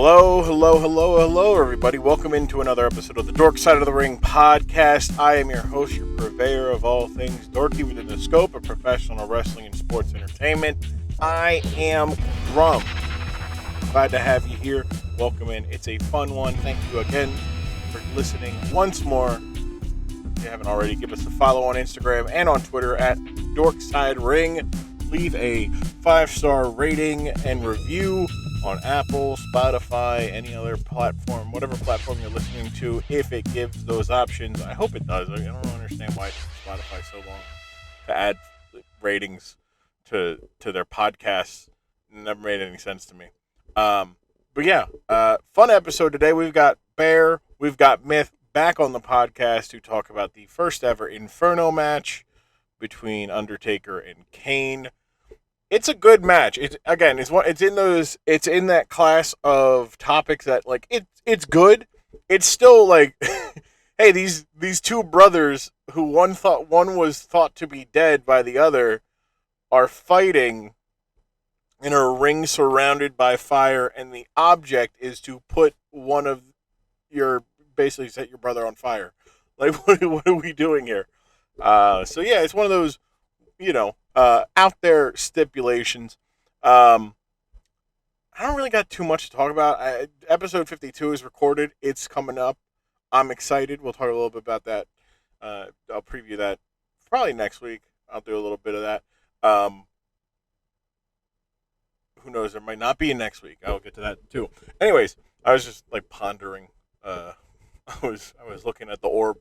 Hello, everybody. Welcome into another episode of the Dork Side of the Ring podcast. I am your host, your purveyor of all things dorky within the scope of professional wrestling and sports entertainment. I am Grumm. Glad to have you here. Welcome in. It's a fun one. Thank you again for listening once more. If you haven't already, give us a follow on Instagram and on Twitter at DorksideRing. Leave a 5-star rating and review on Apple, Spotify, any other platform, whatever platform you're listening to, if it gives those options. I hope it does. I don't understand why it took Spotify so long to add ratings to their podcasts. It never made any sense to me. But yeah, fun episode today. We've got Bear, we've got Myth back on the podcast to talk about the first ever Inferno match between Undertaker and Kane. It's a good match. It's in that class of topics that like it's good. It's still like, hey, these two brothers who one was thought to be dead by the other are fighting in a ring surrounded by fire, and the object is to put basically set your brother on fire. Like, what are we doing here? So yeah, it's one of those, out there stipulations. I don't really got too much to talk about. Episode 52 is recorded. It's coming up. I'm excited. We'll talk a little bit about that. I'll preview that probably next week. I'll do a little bit of that. Who knows? There might not be next week. I'll get to that too. Anyways, I was just like pondering. I was looking at the orb.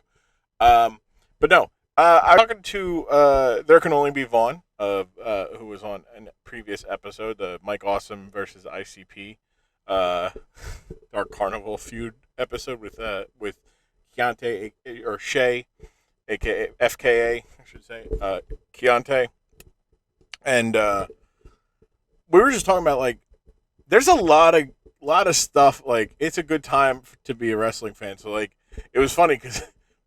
But no. I'm talking to There Can Only Be Vaughn, who was on a previous episode, the Mike Awesome versus ICP Dark Carnival feud episode with Keontae, or Shay, aka FKA, I should say, Keontae. And we were just talking about, like, there's a lot of stuff, like, it's a good time to be a wrestling fan. So, like, it was funny because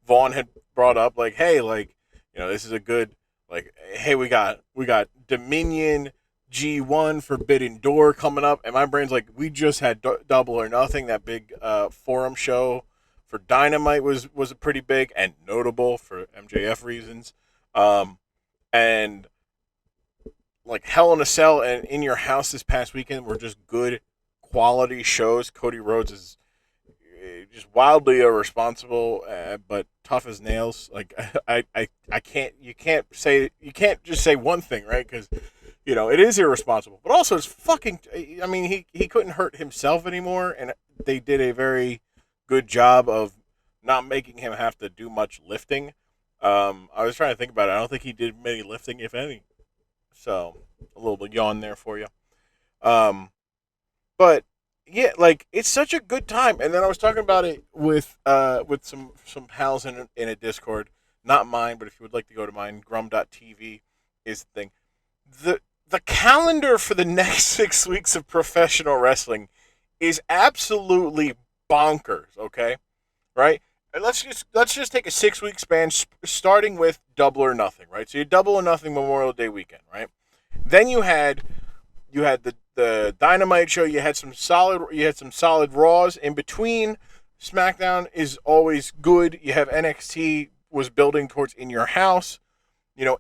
Vaughn had brought up, like, hey, like, this is a good, like, hey, we got Dominion G1 Forbidden Door coming up, and my brain's like, we just had Double or Nothing. That big forum show for Dynamite was pretty big and notable for MJF reasons, and like Hell in a Cell and In Your House this past weekend were just good quality shows. Cody Rhodes is just wildly irresponsible, but tough as nails. Like, I can't. You can't just say one thing, right? Because it is irresponsible, but also it's fucking. I mean, he couldn't hurt himself anymore, and they did a very good job of not making him have to do much lifting. I was trying to think about it. I don't think he did many lifting, if any. So a little bit yawn there for you. But yeah, like, it's such a good time. And then I was talking about it with some pals in a Discord, not mine, but if you would like to go to mine, Grumm.tv is the thing. The calendar for the next 6 weeks of professional wrestling is absolutely bonkers. Okay, right? And let's just take a 6-week span, starting with Double or Nothing, right? So you Double or Nothing Memorial Day weekend, right? Then you had the Dynamite show. You had some solid Raws in between. SmackDown is always good. You have NXT was building towards In Your House.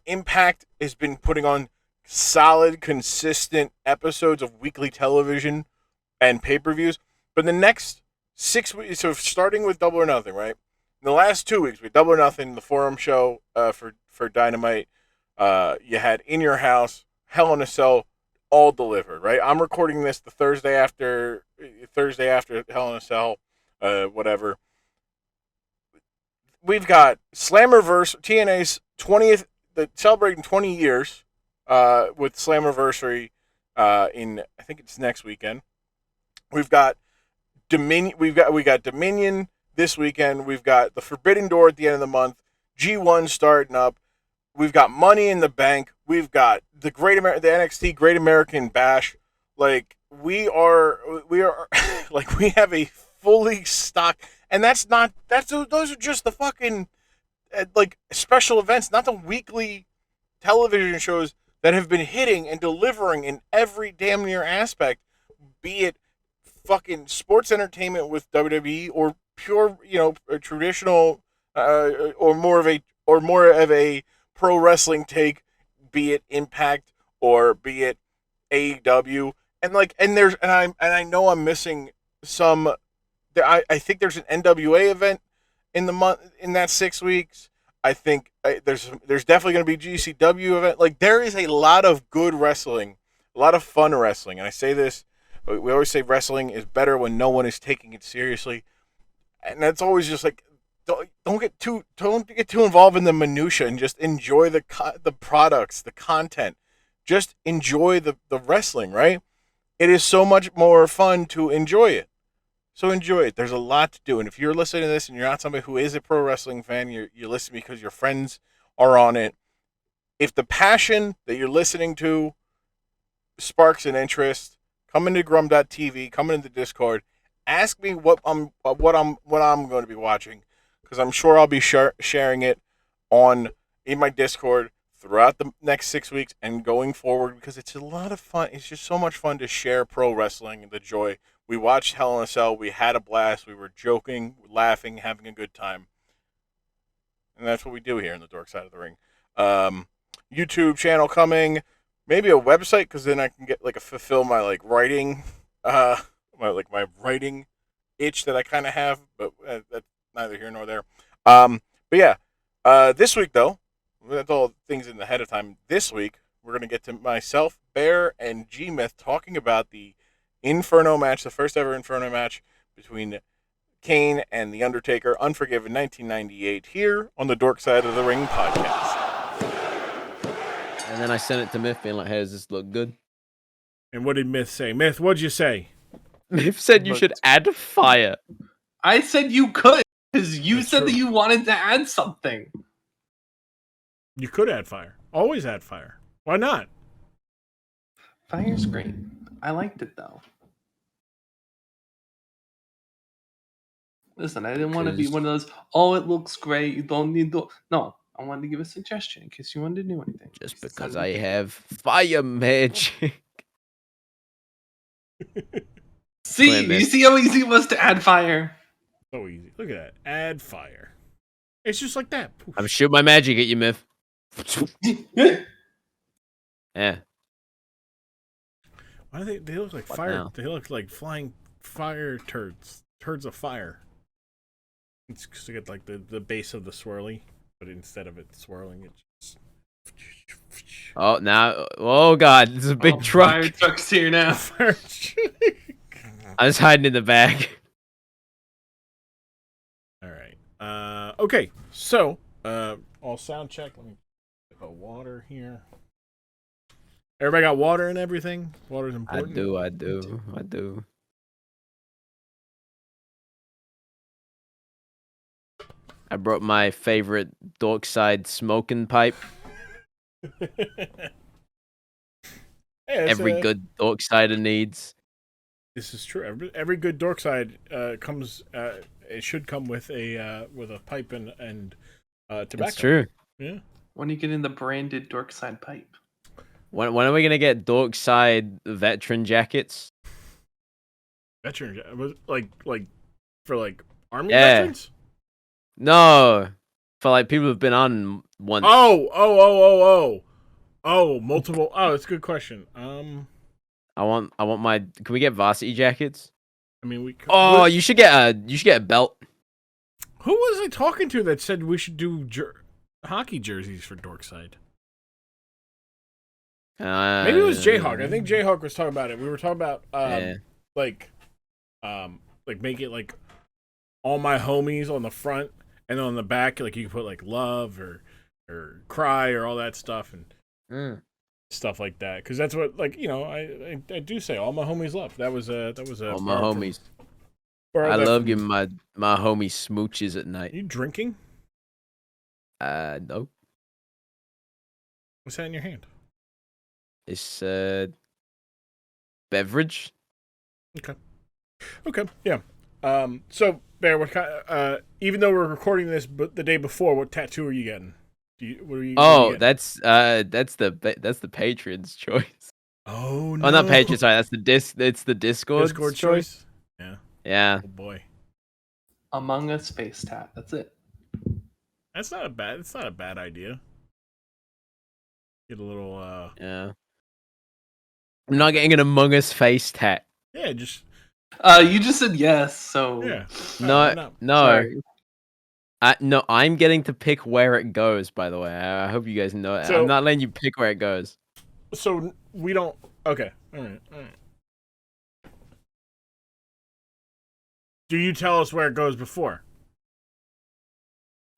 Impact has been putting on solid, consistent episodes of weekly television and pay-per-views. But the next 6 weeks, so starting with Double or Nothing, right? In the last 2 weeks, we Double or Nothing, the Forum show for Dynamite. You had In Your House, Hell in a Cell, all delivered, right? I'm recording this the Thursday after Hell in a Cell, whatever. We've got Slammiversary, TNA's 20th, celebrating 20 years, with Slammiversary, I think it's next weekend. We've got Dominion. We got Dominion this weekend. We've got the Forbidden Door at the end of the month. G1 starting up. We've got Money in the Bank. We've got the NXT Great American Bash. Like, we are like, we have a fully stocked, and those are just the fucking like special events, not the weekly television shows that have been hitting and delivering in every damn near aspect, be it fucking sports entertainment with WWE, or pure, a traditional, or more of a pro wrestling take, be it Impact or be it AEW, and I know I'm missing some. I think there's an NWA event in the month in that 6 weeks. I think there's definitely going to be GCW event. Like, there is a lot of good wrestling, a lot of fun wrestling, and I say this. We always say wrestling is better when no one is taking it seriously, and that's always just like, don't get too involved in the minutia, and just enjoy the products, the content. Just enjoy the wrestling, right? It is so much more fun to enjoy it. So enjoy it. There's a lot to do. And if you're listening to this and you're not somebody who is a pro wrestling fan, you're listening because your friends are on it. If the passion that you're listening to sparks an interest, come into Grumm.tv, come into Discord, ask me what I'm going to be watching, because I'm sure I'll be sharing it in my Discord throughout the next 6 weeks and going forward, because it's a lot of fun. It's just so much fun to share pro wrestling and the joy. We watched Hell in a Cell. We had a blast. We were joking, laughing, having a good time. And that's what we do here in the Dork Side of the Ring. YouTube channel coming. Maybe a website, because then I can get fulfill my writing, my writing itch that I kind of have. But that's neither here nor there. But yeah, this week though, that's all things in ahead of time. This week we're gonna get to myself, Bear, and G-Myth talking about the Inferno match, the first ever Inferno match between Kane and The Undertaker, Unforgiven 1998, here on the Dork Side of the Ring podcast. And then I sent it to Myth, being like, hey, does this look good? And what did Myth say? Myth, what'd you say? Myth said you should add fire. I said you could, because you That's said true. that you wanted to add something. You could add fire. Always add fire. Why not? Fire's great. I liked it, though. Listen, I didn't want to be one of those, oh, it looks great, you don't need to... No, I wanted to give a suggestion in case you wanted to do anything. Just because I have fire magic. See, you see how easy it was to add fire? So easy. Look at that. Add fire. It's just like that. Poof. I'm shooting my magic at you, Myth. Yeah. Why do they look like What fire? now? They look like flying fire turds. Turds of fire. It's because they get the base of the swirly, but instead of it swirling, it just... Oh, now. Oh, God. This is a big truck. Fire truck's here now. Fire. I was hiding in the back. All right. Okay. So, all sound check. Let me get water here. Everybody got water and everything? Water's important. I do. I brought my favorite Dork Side smoking pipe. Hey, Every good Dork Sider needs. This is true. Every good dork side comes. It should come with a pipe and tobacco. That's true. Yeah. When you get in the branded Dorkside pipe. When are we gonna get Dork Side veteran jackets? Veteran, like for army Yeah. veterans. No, for people who've been on once. Oh, multiple. Oh, that's a good question. I want my. Can we get varsity jackets? I mean, we. Could, Oh, you should get a belt. Who was I talking to that said we should do hockey jerseys for Dorkside? Maybe it was Jayhawk. I think Jayhawk was talking about it. We were talking about make it all my homies on the front, and then on the back, you can put love or cry or all that stuff and stuff like that. Because that's what I do say. All my homies love. That was a all my homies. I love giving my homies smooches at night. You drinking? No. What's that in your hand? It's beverage. Okay. Yeah. So Bear, what kind? Even though we're recording this, but the day before, what tattoo are you getting? What are you? Oh, that's the patron's choice. Oh no! Oh, not patron. Sorry, that's the It's the Discord choice. Yeah. Oh boy. Among Us face tat. That's it. It's not a bad idea. Get a little Yeah. I'm not getting an Among Us face tat. yeah, just You just said yes, so yeah. No, Why not? no. sorry. No, I'm getting to pick where it goes, by the way. I hope you guys know. So- I'm not letting you pick where it goes. So we don't okay. All right. Do you tell us where it goes before?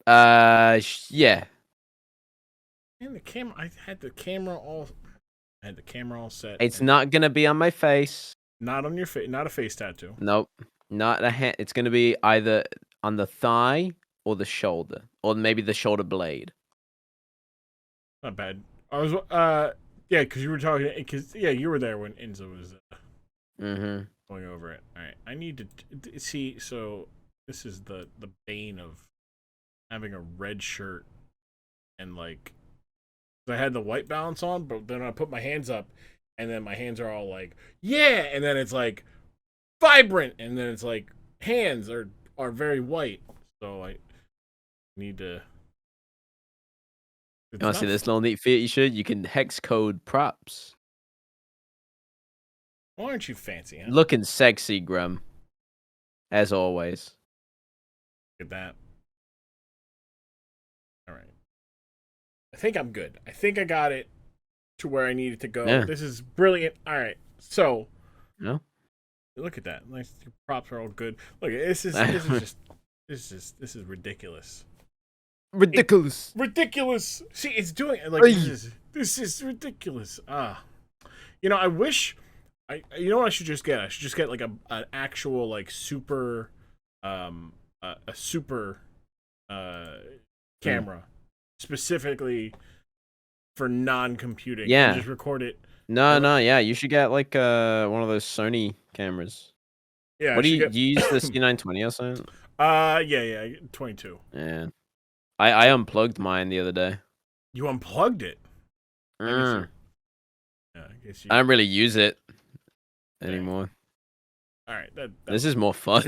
Yeah. And the camera I had the camera all set. It's and not gonna be on my face. not on your face, not a face tattoo. Nope. Not a hand. It's gonna be either on the thigh or the shoulder, or maybe the shoulder blade. Not bad. I was yeah, because you were talking because yeah, you were there when Enzo was going over it. All right, I need to see. So this is the bane of having a red shirt and like I had the white balance on, but then I put my hands up, and then my hands are all like yeah, and then it's like vibrant, and then it's like hands are very white. So I need to. You want to see this little neat feat you should? You can hex code props. Why aren't you fancy, huh? Looking sexy, Grumm. As always. Look at that. All right. I think I'm good. I think I got it to where I needed to go. Yeah. This is brilliant. All right. So, No? look at that. Nice. Your props are all good. Look, this is ridiculous. Ridiculous. Ridiculous. See, it's doing like this is ridiculous. You know, I wish you know what I should just get? I should just get like an actual like super a super camera specifically for non-computing. Yeah. And just record it. No, yeah. You should get like one of those Sony cameras. Yeah. What do you use the C920 or something? Yeah, 22. Yeah. I unplugged mine the other day. You unplugged it. Mm. Yeah, I guess you. I don't really use it anymore. All right. This is more fun.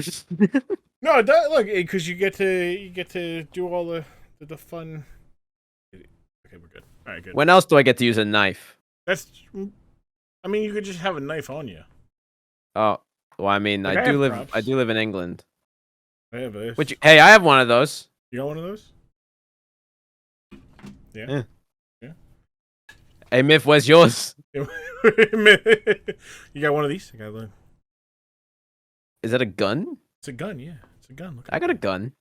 No, look, because you get to do all the fun. Okay, we're good. All right, good. When else do I get to use a knife? I mean, you could just have a knife on you. Oh, well, I mean, Like, I do props. live in England. I have this. Hey, I have one of those. You got one of those? Yeah. Yeah. Hey, Myth, where's yours? You got one of these? I got one. Is that a gun? It's a gun, yeah. It's a gun. Look at I got a that. gun.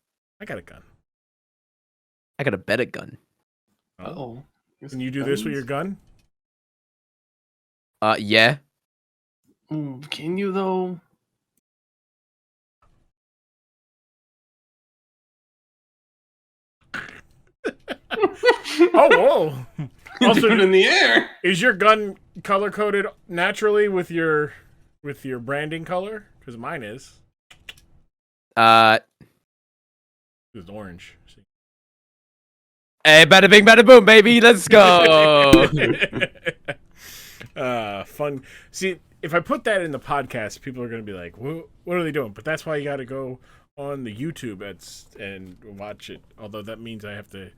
I got a gun. I got a better gun. Oh. Can you do this with your gun? Yeah. Can you though? Oh, whoa. Also, Do it in the air. is your gun color coded naturally with your branding color? Because mine is. It's orange. See? Hey, bada bing, bada boom, baby. Let's go. Fun. See, if I put that in the podcast, people are going to be like, what are they doing? But that's why you got to go on the YouTube and watch it. Although that means I have to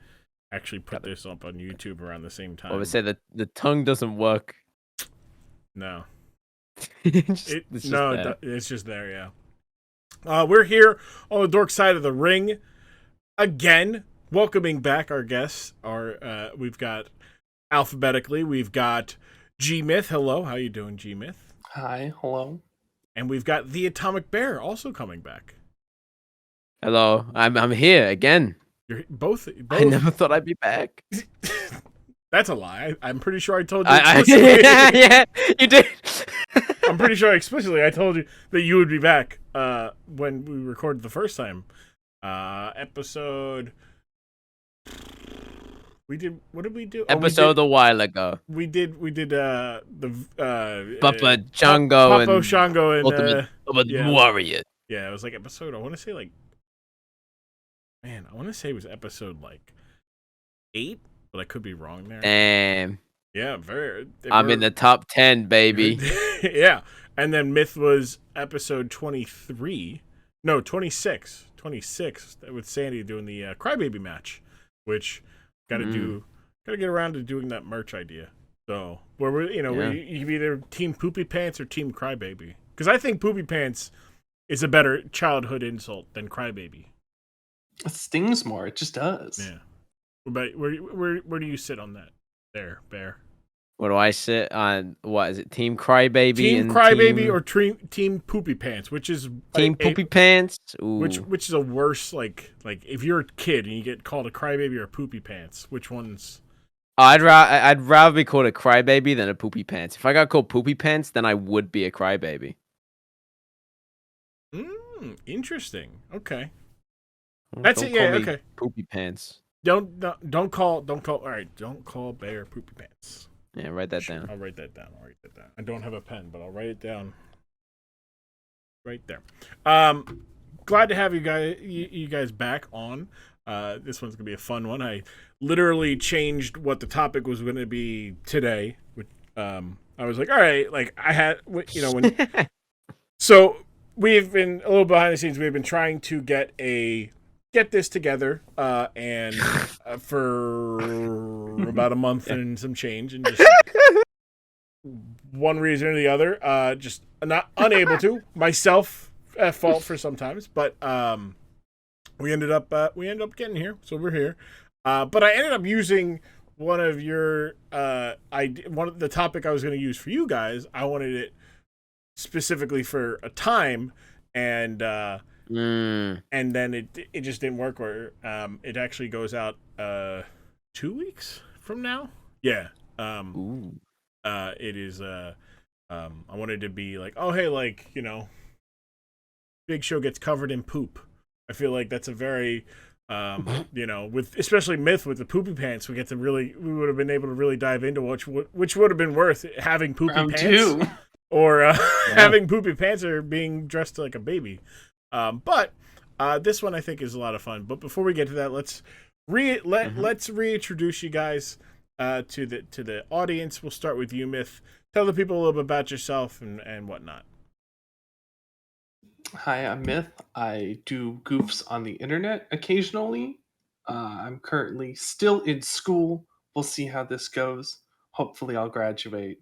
actually put this up on YouTube around the same time. I would say that the tongue doesn't work. No. It's just there. It's just there, yeah. We're here on the Dork side of the ring again, welcoming back our guests. We've got alphabetically, we've got G-Myth. Hello, how you doing, G-Myth? Hi, hello. And we've got TheAtomicBear also coming back. Hello, I'm here again. You're both. I never thought I'd be back. That's a lie. I'm pretty sure I told you. Yeah, you did. I'm pretty sure explicitly I told you that you would be back when we recorded the first time. Episode. We did. What did we do? Episode a while ago. We did. the Papa Shango Papa and Shango and Ultimate Warrior. Yeah, it was like episode. I want to say like. Man, I want to say it was episode like 8, but I could be wrong there. Yeah, I'm in the top 10, baby. Yeah, and then Myth was episode 23. No, 26. 26 with Sandy doing the Crybaby match, which gotta get around to doing that merch idea. So where we, you can be either Team Poopy Pants or Team Crybaby, because I think Poopy Pants is a better childhood insult than Crybaby. It stings more. It just does. Yeah. But where do you sit on that? There, Bear. What do I sit on? What is it? Team Crybaby Team and Crybaby or Team Poopy Pants, which is Team Poopy Pants? Ooh. Which is a worse like if you're a kid and you get called a Crybaby or a Poopy Pants, which one's? I'd rather be called a Crybaby than a Poopy Pants. If I got called Poopy Pants, then I would be a Crybaby. Interesting. Okay. Well, That's it. Yeah. Okay. Poopy Pants. Don't call. All right. Don't call Bear Poopy Pants. Yeah, write that down. I'll write that down. I don't have a pen, but I'll write it down. Right there. Glad to have you guys back on. This one's gonna be a fun one. I literally changed what the topic was gonna be today. I was like, all right, like I had, when. So we've been a little behind the scenes. We've been trying to get this together, and for about a month and some change, and just one reason or the other, just not unable to. Myself at fault for sometimes, but we ended up getting here, so we're here. But I ended up using one of your one of the topic I was going to use for you guys. I wanted it specifically for a time, and then it just didn't work. Where it actually goes out 2 weeks from now. Yeah. It is. I wanted to be like, oh hey, like Big Show gets covered in poop. I feel like that's a very with especially Myth with the Poopy Pants, we would have been able to really dive into which would have been worth having Poopy Pants. Two. Or having Poopy Pants or being dressed like a baby. But this one I think is a lot of fun. But before we get to that, let's reintroduce you guys to the audience. We'll start with you, Myth. Tell the people a little bit about yourself and whatnot. Hi, I'm Myth. I do goofs on the internet occasionally. I'm currently still in school. We'll see how this goes. Hopefully I'll graduate.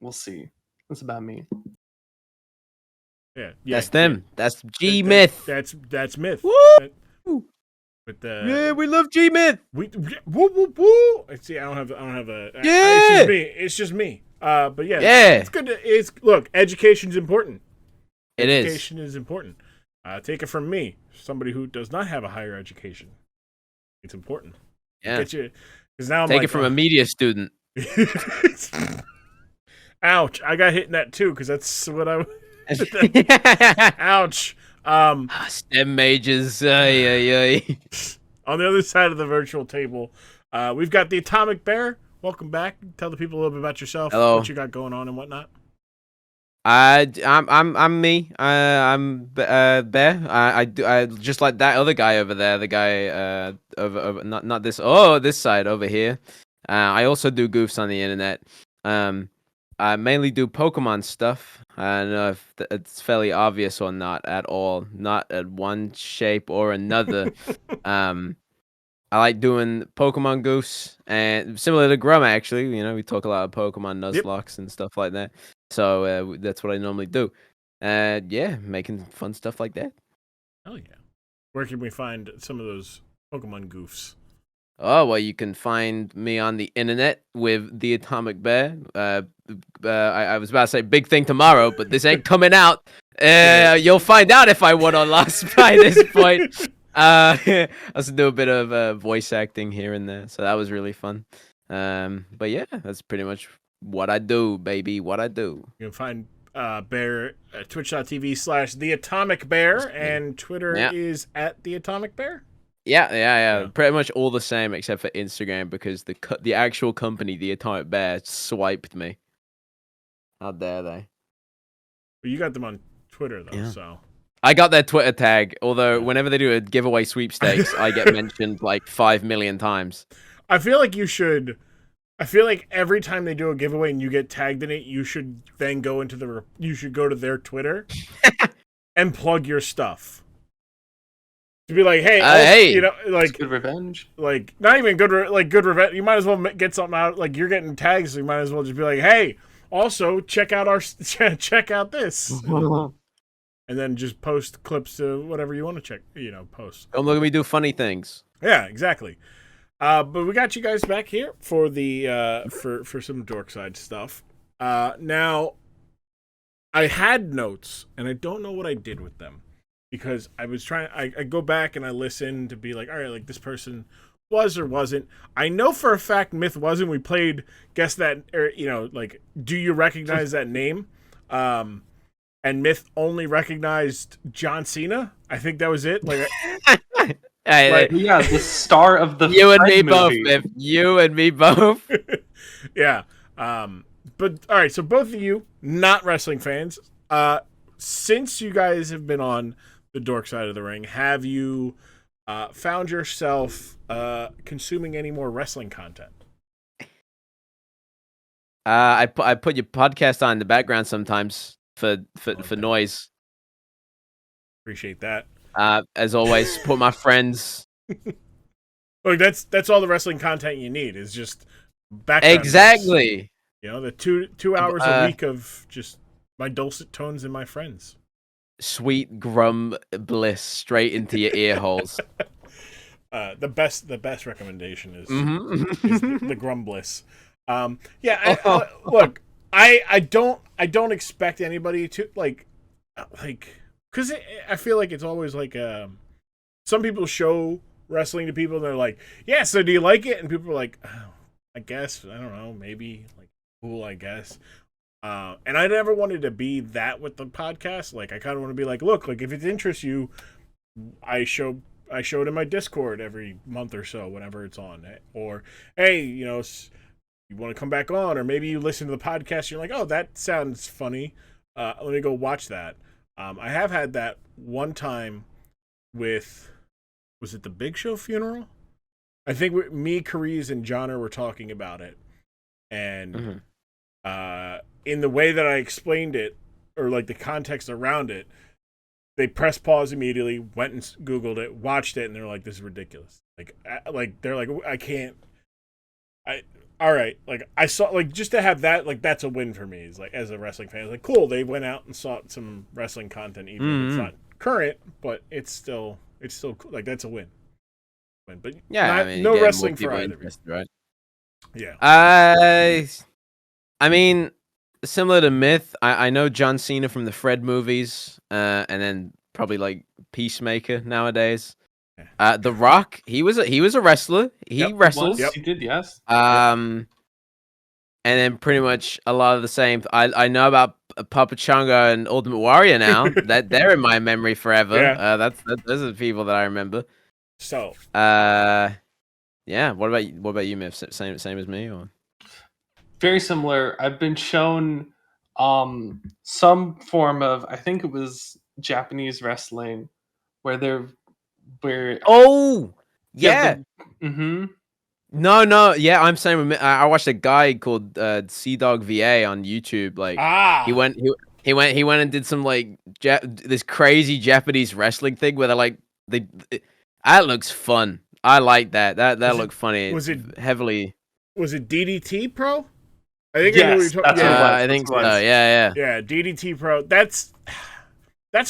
We'll see. That's about me. Yeah, that's them. Yeah. That's G-Myth. That's Myth. Woo! Yeah, we love G-Myth. Woo woo woo. See, I don't have a. Yeah. It's just me. But yeah. It's good. Look, education's important. Education is important. Take it from me, somebody who does not have a higher education. It's important. Yeah. Because now take it from a media student. Ouch! I got hit in that too because that's what I. Ouch! STEM majors. Yeah. On the other side of the virtual table, we've got the Atomic Bear. Welcome back. Tell the people a little bit about yourself. Hello. What you got going on and whatnot. I'm me. I'm Bear. I just like that other guy over there. The guy over not this. Oh, this side over here. I also do goofs on the internet. I mainly do Pokemon stuff. I don't know if it's fairly obvious or not at all. Not at one shape or another. I like doing Pokemon goofs, and similar to Grumm, actually. We talk a lot of Pokemon Nuzlocke and stuff like that. So that's what I normally do. Yeah, making fun stuff like that. Hell yeah. Where can we find some of those Pokemon goofs? Oh, well, you can find me on the internet with the Atomic Bear. I was about to say big thing tomorrow, but this ain't coming out. You'll find out if I won or lost by this point. I also do a bit of voice acting here and there, so that was really fun. But yeah, that's pretty much what I do, baby. What I do. You can find Bear at twitch.tv/TheAtomicBear, and Twitter is at TheAtomicBear. Yeah. Pretty much all the same except for Instagram because the actual company, the Atomic Bear, swiped me. How dare they? But you got them on Twitter though, so. I got their Twitter tag, although whenever they do a giveaway sweepstakes, I get mentioned like 5 million times. I feel like you should I feel like every time they do a giveaway and you get tagged in it, you should then go into you should go to their Twitter and plug your stuff. To be like, hey, hey, you know, like good revenge. Like not even good revenge. You might as well get something out. Like you're getting tags, so you might as well just be like, hey, also check out check out this, and then just post clips to whatever you want to check. You know, post. Don't look at me do funny things. Yeah, exactly. But we got you guys back here for the for some dork side stuff. Now, I had notes, and I don't know what I did with them because I was trying. I go back and I listen to be like, all right, like this person was or wasn't. I know for a fact Myth wasn't. We played guess that, or you know, like, do you recognize that name? And Myth only recognized John Cena. I think that was it. Like. Yeah, the star of the you and me movie. both, Myth. You and me both. Yeah. But all right, so both of you not wrestling fans. Since you guys have been on the dork side of the ring, have you found yourself consuming any more wrestling content? I put your podcast on in the background sometimes for noise. Appreciate that. As always, support my friends. Look, that's all the wrestling content you need is just background. Exactly. Noise. You know, the two hours a week of just my dulcet tones and my friends. Sweet Grumm bliss straight into your ear holes. The best recommendation is, mm-hmm. is the Grumm bliss. Look, I don't expect anybody to like because I feel like it's always like some people show wrestling to people and they're like, yeah, so do you like it? And people are like, oh, I guess, I don't know, maybe, like, cool, I guess. And I never wanted to be that with the podcast. Like, I kind of want to be like, look, like, if it interests you, I show it in my Discord every month or so whenever it's on. Or, hey, you know, you want to come back on, or maybe you listen to the podcast and you're like, oh, that sounds funny. Let me go watch that. I have had that one time with, was it the Big Show funeral? I think me, Cariz, and Johnner were talking about it. And in the way that I explained it, or like the context around it, they pressed pause immediately, went and Googled it, watched it, and they're like, this is ridiculous. Like they're like, I can't. All right, like I saw, like just to have that, like that's a win for me. Is like as a wrestling fan, it's like cool. They went out and sought some wrestling content, even if it's not current, but it's still cool. Like that's a win. But yeah, no wrestling for either. Right? Yeah. I mean, similar to Myth, I know John Cena from the Fred movies, and then probably like Peacemaker nowadays. The Rock, he was a wrestler. He wrestles. He did, yes. And then pretty much a lot of the same. I know about Papa Chunga and Ultimate Warrior now. that they're in my memory forever. Yeah. Those are the people that I remember. So. Yeah. What about you, Myth? Same as me, or? Very similar. I've been shown some form of, I think it was Japanese wrestling, where oh yeah. Mm-hmm. No, yeah, I'm saying I watched a guy called Sea Dog VA on YouTube. Like he went and did some like this crazy Japanese wrestling thing where they're like that looks fun. I like that. That looked funny. Was it heavily? Was it DDT Pro? I think yes, I know what you're talking about. I think so. Yeah. Yeah, DDT Pro. That's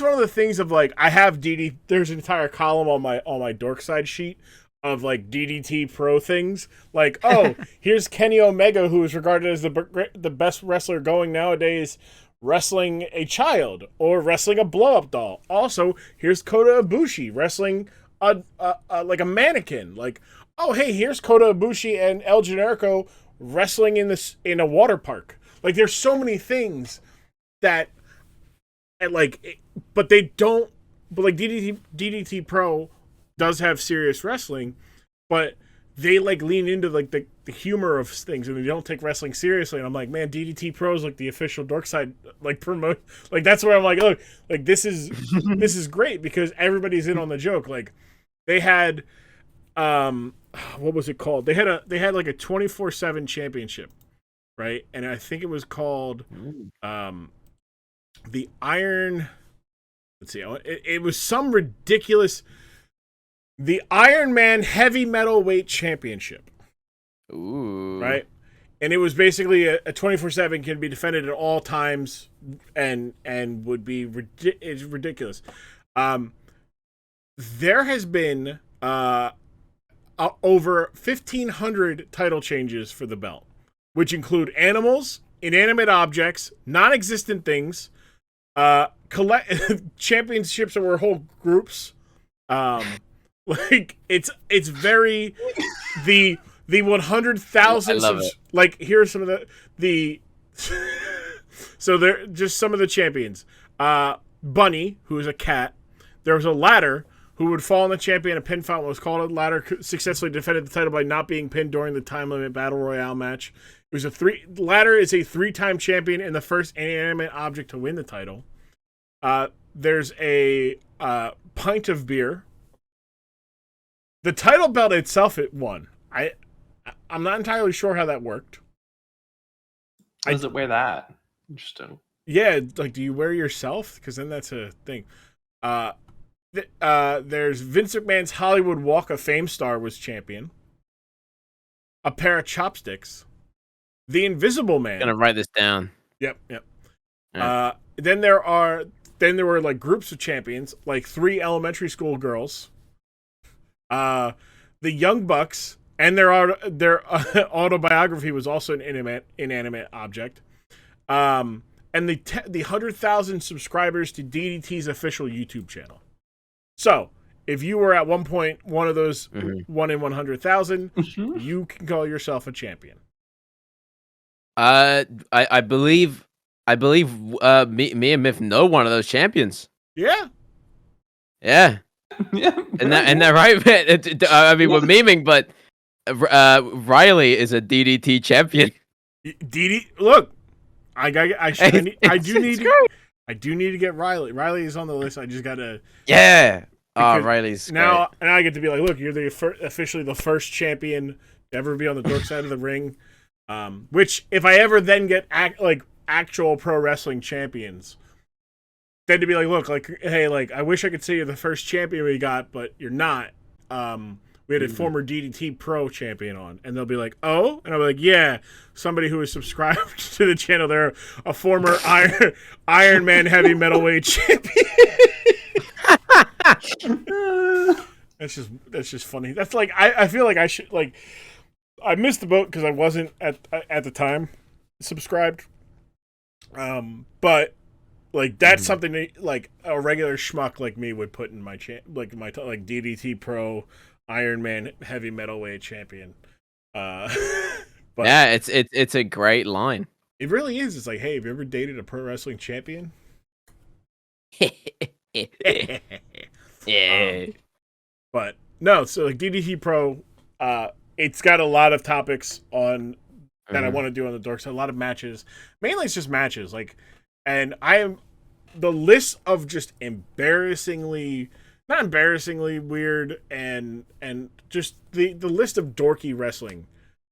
one of the things of like I have DD. There's an entire column on my dork side sheet of like DDT Pro things. Like, oh, here's Kenny Omega, who is regarded as the best wrestler going nowadays, wrestling a child or wrestling a blow up doll. Also, here's Kota Ibushi wrestling like a mannequin. Like, oh hey, here's Kota Ibushi and El Generico wrestling in a water park. Like, there's so many things that, but they don't. But like DDT Pro does have serious wrestling, but they like lean into like the humor of things, and they don't take wrestling seriously. And I'm like, man, DDT Pro is like the official Dork Side like promote. Like that's where I'm like, look, like this is great because everybody's in on the joke. Like they had what was it called? They had like a 24/7 championship, right? And I think it was called the Iron. Let's see. It was some ridiculous. The Iron Man Heavy Metal Weight Championship. Ooh. Right? And it was basically a 24/7 can be defended at all times and would be it's ridiculous. There has been over 1,500 title changes for the belt, which include animals, inanimate objects, non-existent things, championships that were whole groups. Like it's very the 100,000 like here's some of the so they're just some of the champions. Bunny, who is a cat. There was a ladder who would fall on the champion. A pinfall was called a ladder. Successfully defended the title by not being pinned during the time limit battle royale match. It was ladder is a 3-time champion and the first inanimate object to win the title. There's a pint of beer. The title belt itself, it won. I'm not entirely sure how that worked. How does it wear that? Interesting. Yeah, like, do you wear yourself? Because then that's a thing. There's Vince McMahon's Hollywood Walk of Fame star was champion. A pair of chopsticks. The Invisible Man. I'm gonna write this down. Yep. Right. Then there were like groups of champions, like 3 elementary school girls. The Young Bucks, and their autobiography was also an inanimate object. And the 100,000 subscribers to DDT's official YouTube channel. So, if you were at one point one of those 1 in 100,000, you can call yourself a champion. I believe me and Myth know one of those champions. Yeah. Yeah. Yeah. And that right? I mean, we're memeing, but Riley is a DDT champion. Look, I do need to get Riley. Riley is on the list. I just gotta. Yeah. Oh, Riley's now, and I get to be like, look, you're officially the first champion to ever be on the Dork side of the ring. Which, if I ever then get actual pro wrestling champions, then to be like, look, like, hey, like, I wish I could say you're the first champion we got, but you're not. We had a former DDT Pro champion on, and they'll be like, oh? And I'll be like, yeah, somebody who is subscribed to the channel. They're a former Iron Man Heavy Metal Weight champion. That's just funny. That's like, I feel like I should, like, I missed the boat because I wasn't at the time subscribed. But like that's something that, like, a regular schmuck like me would put in my like DDT Pro Iron Man Heavy Metal Weight champion. But yeah, it's a great line. It really is. It's like, hey, have you ever dated a pro wrestling champion? Yeah. But no, so like DDT Pro, it's got a lot of topics on that I want to do on the Dork side. A lot of matches. Mainly it's just matches. Like, and I am the list of just not embarrassingly weird and just the list of dorky wrestling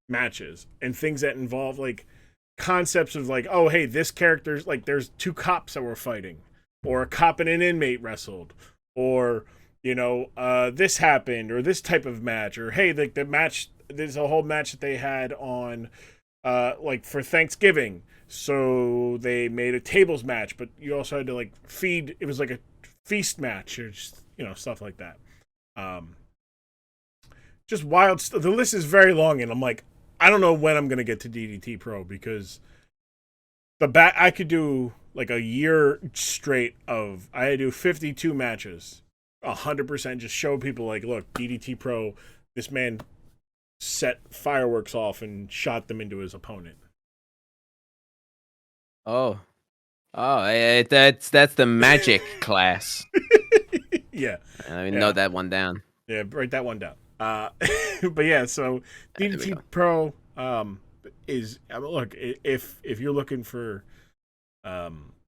matches and things that involve like concepts of like, oh, hey, this character's like, there's 2 cops that were fighting, or a cop and an inmate wrestled, or, you know, this happened, or this type of match, or hey, like the match, there's a whole match that they had on like for Thanksgiving, so they made a tables match, but you also had to like feed, it was like a feast match, or just, you know, stuff like that. Just wild stuff. The list is very long, and I'm like, I don't know when I'm gonna get to DDT Pro, because I could do like a year straight of, I do 52 matches, 100%, just show people like, look, DDT Pro, this man set fireworks off and shot them into his opponent. Oh, that's the magic class. Yeah, I mean, note that one down. Yeah, write that one down. But yeah, so DDT Pro is, I mean, look, if you're looking for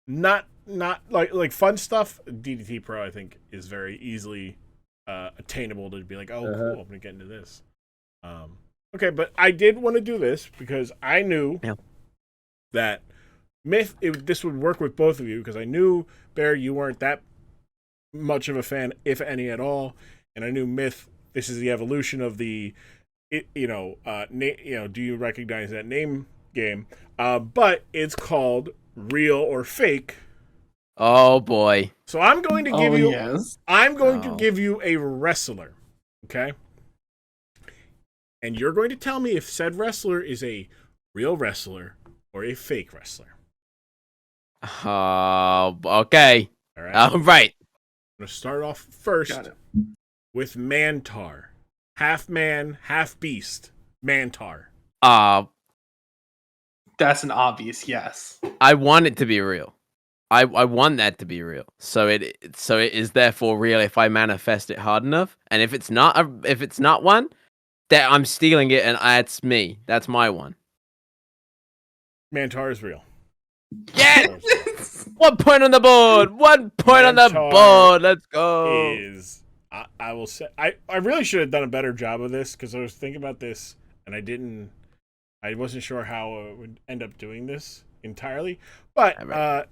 not like fun stuff, DDT Pro I think is very easily attainable to be like, oh, cool, I'm gonna get into this. Okay, but I did want to do this because I knew that this would work with both of you because I knew, Bear, you weren't that much of a fan, if any at all, and I knew Myth. This is the evolution of the, do you recognize that name game? But it's called Real or Fake. Oh boy! So I'm going to give you. Yes. I'm going to give you a wrestler. Okay. And you're going to tell me if said wrestler is a real wrestler or a fake wrestler. Oh, okay. All right. All right. I'm going to start off first with Mantar. Half man, half beast. Mantar. That's an obvious yes. I want it to be real. I want that to be real. So it is therefore real if I manifest it hard enough. And if it's not one, that I'm stealing it and that's me. That's my one. Mantar is real. Yes! 1 point on the board. 1 point on the board. Let's go. I will say I really should have done a better job of this because I was thinking about this and I wasn't sure how I would end up doing this entirely. But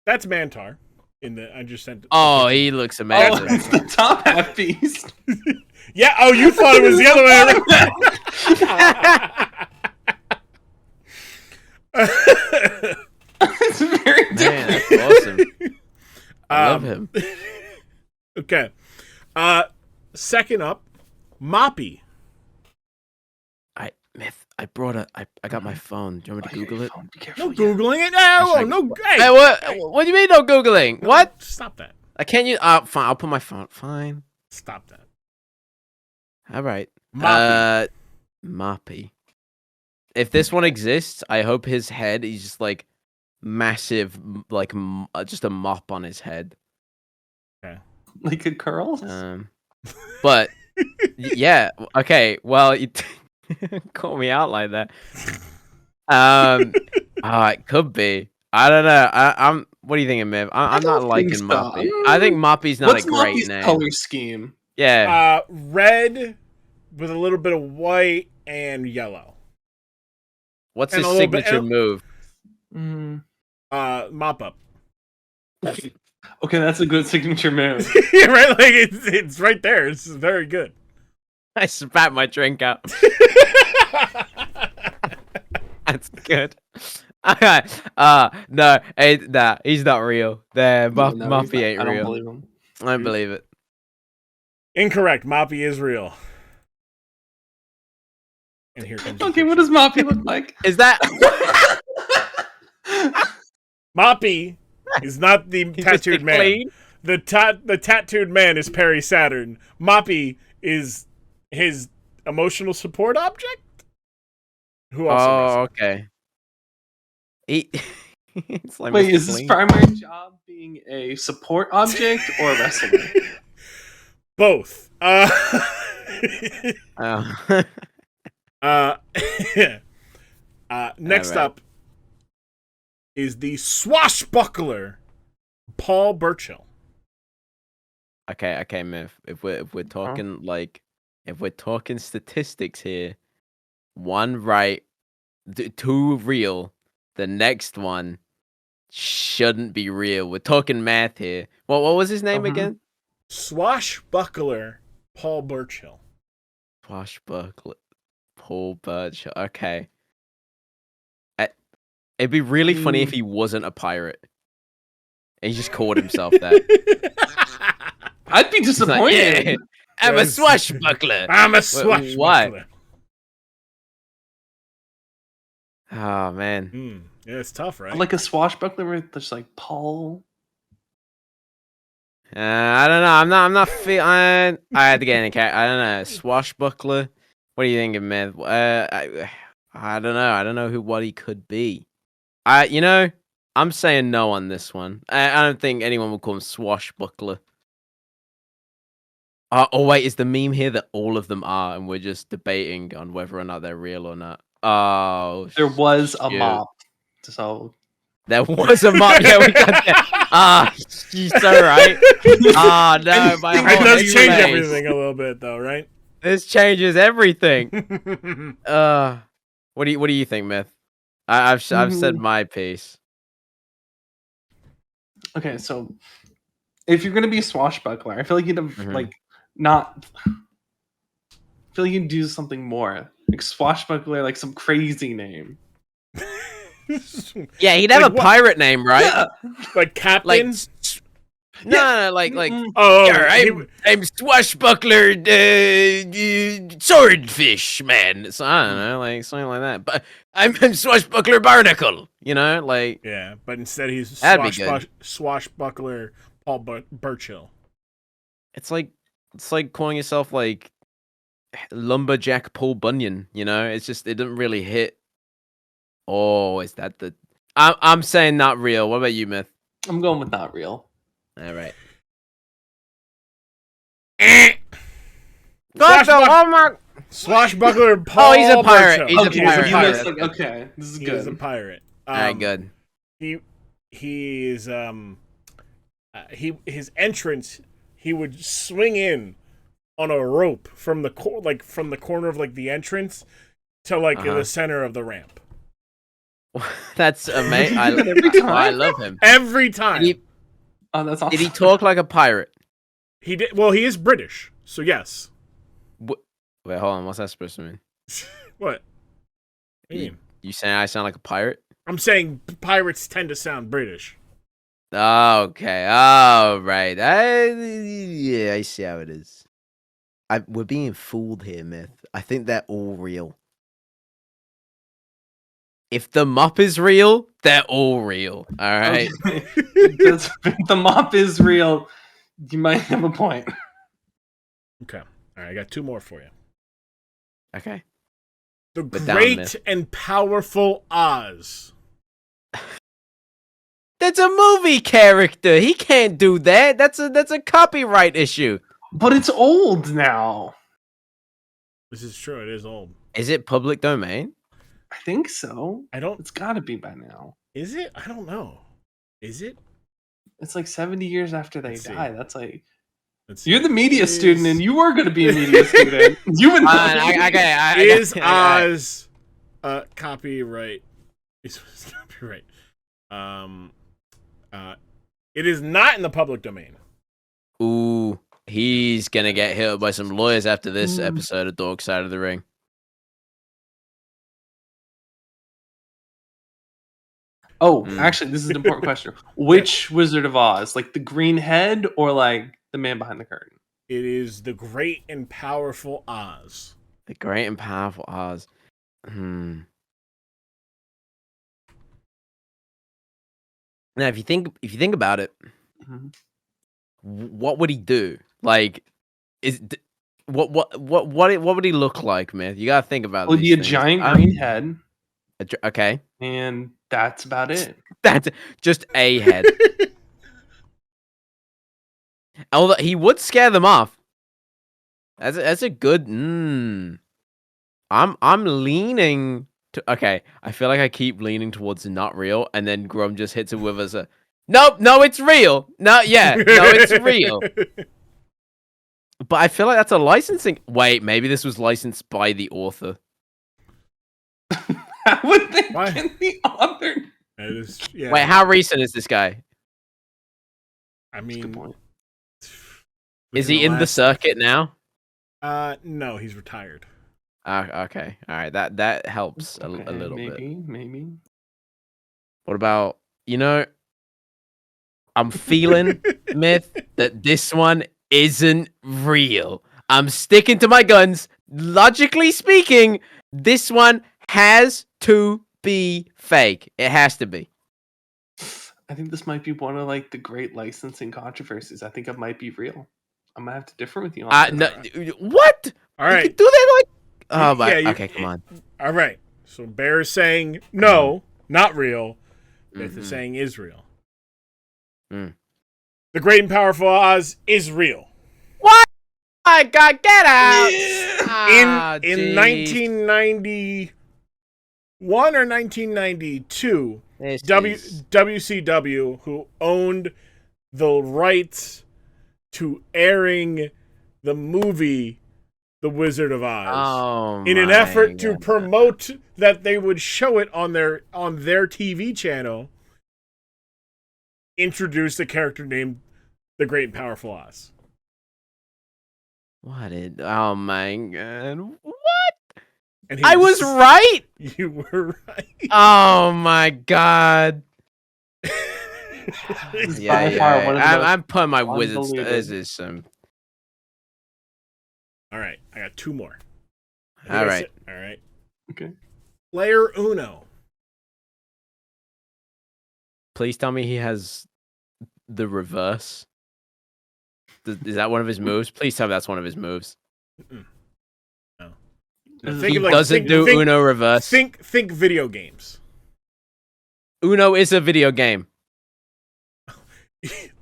that's Mantar. I just sent. Oh, he looks amazing. Oh, it's the top half beast. Yeah. Oh, you thought it was the other way around. It's very different. Man, that's awesome. I love him. Okay. Second up, Moppy. I got my phone. Do you want me to Google it? Be careful. No Googling it. No. Hey, what do you mean no Googling? No, What? Stop that. I can't use. Fine. I'll put my phone. Fine. Stop that. All right. Moppy. Moppy. If this one exists, I hope his head is just like massive, like just a mop on his head. Okay. Like a curl? But yeah. Okay. Well, you call me out like that. It could be. I don't know. I'm. What do you think, Miv? I'm not liking so. Moppy. I think Moppy's not What's a great Moppy's name. color scheme? Yeah. Red with a little bit of white and yellow. What's and his signature move? Mop up. Okay, that's a good signature move. Yeah, right. Like it's right there. It's very good. I spat my drink out. That's good. Okay. No, he's not real. Moppy ain't I don't real. believe him. I don't believe it. Incorrect. Moppy is real. And here comes. Okay, what does Moppy look like? Is that Moppy is not the tattooed man. Clean? The tattooed man is Perry Saturn. Moppy is his emotional support object. Who also? Okay. It's like Wait, Mr. is his Clean. primary job being a support object or a wrestler? Both. Oh. Next All right. up is the swashbuckler, Paul Burchill. Okay, Miv. If we're talking if we're talking statistics here, one right, two real, the next one shouldn't be real. We're talking math here. What was his name again? Swashbuckler, Paul Burchill. Swashbuckler, Paul Burchill. Okay. It'd be really funny if he wasn't a pirate. And he just called himself that. I'd be disappointed. Yeah, I'm a swashbuckler. I'm a swashbuckler. Why? Oh man. Yeah, it's tough, right? Like a swashbuckler with just like Paul. I don't know. I'm not feeling. I had to get in a cat. I don't know. Swashbuckler. What are you thinking, man? I don't know. I don't know what he could be. I'm saying no on this one. I don't think anyone would call him swashbuckler. Oh wait, is the meme here that all of them are, and we're just debating on whether or not they're real or not? Oh, There was a shoot. mop. So There was a mop. Yeah, we got that. She's so right. Oh no, my it whole does change face. everything a little bit, though, right? This changes everything. What do you think, Myth? I've said my piece. Okay, so if you're gonna be a swashbuckler, I feel like you'd have Mhm. like not. I feel like you'd do something more like swashbuckler, like some crazy name. Yeah, he'd have Like a what? pirate name, right? Yeah. Like Captain? No, like Oh, I'm Swashbuckler Swordfish Man. So I don't know, like something like that. But I'm Swashbuckler Barnacle. You know, like yeah, but instead he's That'd be good. swashbuckler Paul Burchill. it's like calling yourself like Lumberjack Paul Bunyan. You know, it's just it doesn't really hit. Oh, is that the? I'm saying not real. What about you, Myth? I'm going with not real. All right. Swashbuckler Paul. Oh, he's a pirate. Burchill. He's a Okay, pirate. so Alright, like, okay, this is He good. is a pirate. All right, good. He is his entrance. He would swing in on a rope from the corner of like the entrance to like in the center of the ramp That's amazing. Every time? I love him. every time. Oh, that's awesome. Did he talk like a pirate? He did. Well, he is British, so yes. Wait, hold on. What's that supposed to mean? What? What do you mean? You saying I sound like a pirate? I'm saying pirates tend to sound British. Okay. Oh, right. Yeah, I see how it is. We're being fooled here, Myth. I think they're all real. If the mop is real, they're all real. All right. Okay. If the mop is real, you might have a point. Okay. All right. I got two more for you. Okay. The But down, Great Myth. and Powerful Oz. That's a movie character. He can't do that. That's a copyright issue. But it's old now. This is true. It is old. Is it public domain? I think so. I don't. It's got to be by now. Is it? I don't know. Is it? It's like 70 years after they Let's see. die. That's like Let's see. you're the media Is- student, and you were going to be a media student. You would know. Is Oz copyright? Is copyright? It is not in the public domain. Ooh, he's gonna get hit up by some lawyers after this episode of Dork Side of the Ring. Oh, actually, this is an important question. Which Wizard of Oz? Like the green head or like the man behind the curtain? It is the Great and Powerful Oz. The Great and Powerful Oz. Now, if you think about it, Mhm. what would he do? Like, what would he look like, man? You gotta think about. It would be these a things. giant green head, Okay, and that's about it. that's just a head. Although he would scare them off. That's a good. I'm leaning to. Okay, I feel like I keep leaning towards not real, and then Grumm just hits it with us a. Nope, no, it's real. No, yeah, no, it's real. But I feel like that's a licensing. Wait, maybe this was licensed by the author. How would they Why? get the author? It is, yeah. Wait, how recent is this guy? I That's a good mean, point. Is he in the circuit now? No, he's retired. Okay, all right, that helps a Okay, little bit. Maybe. What about I'm feeling Myth that this one isn't real. I'm sticking to my guns. Logically speaking, this one has to be fake. It has to be. I think this might be one of like the great licensing controversies. I think it might be real. I'm gonna have to differ with you on No, this. what? All You right. could do that like? Oh my. Yeah, Okay, come on. All right. So Bear is saying no, not real. Myth is Mhm. saying is real. Mm. The Great and Powerful Oz is real. What? I got get out. In 1991 or 1992, WCW, who owned the rights to airing the movie The Wizard of Oz. Oh, in an my effort to God. promote that they would show it on their TV channel, introduced a character named the Great and Powerful Oz. Oh my God. What? And I was right. You were right. Oh my God. It's Yeah, by far one of the most I'm putting my wizards. convoluted. This is some. All right, I got two more. All right. All right. Okay. Player Uno. Please tell me he has the reverse. Is that one of his moves? Please tell me that's one of his moves. No. He doesn't do Uno reverse. Think video games. Uno is a video game.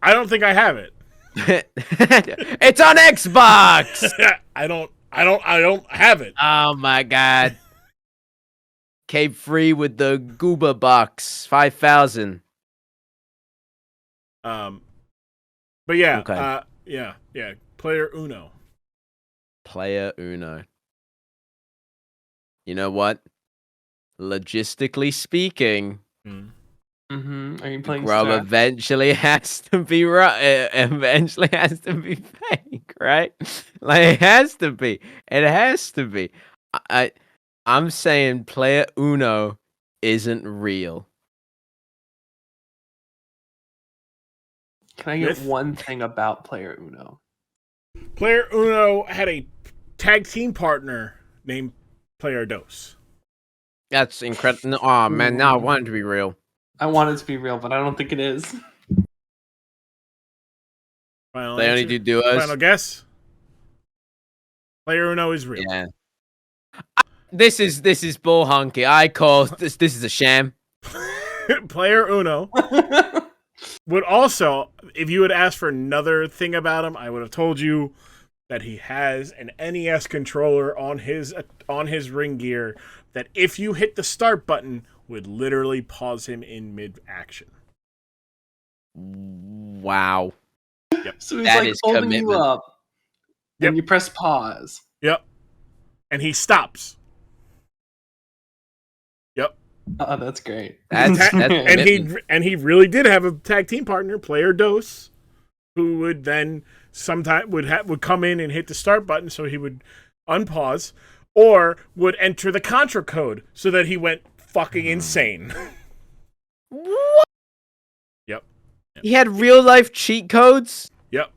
I don't think I have it. It's on Xbox. I don't have it. Oh my God. Cape Free with the Gooba box 5000. But yeah, Okay. yeah. Player Uno. Player Uno. You know what? Logistically speaking, Mm-hmm. Are you playing Grumm Star? eventually has to be right. Eventually has to be fake, right? Like it has to be. It has to be. I'm saying Player Uno isn't real. Can I get Myth? one thing about Player Uno? Player Uno had a tag team partner named Player Dos. That's incredible. Oh man, now I want it to be real. I want it to be real, but I don't think it is. Final They only answer? do duos. Final guess. Player Uno is real. Yeah. This is bull honky. I call this. This is a sham. Player Uno would also, if you had asked for another thing about him, I would have told you that he has an NES controller on his ring gear that if you hit the start button would literally pause him in mid-action. Wow. So he's That like is holding you commitment. up, Yep. and you press pause. Yep. And he stops. Yep. Oh, that's great. That's And he really did have a tag team partner, Player Dos, who would then sometime would come in and hit the start button so he would unpause, or would enter the contra code so that he went fucking insane. What? Yep. He had real life cheat codes. Yep.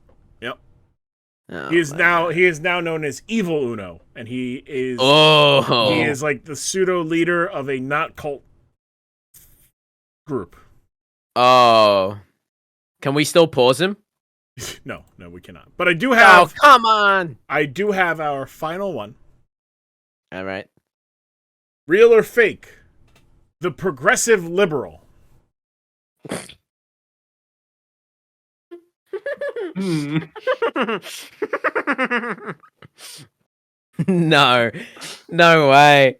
Oh, He is my now God. known as Evil Uno, and he is like the pseudo leader of a not cult group. Oh. Can we still pause him? No, we cannot. But I do have come on. our final one. All right. Real or fake? The progressive liberal. No way.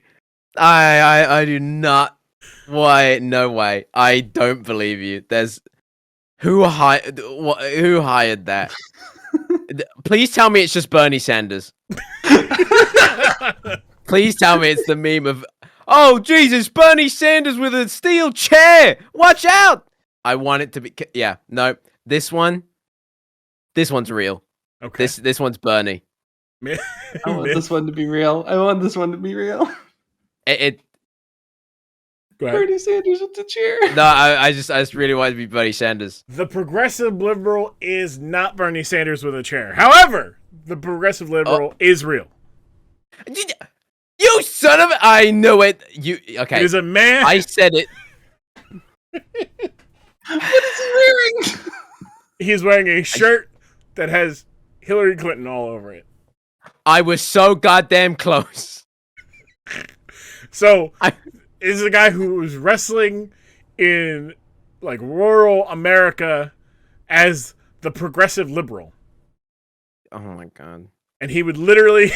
I do not. Why? No way. I don't believe you. There's who hired that? Please tell me it's just Bernie Sanders. Please tell me it's the meme of, oh Jesus, Bernie Sanders with a steel chair. Watch out! I want it to be. Yeah, no. This one's real. Okay. This one's Bernie. I want this one to be real. Go ahead. Bernie Sanders with the chair. No, I just really want it to be Bernie Sanders. The progressive liberal is not Bernie Sanders with a chair. However, the progressive liberal is real. You son of a! I knew it. You okay? It is a man. I said it. What is he wearing? He's wearing a shirt that has Hillary Clinton all over it. I was so goddamn close. So, this is a guy who was wrestling in like rural America as the progressive liberal. Oh my god. And he would literally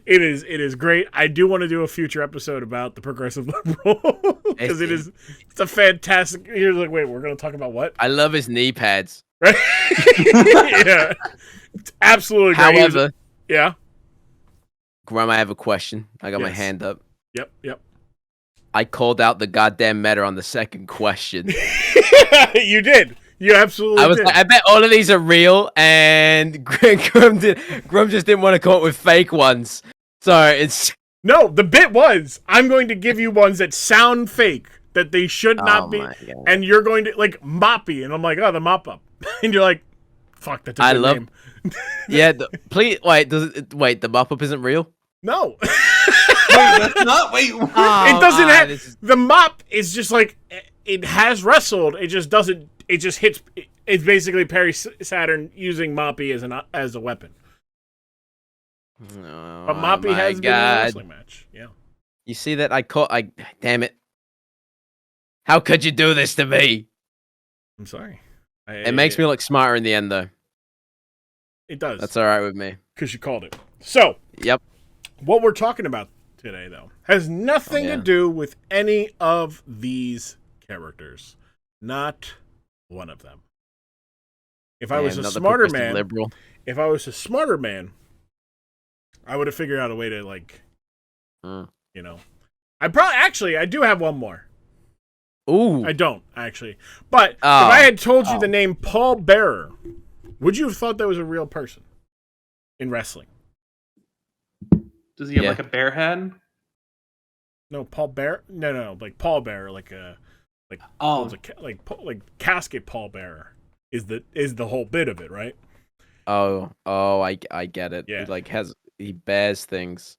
it is great. I do want to do a future episode about the progressive liberal because it's a fantastic. You're like, wait, we're going to talk about what? I love his knee pads. Right? Yeah. It's absolutely great. However, yeah. Grumm, I have a question. I got my Yes. hand up. Yep. I called out the goddamn meta on the second question. You did. You absolutely I was did. like, I bet all of these are real, and Grumm just didn't want to come up with fake ones. So it's No, the bit was, I'm going to give you ones that sound fake, that they should not be, my God. and you're going to, like, Moppy, and I'm like, oh, the Mop-Up. And you're like, fuck, that's a good name. Yeah, please, wait, the mop-up isn't real? No. That's not. Wait. It doesn't have, this is- the mop is just like, it has wrestled, it just doesn't, it just hits, it's basically Perry Saturn using Moppy as a weapon. Oh, But Moppy my has been in a God. wrestling match, yeah. You see that? Damn it. How could you do this to me? I'm sorry. It makes me look smarter in the end, though. It does. That's all right with me. Because you called it. So, Yep. what we're talking about today, though, has nothing Yeah. to do with any of these characters. Not one of them. If I was a Another smarter progressive man, liberal. if I was a smarter man, I would have figured out a way to, like, you know. I do have one more. Ooh. I don't, actually. But if I had told you the name Paul Bearer, would you have thought that was a real person in wrestling? Does he have Yeah. like a bear head? No, Paul Bearer. No, like Paul Bearer, like Oh, like casket Paul Bearer is the whole bit of it, right? Oh, I get it. Yeah. He bears things.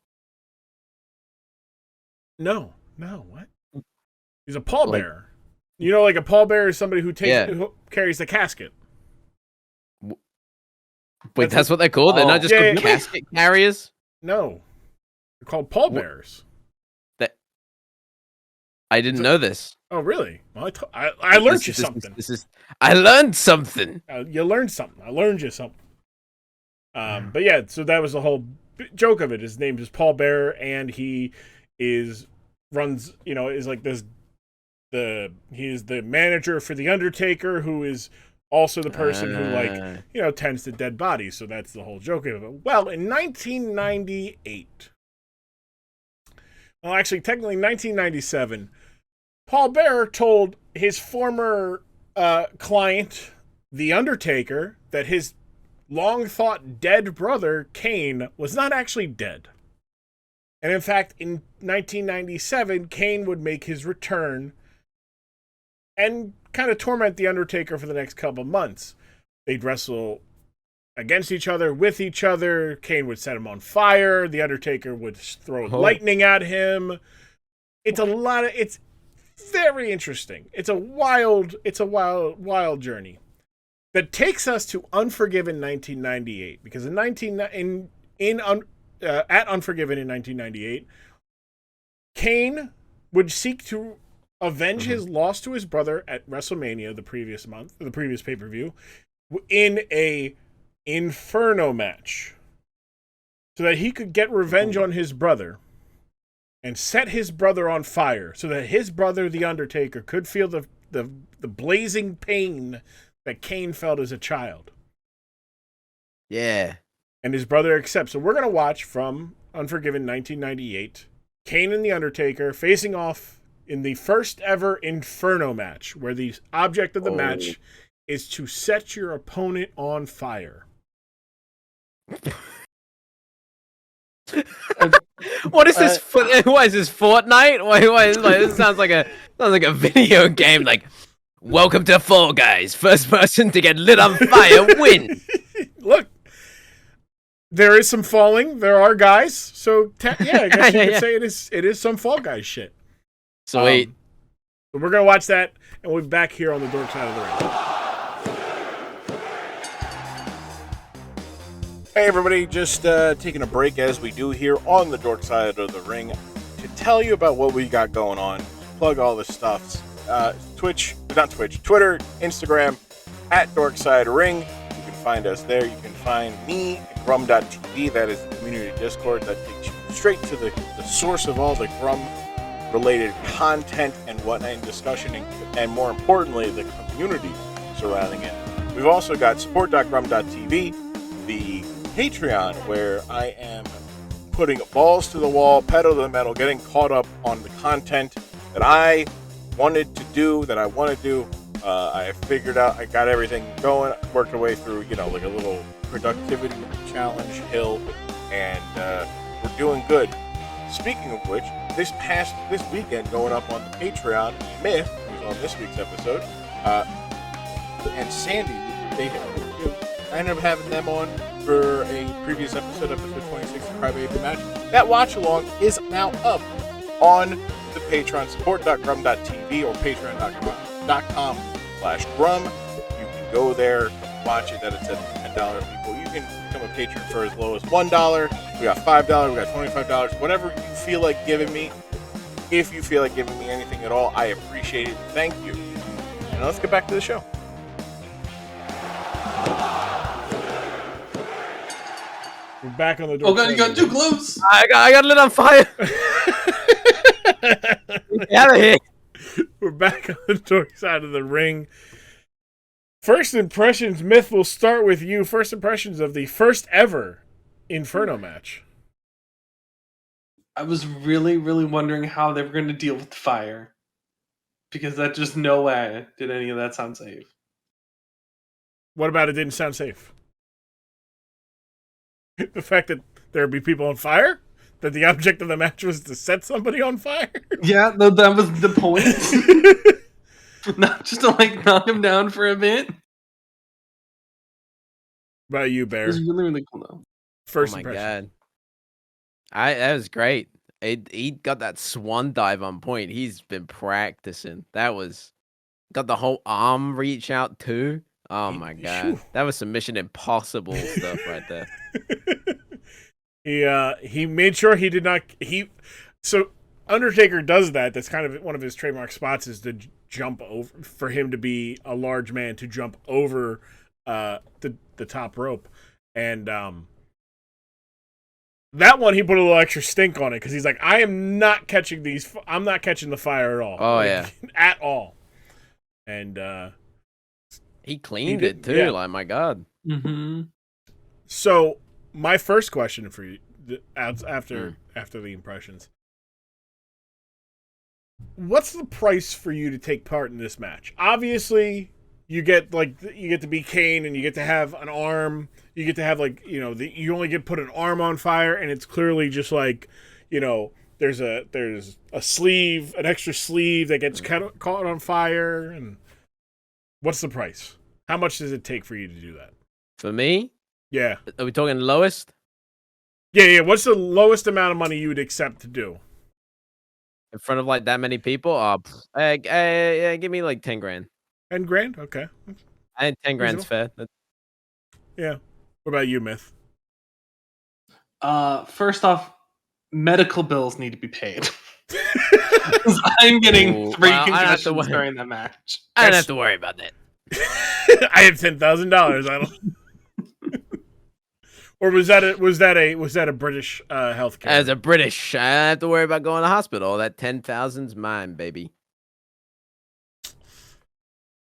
No, what? He's a Paul Like- Bearer. You know, like a Paul Bearer is somebody who Yeah. who carries the casket. Wait, that's what they're called? They're not just Yeah, called yeah. casket carriers? No, they're called Paul Wh- Bearers. I didn't know this. Oh, really? Well, I learned you This is- something. I learned something. You learned something. I learned you something. But yeah, so that was the whole joke of it. His name is Paul Bearer, and he runs. You know, is like this. He is the manager for the Undertaker, who is also the person who, like, you know, tends to dead bodies. So that's the whole joke of it. Well, in 1998, well, actually, technically 1997, Paul Bearer told his former client, the Undertaker, that his long-thought dead brother, Kane, was not actually dead. And in fact, in 1997, Kane would make his return and kind of torment the Undertaker for the next couple months. They'd wrestle against each other, with each other. Kane would set him on fire. The Undertaker would throw lightning at him. It's very interesting. It's a wild journey that takes us to Unforgiven 1998, because at Unforgiven in 1998, Kane would seek to avenge his loss to his brother at WrestleMania the previous pay-per-view, in a Inferno match, so that he could get revenge on his brother and set his brother on fire, so that his brother, the Undertaker, could feel the blazing pain that Kane felt as a child. Yeah. And his brother accepts. So we're going to watch from Unforgiven 1998, Kane and the Undertaker facing off in the first ever Inferno match, where the object of the match is to set your opponent on fire. What is this? What is this? Fortnite? This sounds like a video game. Like, welcome to Fall Guys. First person to get lit on fire wins. Look, there is some falling. There are guys. So yeah, I guess you could say it is some Fall Guys shit. Sweet. So we're gonna watch that, and we'll be back here on the Dork Side of the Ring. Hey everybody, just taking a break as we do here on the Dork Side of the Ring to tell you about what we got going on, plug all this stuff. Twitter, Instagram, at Dorkside Ring. You can find us there. You can find me at Grumm.tv. That is the community Discord that takes you straight to the source of all the Grumm related content and whatnot, and discussion, and more importantly, the community surrounding it. We've also got support.grumm.tv, the Patreon, where I am putting balls to the wall, pedal to the metal, getting caught up on the content that I wanted to do, that I want to do. I figured out, I got everything going, worked our way through, like a little productivity challenge hill, and we're doing good. Speaking of which, this weekend, going up on the Patreon, Myth, who's on this week's episode, and Sandy, I ended up having them on for a previous episode 26 of Crybaby Match. That watch along is now up on the Patreon, support.grumm.tv or patreon.com/Grumm. You can go there, watch it. That it's at $10 people. You can become a patron for as low as $1. We got $5, we got $25, whatever you feel like giving me. If you feel like giving me anything at all, I appreciate it. Thank you. And let's get back to the show. We're back on the door. Oh god, you got too close. I got lit on fire. Get out of here. We're back on the Dork side of the ring. First impressions, Myth, will start with you. First impressions of the first ever Inferno match. I was really, really wondering how they were going to deal with the fire. Because that just no way did any of that sound safe. What about it didn't sound safe? The fact that there would be people on fire? That the object of the match was to set somebody on fire? Yeah, that was the point. Not just to knock him down for a bit. What about you, Bear? It was really, really cool though. First oh my impression. God. That was great. He got that swan dive on point. He's been practicing. That was got the whole arm reach out too. Oh my God. That was some Mission Impossible stuff right there. He made sure he did not so Undertaker does that. That's kind of one of his trademark spots, is to jump over, for him to be a large man, to jump over the top rope. And that one, he put a little extra stink on it, because he's like, I'm not catching the fire at all. Oh, yeah. At all. And he cleaned it too. Yeah. Like, my God. Mm-hmm. So my first question for you, after the impressions, what's the price for you to take part in this match? Obviously, you get to be Kane, and you get to have an arm. You get to have you only get put an arm on fire, and it's clearly just there's a sleeve, an extra sleeve that gets caught on fire. And what's the price? How much does it take for you to do that? For me? Yeah. Are we talking lowest? Yeah. What's the lowest amount of money you would accept to do? In front of that many people? Give me 10 grand. 10 grand? Okay. I think 10 grand's fair. Yeah. What about you, Myth? First off, medical bills need to be paid. I'm getting 3 concussions during the match. I don't have to worry about that. I have $10,000. I don't. Or was that a British healthcare? As a British, I don't have to worry about going to the hospital. That 10,000's mine, baby.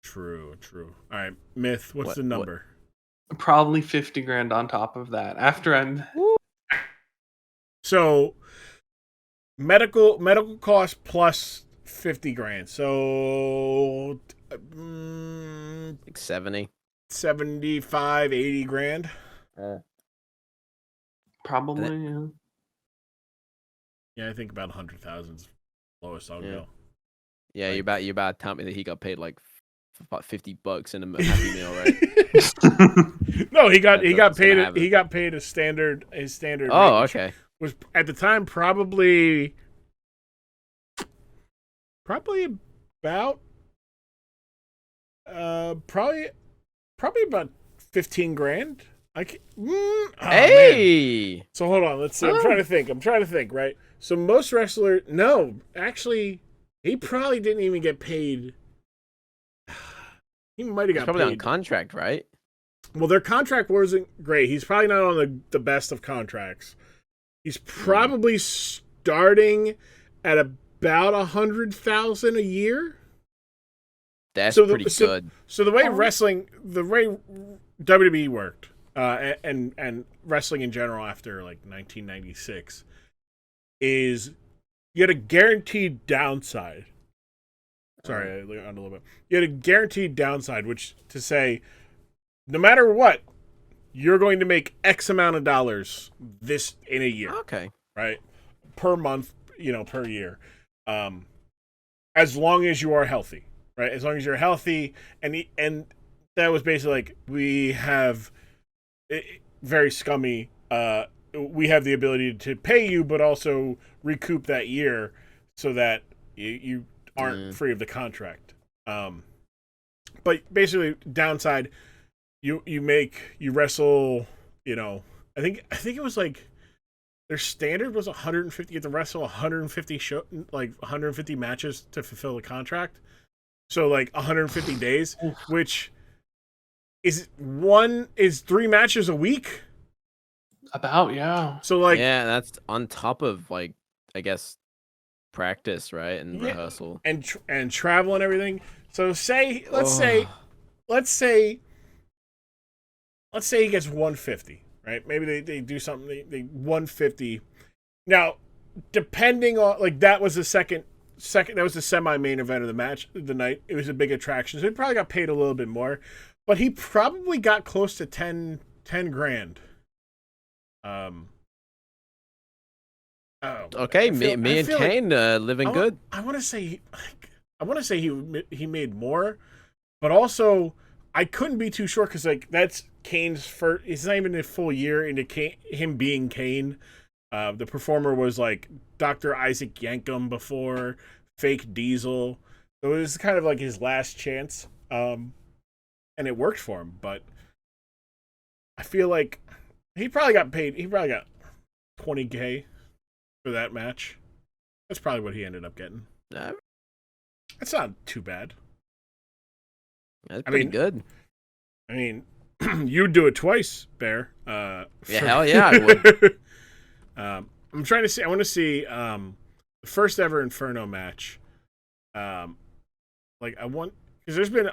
True. All right, Myth. What's the number? Probably 50 grand on top of that. After I'm. So medical costs plus 50 grand. So 70, 75, 80 grand. Probably, yeah. Yeah, I think about 100,000's lowest I'll go. Yeah, you about to tell me that he got paid about $50 in a Happy Meal, right? No, he got paid his standard. Oh, okay. Was at the time probably about probably about 15 grand. Hey! Man. So hold on, let's see. I'm trying to think, right? So most wrestlers, no, actually, he probably didn't even get paid. He might have got probably paid on contract, right? Well, their contract wasn't great. He's probably not on the best of contracts. He's probably starting at about 100,000 a year. That's pretty good. So the way WWE worked and wrestling in general after like 1996 is you had a guaranteed downside. Sorry, I went on a little bit. You had a guaranteed downside, which to say, no matter what, you're going to make X amount of dollars this in a year. Okay. Right? Per month, per year. As long as you are healthy, right? As long as you're healthy, and that was basically like, we have very scummy. We have the ability to pay you, but also recoup that year so that you aren't free of the contract. But basically, downside, you wrestle. I think it was like their standard was 150. You have to wrestle 150 matches to fulfill the contract. So like 150 days, which is 3 matches a week. About, yeah. So like, yeah, that's on top of like, I guess, practice, right, and rehearsal and travel and everything. So let's say he gets 150, right? Maybe they do something, they 150. Now, depending on, like, that was the second that was the semi-main event of the match, the night. It was a big attraction, so he probably got paid a little bit more, but he probably got close to 10 grand. Okay, me and Kane living good. I want to say he made more, but also I couldn't be too sure because like that's Kane's first. It's not even a full year into him being Kane. The performer was like Dr. Isaac Yankem before, Fake Diesel. So it was kind of like his last chance, and it worked for him. But I feel like he probably got paid. He probably got $20K for that match. That's probably what he ended up getting. That's not too bad. That's pretty good. I mean, you'd do it twice, Bear. Yeah, hell yeah, I would. I'm trying to see. I want to see the first ever Inferno match. Like I want, because there's been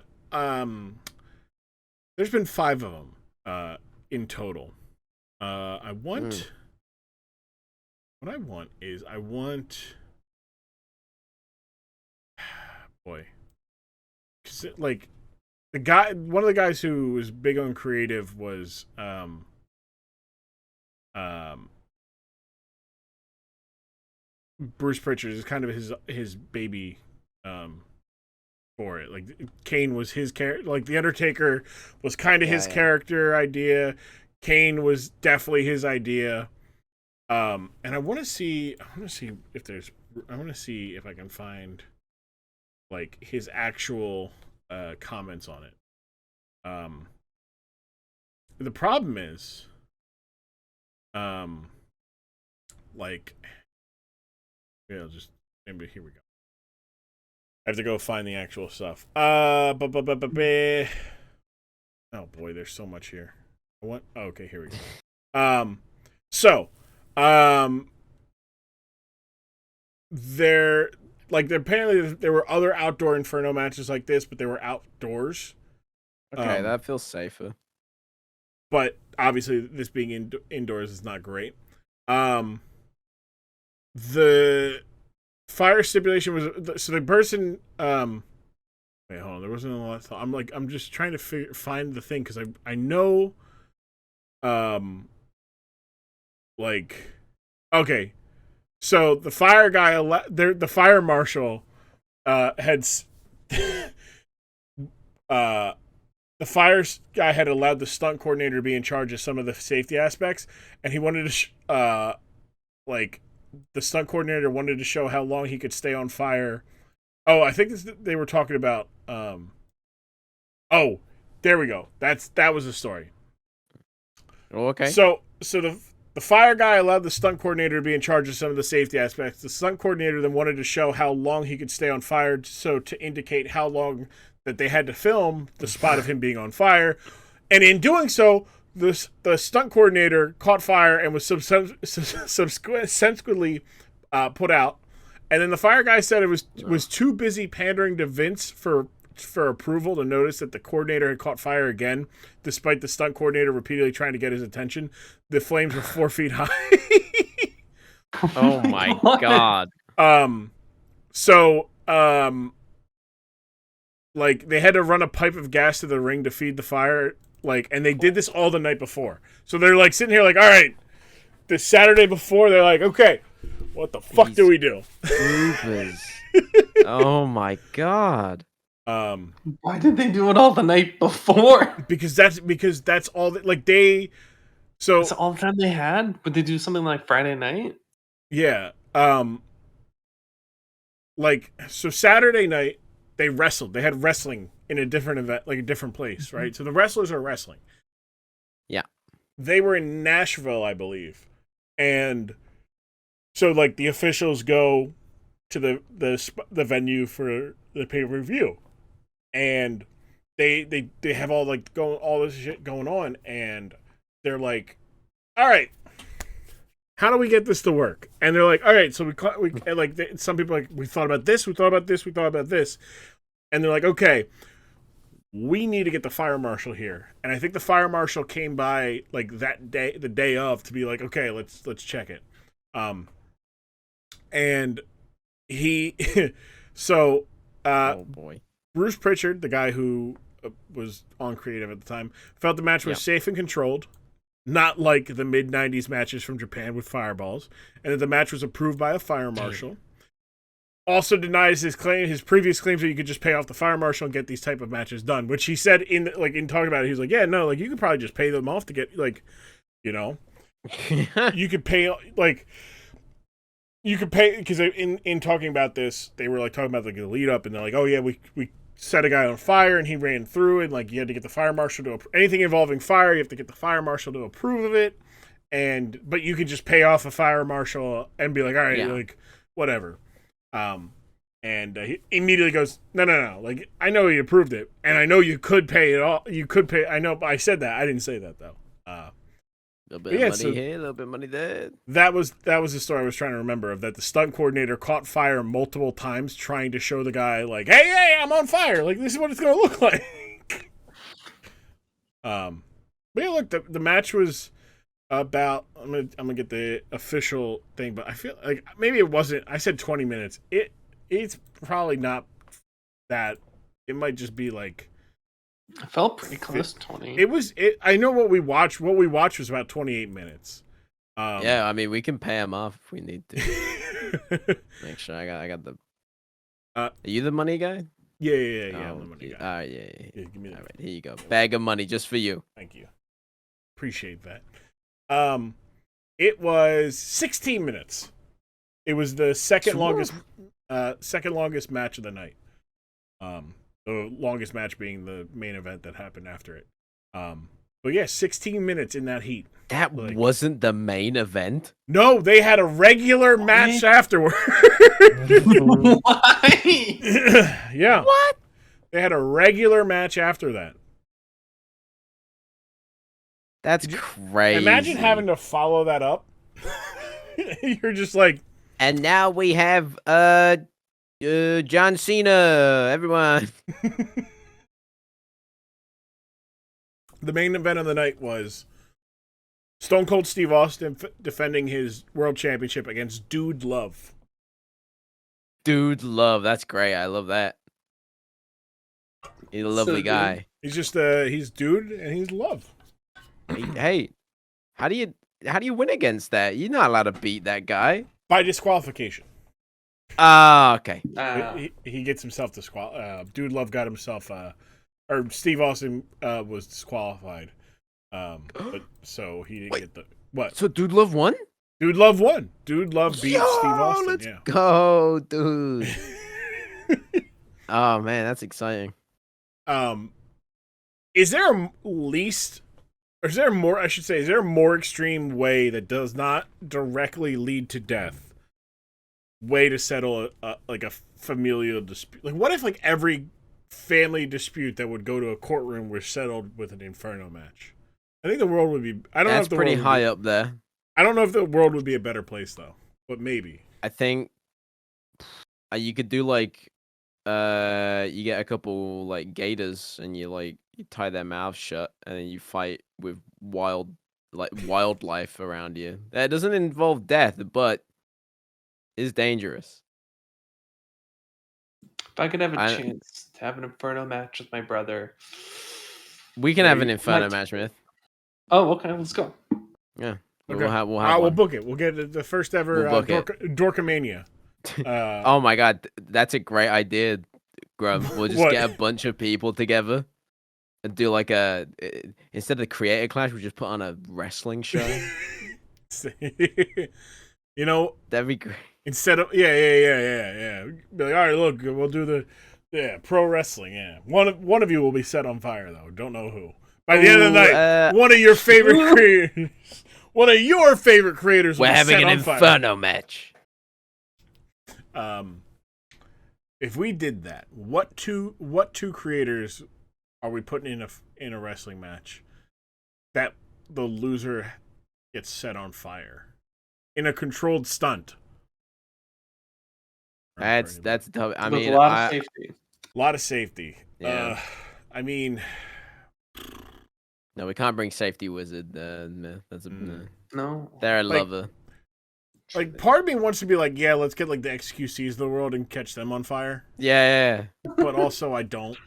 5 of them in total. I want. What I want is boy, cause like one of the guys who was big on creative was Bruce Pritchard is kind of his baby for it. Like Kane was his character, like the Undertaker was kind of his character idea. Kane was definitely his idea. And I want to see if I can find like his actual comments on it. The problem is like maybe here we go. I have to go find the actual stuff. Oh boy, there's so much here. Okay, here we go. Apparently there were other outdoor Inferno matches like this, but they were outdoors. Okay, that feels safer. But obviously, this being indoors is not great. The fire stipulation was so the person. Wait, hold on. There wasn't a lot of thought. I'm just trying to find the thing because I know. Okay, so the fire guy, the fire marshal, had the fire guy had allowed the stunt coordinator to be in charge of some of the safety aspects, and he wanted to, the stunt coordinator wanted to show how long he could stay on fire. Oh, I think they were talking about. Oh, there we go. That was the story. Okay. So the fire guy allowed the stunt coordinator to be in charge of some of the safety aspects. The stunt coordinator then wanted to show how long he could stay on fire, so to indicate how long that they had to film the spot of him being on fire. And in doing so, the stunt coordinator caught fire and was subsequently put out. And then the fire guy said it was too busy pandering to Vince for approval to notice that the coordinator had caught fire again, despite the stunt coordinator repeatedly trying to get his attention. The flames were 4 feet high. Oh my god. So, like, they had to run a pipe of gas to the ring to feed the fire, like, and they did this all the night before. So they're, like, sitting here like, all right, this Saturday before, they're like, okay, what the fuck do we do? Oh my god. Why did they do it all the night before? Because that's all that, like, they, so. That's all the time they had? Would they do something like Friday night? Yeah. Like, so Saturday night, they wrestled. They had wrestling in a different event, like a different place, right? So the wrestlers are wrestling. Yeah. They were in Nashville, I believe. And so, like, the officials go to the venue for the pay-per-view. And they have all, like, all this shit going on. And they're like, all right, how do we get this to work? And they're like, all right, so we like, some people are like, we thought about this, we thought about this, we thought about this. And they're like, okay, we need to get the fire marshal here. And I think the fire marshal came by, like, that day, the day of, to be like, okay, let's check it. And he, so, Oh boy. Bruce Pritchard, the guy who was on creative at the time, felt the match was safe and controlled. Not like the mid-90s matches from Japan with fireballs, and that the match was approved by a fire marshal. Also denies his previous claims that you could just pay off the fire marshal and get these type of matches done, which he said in talking about it, he was like, yeah, no, like, you could probably just pay them off to get, like, you know, you could pay, like, you could pay, because in talking about this, they were, like, talking about, like, the lead up, and they're like, oh yeah, we set a guy on fire and he ran through, and, like, you had to get the fire marshal to anything involving fire, you have to get the fire marshal to approve of it, but you could just pay off a fire marshal and be like, all right, like, whatever. And he immediately goes, no, like, I know he approved it, and I know you could pay it all. You could pay. I know, but I said that. I didn't say that though. A little bit of money here, a little bit of money there. That was the story I was trying to remember, of that the stunt coordinator caught fire multiple times trying to show the guy, like, hey, I'm on fire. Like, this is what it's gonna look like. But yeah, look, the match was about. I'm gonna get the official thing, but I feel like maybe it wasn't. I said 20 minutes. It's probably not that. It might just be like. I felt pretty close to 20. I know what we watched. What we watched was about 28 minutes. Yeah, I mean, we can pay him off if we need to. Make sure I got the. Are you the money guy? Yeah. I'm the money guy. All right, yeah. Give me that. All right, here you go. Bag of money just for you. Thank you. Appreciate that. It was 16 minutes. It was the second longest match of the night. The longest match being the main event that happened after it. But yeah, 16 minutes in that heat. That wasn't the main event? No, they had a regular match afterward. Why? Yeah. What? They had a regular match after that. That's crazy. Imagine having to follow that up. You're just like. And now we have John Cena, everyone. The main event of the night was Stone Cold Steve Austin defending his world championship against Dude Love. Dude Love, that's great. I love that. He's a lovely guy. He's just he's Dude and he's Love. Hey, how do you win against that? You're not allowed to beat that guy. By disqualification. Okay. He gets himself disqualified. Dude Love got himself, or Steve Austin was disqualified. But so he didn't get the what? So Dude Love won? Dude Love won. Dude Love beat Steve Austin. Let's go, dude. Oh man, that's exciting. Is there a is there a more extreme way that does not directly lead to death? Way to settle like a familial dispute. Like, what if like every family dispute that would go to a courtroom was settled with an Inferno match? I think the world would be. I don't know if the pretty world high up there. I don't know if the world would be a better place though, but maybe. I think you could do like you get a couple like gators and you tie their mouths shut and then you fight with wildlife around you. That doesn't involve death, but is dangerous. If I could have a chance to have an Inferno match with my brother, we can have an Inferno match, Myth. Oh, okay, let's go. Yeah, okay. we'll book it. We'll get the first ever Dorkamania. Oh my god, that's a great idea, Grumm. We'll just get a bunch of people together and do like instead of the creator clash, we just put on a wrestling show. You know, that'd be great. Instead of yeah. Be like, all right, look, we'll do the pro wrestling. Yeah, one of you will be set on fire though. Don't know who. By the end of the night, one of your favorite creators. We're having an Inferno match. If we did that, what two creators are we putting in a wrestling match that the loser gets set on fire in a controlled stunt? That's tough. I mean, a lot of safety. A lot of safety. Yeah. I mean, no, we can't bring Safety Wizard. That's a no. They're a lover. Like, part of me wants to be like, yeah, let's get like the XQCs of the world and catch them on fire. Yeah. But also, I don't.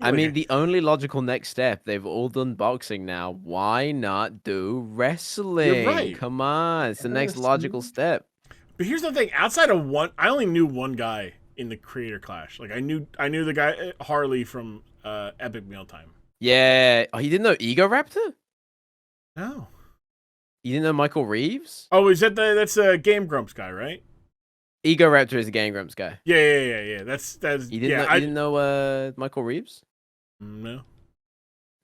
I mean, the only logical next step, they've all done boxing now. Why not do wrestling? You're right. Come on. It's the next logical step. But here's the thing. Outside of one, I only knew one guy in the Creator Clash. Like, I knew the guy, Harley from Epic Mealtime. Yeah. Oh, you didn't know Ego Raptor? No. You didn't know Michael Reeves? Oh, that's a Game Grumps guy, right? Ego Raptor is the Game Grumps guy. Yeah. That's you didn't know Michael Reeves? No.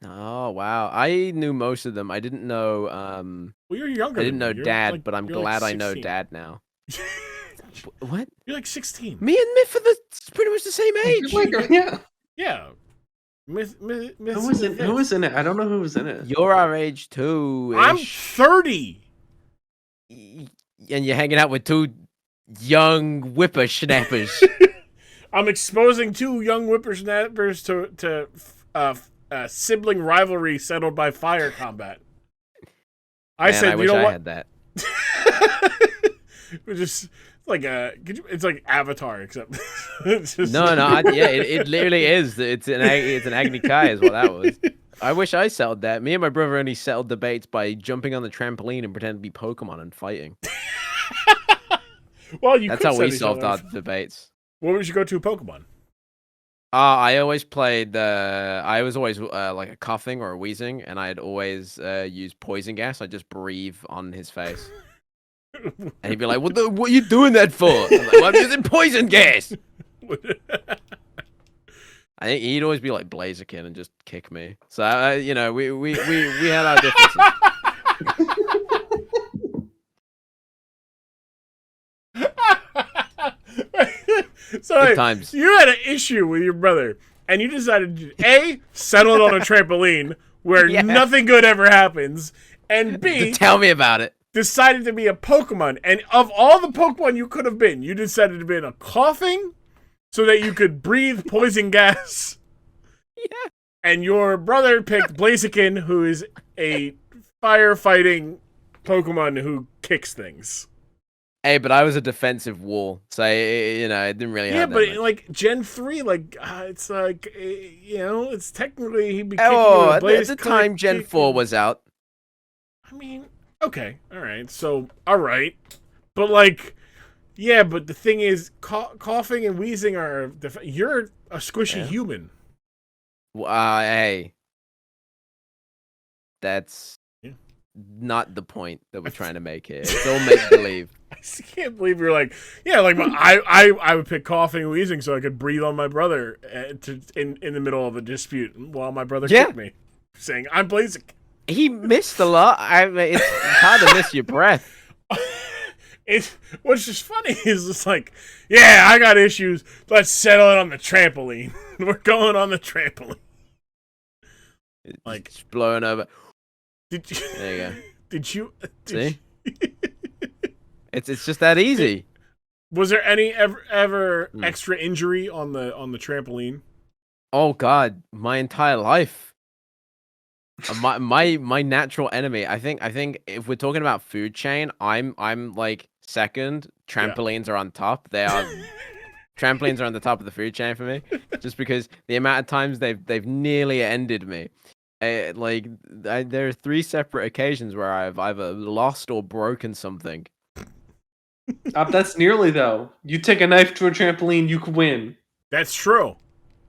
Oh wow, I knew most of them. I didn't know. Well, you're younger. I didn't know Dad, like, but I'm glad I know Dad now. What? You're like 16. Me and Myth are pretty much the same age. Yeah. Who was in it? I don't know who was in it. You're our age too. I'm 30. And you're hanging out with two young whippersnappers. I'm exposing two young whippersnappers to sibling rivalry settled by fire combat. I wish I had that. It's like it's like Avatar, except it's just it literally is. It's an Agni Kai is what that was. I wish I settled that. Me and my brother only settled debates by jumping on the trampoline and pretending to be Pokemon and fighting. Well, that's how we solved our debates. What was your go-to Pokemon? I always played I was always like a coughing or a wheezing, and I'd always use poison gas. I'd just breathe on his face. And he'd be like, "What are you doing that for?" I'm like, well, I'm using poison gas. I think he'd always be like Blaziken and just kick me. So we had our differences. So times. You had an issue with your brother, and you decided to settle it on a trampoline where nothing good ever happens, and B, tell me about it. Decided to be a Pokemon, and of all the Pokemon you could have been, you decided to be a coughing so that you could breathe poison gas. Yeah. And your brother picked Blaziken, who is a firefighting Pokemon who kicks things. Hey, but I was a defensive wall, so it didn't really. Yeah, but like Gen 3, it's like it's technically he'd be kicking you with Blaze. At the time Gen 4 was out. I mean, okay, all right, so all right, but like, yeah, but the thing is, coughing and wheezing are you're a squishy human. Hey, that's not the point that we're trying to make here. It's all make believe. I can't believe you're like, I would pick coughing and wheezing so I could breathe on my brother in the middle of a dispute while my brother kicked me, saying I'm Blaziken. He missed a lot. It's hard to miss your breath. What's just funny is it's like, yeah, I got issues. Let's settle it on the trampoline. We're going on the trampoline. Like it's blowing over. Did you? There you go. Did you? See? It's just that easy. Was there any ever Hmm. extra injury on the trampoline? Oh God, my entire life. My natural enemy. I think if we're talking about food chain, I'm like second. Yeah. Trampolines are on top. Trampolines are on the top of the food chain for me, just because the amount of times they've nearly ended me. There are 3 separate occasions where I've either lost or broken something. That's nearly though. You take a knife to a trampoline, you could win. That's true.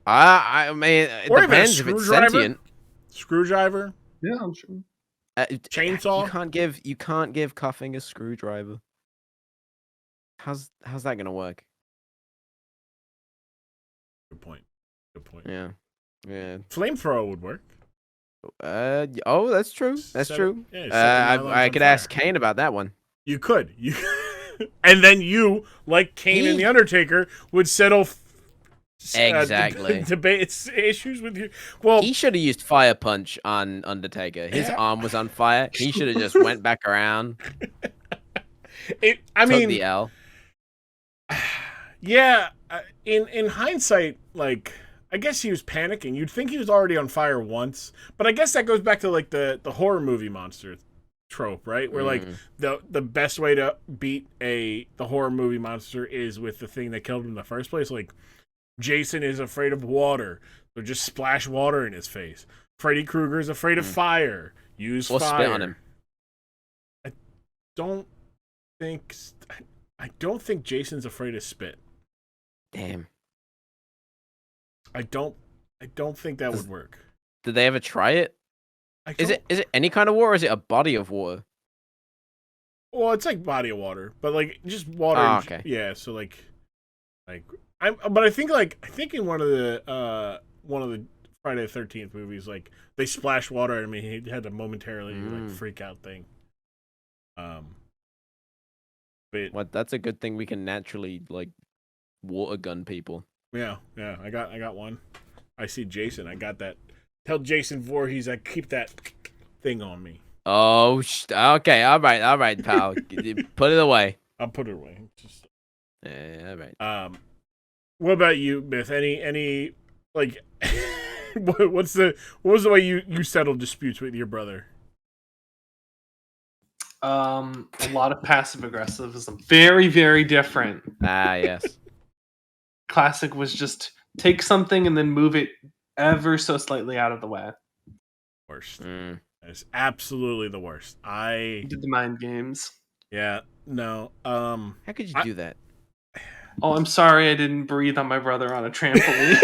I mean, it Or even a depends if it's screwdriver. sentient. Screwdriver, Yeah, I'm sure. chainsaw. You can't give cuffing a screwdriver. How's that gonna work? Good point. Good point. Yeah. Flamethrower would work. Oh, that's true. That's Set it- true. yeah, set the nylons I on could ask fire. Kane about that one. You could. And then you, like Kane and the Undertaker, would settle Exactly. debates issues with you. Well, He should have used fire punch on Undertaker. His Yeah. arm was on fire. He should have just went back around. I Took mean, the L. yeah. In hindsight, like, I guess he was panicking. You'd think he was already on fire once, but I guess that goes back to like the horror movie monster trope, right? Where like the best way to beat the horror movie monster is with the thing that killed him in the first place. Like, Jason is afraid of water, so just splash water in his face. Freddy Krueger is afraid of fire. Use Or fire. spit on him. I don't think Jason's afraid of spit. Damn. I don't think that would work. Did they ever try it? Is it any kind of water or is it a body of water? Well, it's like body of water, but like just water. Oh, okay. Yeah, so like but I think in one of the Friday the 13th movies, like they splashed water at him and he had to momentarily like freak out thing. But What? That's a good thing we can naturally like water gun people. yeah, I got one. I see Jason. I got that. Tell Jason Voorhees I keep that thing on me. Oh, okay. All right, pal. Put it away. I'll put it away. Just Yeah, all right. what about you, Myth? Any like what was the way you settled disputes with your brother? A lot of passive aggressivism. Very, very different. Yes. Classic was just take something and then move it ever so slightly out of the way. Worst. That is absolutely the worst. I Did the mind games. Yeah, no. How could you do that? Oh, I'm sorry I didn't breathe on my brother on a trampoline.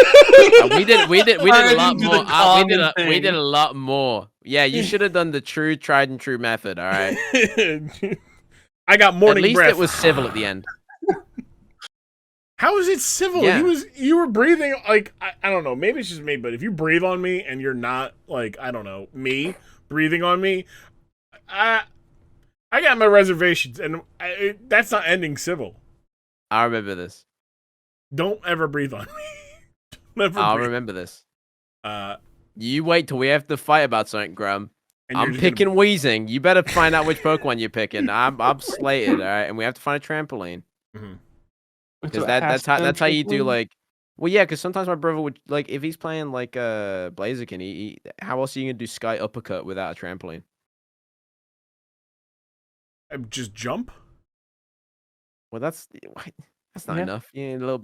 We did a lot do more. the common We did thing. a lot more. Yeah, you should have done the tried and true method. All right. I got At morning least breath. it was civil at the end. How is it civil? Yeah. You were breathing like I don't know, maybe it's just me, but if you breathe on me and you're not like, I don't know, me breathing on me, I got my reservations and that's not ending civil. I remember this. Don't ever breathe on me. Never I'll breathe. remember this. Uh You wait till we have to fight about something, Grumm. and you're I'm just picking Wheezing. You better find out which Pokemon you're picking. I'm slated, all right, and we have to find a trampoline. Because that's how you do like. Well, yeah, because sometimes my brother would like if he's playing like Blaziken, he how else are you gonna do Sky Uppercut without a trampoline? just jump. Well, that's not enough. You need a little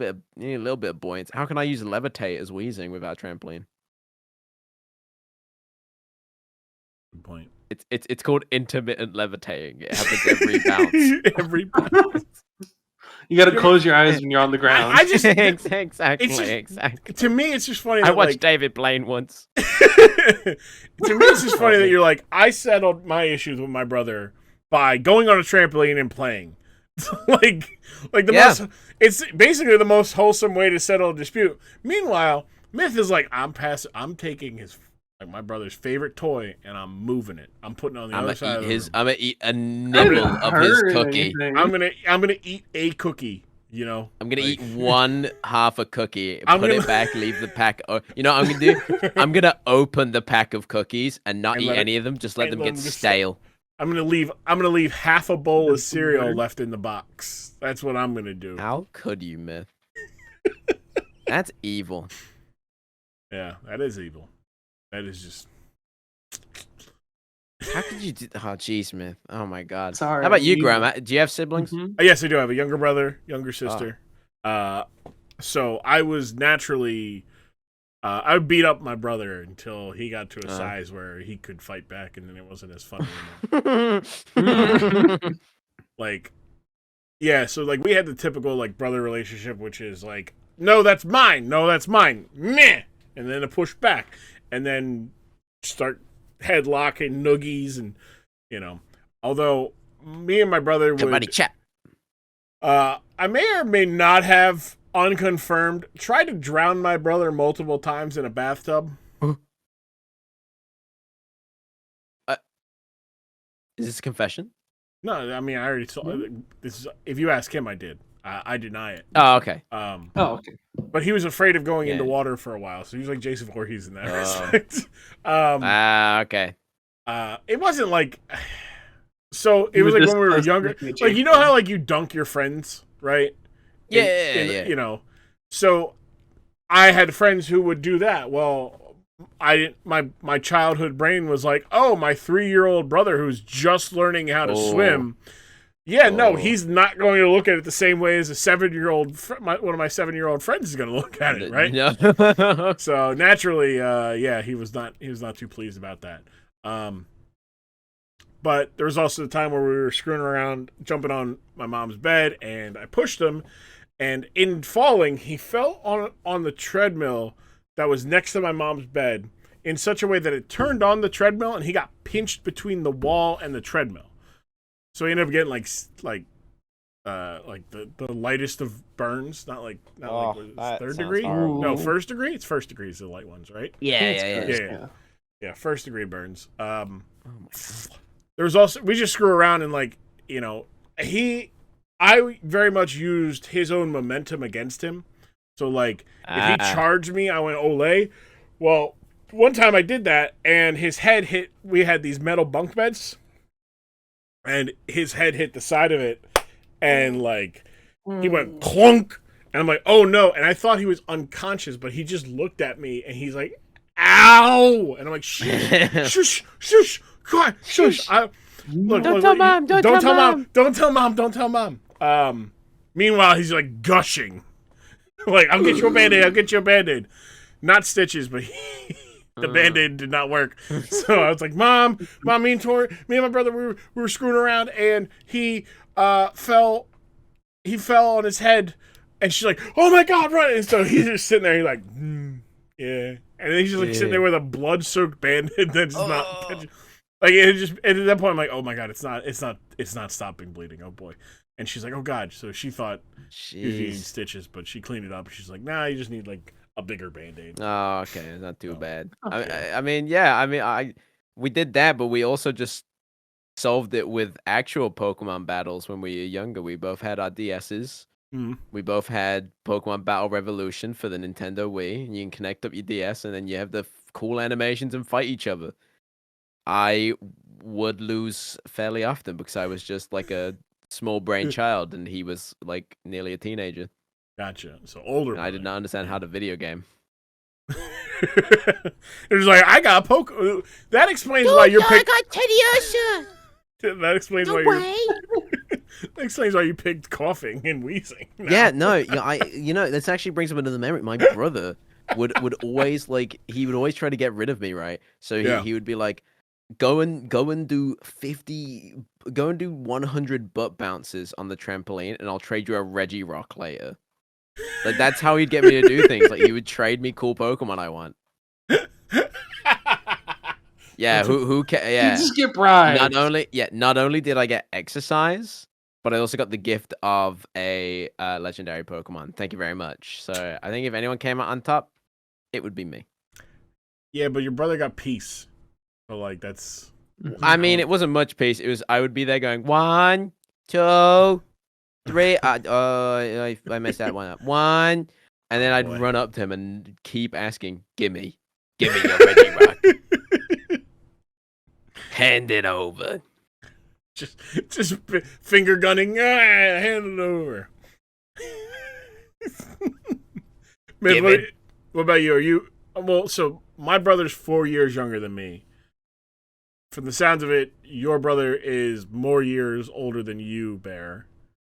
bit of buoyancy. How can I use Levitate as Wheezing without a trampoline? Good point. It's called intermittent levitating. It happens every bounce. Every bounce. You got to close your eyes when you're on the ground. I just exactly. to me it's just funny I that, watched like, David Blaine once. to me it's just funny that you're like, I settled my issues with my brother by going on a trampoline and playing. like the most, it's basically the most wholesome way to settle a dispute. Meanwhile, Myth is like, I'm taking his my brother's favorite toy and I'm moving it. I'm putting it on the other side of the room. I'm gonna eat a nibble of his cookie. I'm gonna eat a cookie. You know, I'm gonna like, eat one half a cookie, I'm put gonna- it back, leave the pack. You know what I'm gonna do? I'm gonna open the pack of cookies and not And eat let it- any of them. Just let and them let get them get stale. I'm gonna leave half a bowl of cereal left in the box. That's what I'm gonna do. How could you, Myth? That's evil. Yeah, that is evil. That is just. How could you do? Oh, jeez, Myth. Oh my God. Sorry, How about you, evil. Grumm? Do you have siblings? Yes, I do have a younger brother, younger sister. So I was naturally. I would beat up my brother until he got to a size where he could fight back, and then it wasn't as fun anymore. Like, yeah, so like we had the typical like brother relationship, which is like, no, that's mine, meh, and then a push back, and then start headlocking noogies, and although me and my brother would, chat. I may or may not have. Unconfirmed. Tried to drown my brother multiple times in a bathtub. Is this a confession? No, I mean I already saw this. If you ask him, I did. I deny it. Oh, okay. Okay. But he was afraid of going into water for a while, so he was like Jason Voorhees in that respect. Okay. It wasn't like. So it was like when we were younger. Like you know how like you dunk your friends, right? Yeah. So I had friends who would do that. Well, I didn't. My childhood brain was like, oh, my 3-year-old brother who's just learning how to swim. Yeah, no, he's not going to look at it the same way as a 7-year-old. One of my 7-year-old friends is going to look at it, right? No. So naturally, he was not too pleased about that. But there was also the time where we were screwing around, jumping on my mom's bed, and I pushed him. And in falling, he fell on the treadmill that was next to my mom's bed in such a way that it turned on the treadmill, and he got pinched between the wall and the treadmill. So he ended up getting like the lightest of burns, not like third degree. Horrible. No, first degree. It's first dery is the light ones, right? Yeah. First degree burns. Oh my God. There was also we just screw around and like I very much used his own momentum against him. So, like, if he charged me, I went, ole. Well, one time I did that, and his head hit... We had these metal bunk beds, and his head hit the side of it, and, like, he went clunk, and I'm like, oh, no. And I thought he was unconscious, but he just looked at me, and he's like, ow! And I'm like, shush, God, shush. Don't tell mom. Meanwhile, he's like gushing. Like, I'll get you a Band-Aid. Not stitches, but the Band-Aid did not work. So I was like, Mom, me and my brother, we were screwing around, and he fell on his head, and she's like, oh my God, run! And so he's just sitting there, he's like, yeah. And then he's just like sitting there with a blood-soaked Band-Aid that's not catching. Like it just, and at that point, I'm like, oh my God, it's not stopping bleeding. Oh boy. And she's like, oh God. So she thought he was needing stitches, but she cleaned it up. She's like, nah, you just need like a bigger Band-Aid. Oh, okay, it's not too bad. Okay. We did that, but we also just solved it with actual Pokemon battles when we were younger. We both had our DSs. Mm-hmm. We both had Pokemon Battle Revolution for the Nintendo Wii, and you can connect up your DS, and then you have the cool animations and fight each other. I would lose fairly often because I was just like a small brain child, and he was like nearly a teenager. Gotcha. So older. I did not understand how to video game. It was like, I got Pokemon. That explains why you're I got Teddiosha. That explains No why way. That explains why you picked coughing and wheezing. Yeah, no, this actually brings up another memory. My brother would always he would always try to get rid of me, right? So he would be like, go and do 100 butt bounces on the trampoline, and I'll trade you a Regirock later. Like, that's how he'd get me to do things. Like, he would trade me cool Pokemon I want. Yeah, who yeah. You just get bribed. Not only did I get exercise, but I also got the gift of a legendary Pokemon. Thank you very much. So I think if anyone came out on top, it would be me. Yeah, but your brother got peace. So like that's. I mean, it wasn't much peace. It was I would be there going 1, 2, 3. I messed that one up. 1, and then I'd run up to him and keep asking, "Give me your Regirock. Hand it over." just finger gunning. Hand it over. Man, what about you? Are you well? So my brother's 4 years younger than me. From the sounds of it, your brother is more years older than you, Bear.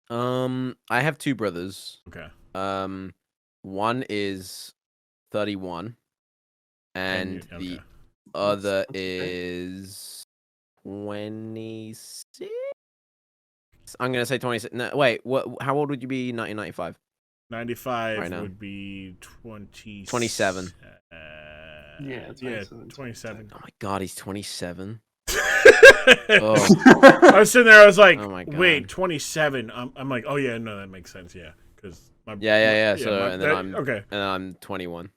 I have two brothers. Okay. One is 31, and the other is 26. I'm gonna say 26. No, wait. What? How old would you be in 1995? 95 right now. would be 27. Yeah, 27. Oh my god, he's 27. I was sitting there. I was like, Oh my God. "Wait, 27." I'm like, "Oh yeah, no, that makes sense." Yeah, because Yeah. So my- and then that- I'm okay. and I'm 21.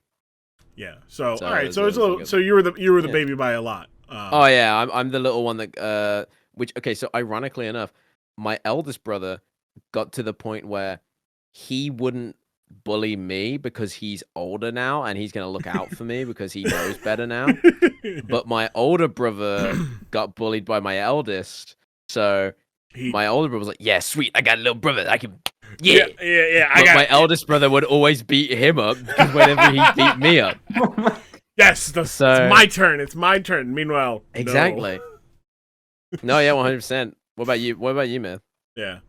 Yeah. So So all right. it So was it's a little. like a- So you were the Yeah. baby by a lot. Oh yeah, I'm the little one that which okay, so ironically enough, my eldest brother got to the point where he wouldn't bully me because he's older now and he's gonna look out for me because he knows better now. But my older brother got bullied by my eldest, so my older brother was like, "Yeah, sweet, I got a little brother. I can, yeah." Yeah. But my eldest brother would always beat him up because whenever he beat me up. Yes, it's my turn. It's my turn. Meanwhile, Exactly. No, yeah, 100%. What about you? What about you, man? Yeah.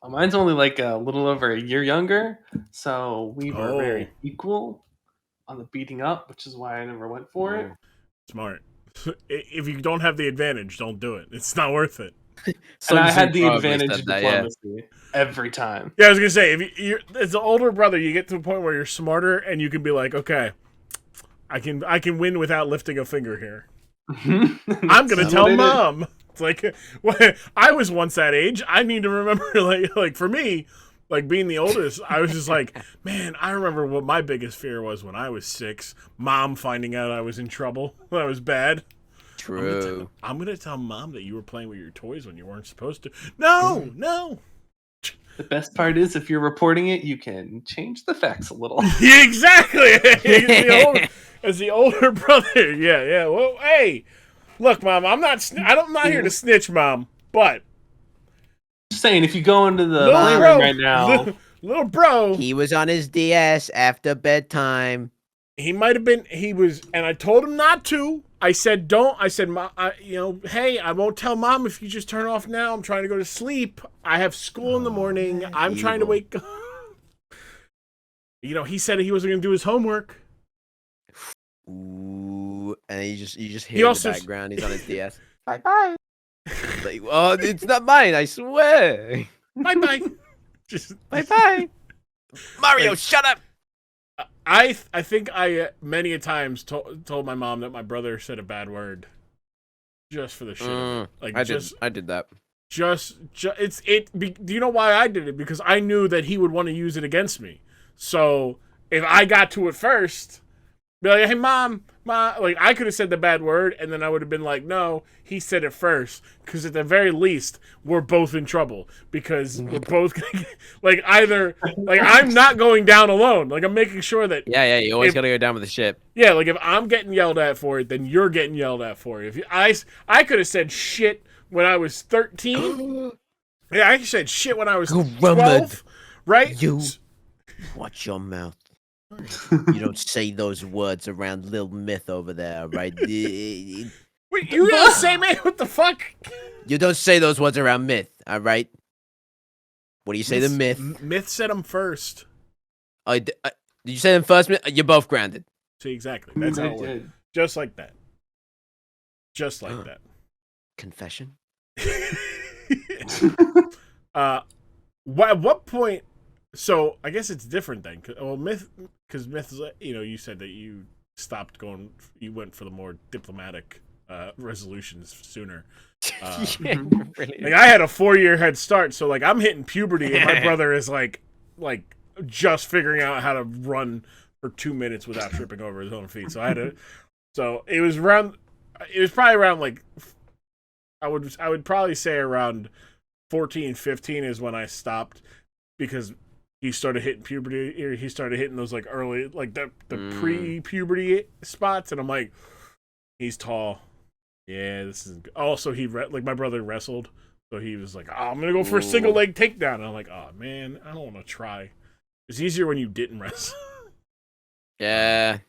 Mine's only like a little over a year younger, so we were very equal on the beating up, which is why I never went for it. Smart. If you don't have the advantage, don't do it. It's not worth it. And I had the advantage of diplomacy every time. Yeah, I was gonna say, if you're as an older brother, you get to a point where you're smarter and you can be like, okay, I can win without lifting a finger here. I'm gonna tell mom. It's like, well, I was once that age. I need to remember, like for me, like being the oldest, I was just like, man, I remember what my biggest fear was when I was 6. Mom finding out I was in trouble, when I was bad. True. I'm gonna tell mom that you were playing with your toys when you weren't supposed to. No. The best part is if you're reporting it, you can change the facts a little. Yeah, exactly. As the older brother, yeah. Well, hey, look, mom, I'm not here to snitch, mom, but Just saying, if you go into the playroom right now, little bro, He was on his DS after bedtime. he might have been. He was, and I told him not to. I said, don't. I said, hey, I won't tell mom if you just turn off now. I'm trying to go to sleep. I have school in the morning. I'm trying to wake up. He said he wasn't going to do his homework. Ooh, and you just hear in the background. He's on his DS. Bye. Like, oh, it's not mine. I swear. Bye. Just Bye. Mario, shut up. I think I many a times told my mom that my brother said a bad word, just for the shit. Of it. Like I did that. Do you know why I did it? Because I knew that he would want to use it against me. So if I got to it first, be like, hey, mom, like I could have said the bad word, and then I would have been like, no, he said it first. Because at the very least, we're both in trouble because we're both gonna get, I'm not going down alone. Like I'm making sure that Yeah. You always gotta go down with the ship. yeah, like if I'm getting yelled at for it, then you're getting yelled at for it. I could have said shit when I was 13. Yeah, I said shit when I was 12. Right? You watch your mouth. You don't say those words around Lil Myth over there, right? Wait, you gonna say, man? What the fuck? You don't say those words around Myth, all right? What do you say to Myth? Myth said them first. Did you say them first? You're both grounded. See, exactly. That's how it works. Just like that. Just like that. Confession? At what point? So I guess it's different then. Because Myth, you said that you stopped going. You went for the more diplomatic resolutions sooner. Really. Like I had a 4-year head start, so like I'm hitting puberty, and my brother is like just figuring out how to run for 2 minutes without tripping over his own feet. So I had to. So it was probably around like I would probably say around 14, 15 is when I stopped because he started hitting puberty. Or he started hitting those like early, like the pre-puberty spots, and I'm like, he's tall. Yeah, this is. Also, my brother wrestled, So he was like, "Oh, I'm gonna go for a single leg takedown." And I'm like, "Oh man, I don't want to try." It's easier when you didn't wrestle. Yeah.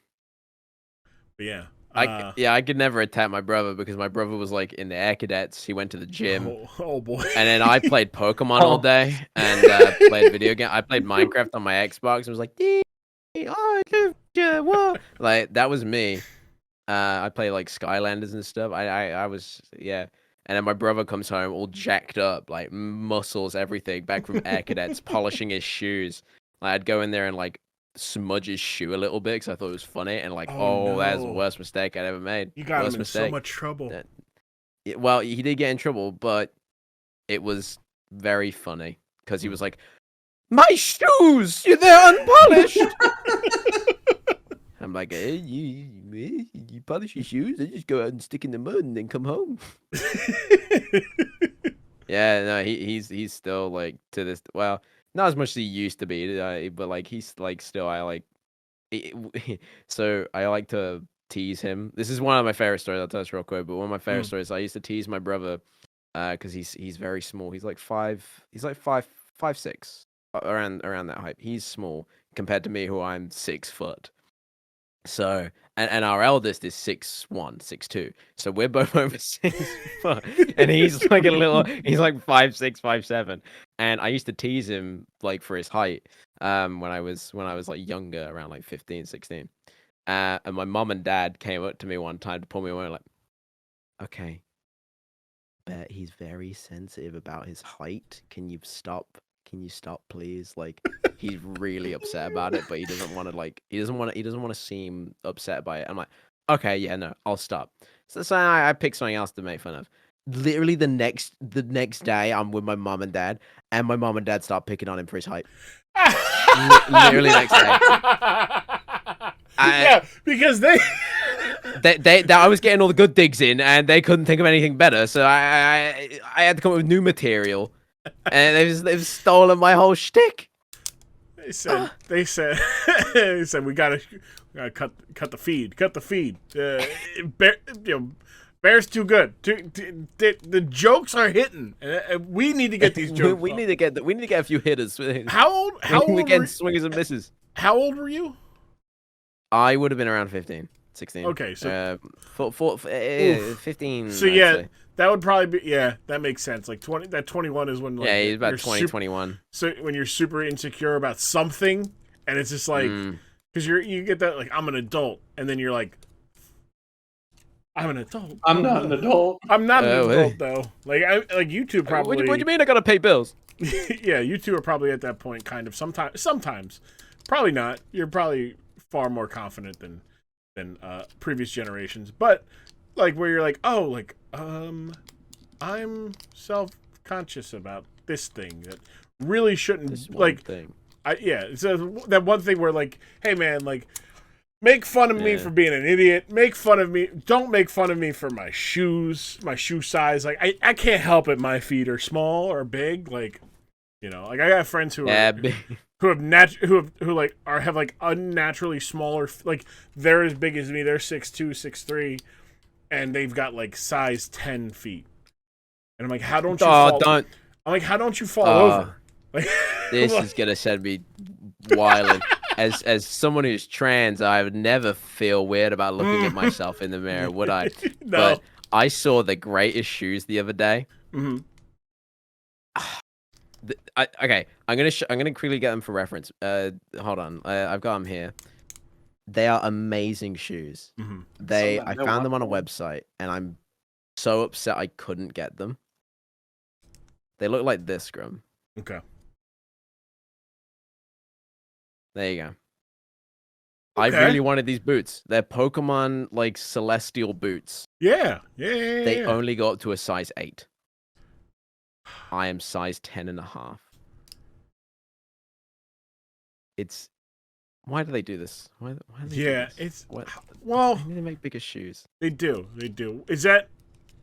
But yeah. I could never attack my brother because my brother was like in the air cadets. He went to the gym. Oh boy. And then I played Pokemon all day and played video game. I played Minecraft on my Xbox and was like, what? Like that was me. I played like Skylanders and stuff. I was And then my brother comes home all jacked up, like muscles, everything, back from air cadets, polishing his shoes. Like, I'd go in there and like smudge his shoe a little bit because I thought it was funny, and like, no. that's the worst mistake I'd ever made. You got worst him in mistake. so much trouble. Well, he did get in trouble, but it was very funny because he was like, "My shoes, they're unpolished." I'm like, "Hey, you polish your shoes? They just go out and stick in the mud and then come home." Yeah, no, he's still like to this. Well, not as much as he used to be, but like he's like still. So I like to tease him. This is one of my favorite stories. I'll tell this real quick. But one of my favorite stories, I used to tease my brother, because he's very small. He's like 5'6", around that height. He's small compared to me, who I'm 6 foot. So and our eldest is 6'1", 6'2". So we're both over 6 foot, and he's like he's like 5'6", 5'7". And I used to tease him like for his height, when I was like younger, around like 15, 16. And my mom and dad came up to me one time to pull me away, like, "Okay, but he's very sensitive about his height. Can you stop, please? Like, he's really upset about it, but he doesn't want to seem upset by it." I'm like, "Okay, yeah, no, I'll stop." So I picked something else to make fun of. Literally the next day, I'm with my mom and dad, and my mom and dad start picking on him for his height. Literally next day. Yeah, because they I was getting all the good digs in, and they couldn't think of anything better, so I had to come up with new material, and they've stolen my whole shtick. They said we gotta cut the feed. Bear's too good. The jokes are hitting. We need to get these jokes. we need to get a few hitters. How old? We get swingers and misses. How old were you? I would have been around 15, 16. Okay, so 15. So yeah, that would probably be that makes sense. Like 20, that 21 is when he's about 20, 21. So when you're super insecure about something, and it's just like because you get that like I'm an adult, and then you're like, I'm an adult. I'm not an adult. I'm not an adult though. Like you two probably. What do you mean I gotta pay bills? Yeah, you two are probably at that point, kind of. Sometimes, probably not. You're probably far more confident than previous generations, but like where you're like, oh, like I'm self-conscious about this thing that really shouldn't thing. It's that one thing where like, hey man, like make fun of me for being an idiot. Make fun of me. Don't make fun of me for my shoes, my shoe size. Like I can't help it. My feet are small or big. Like, like I got friends who are who have like unnaturally smaller. Like they're as big as me. They're 6'2", 6'3", and they've got like size 10 feet. And I'm like, how don't you? I'm like, how don't you fall over? Like, this is gonna send me wild. As someone who's trans, I would never feel weird about looking at myself in the mirror, would I? No. But I saw the greatest shoes the other day. Mm-hmm. Okay, I'm gonna quickly get them for reference. Hold on, I've got them here. They are amazing shoes. Mm-hmm. I found them on a website, and I'm so upset I couldn't get them. They look like this, Grumm. Okay. There you go. I really wanted these boots. They're Pokemon like celestial boots. Yeah. They only go up to a size 8. I am size 10.5. It's why do they do this? Why do they do this? It's what? Well, they need to make bigger shoes. They do. Is that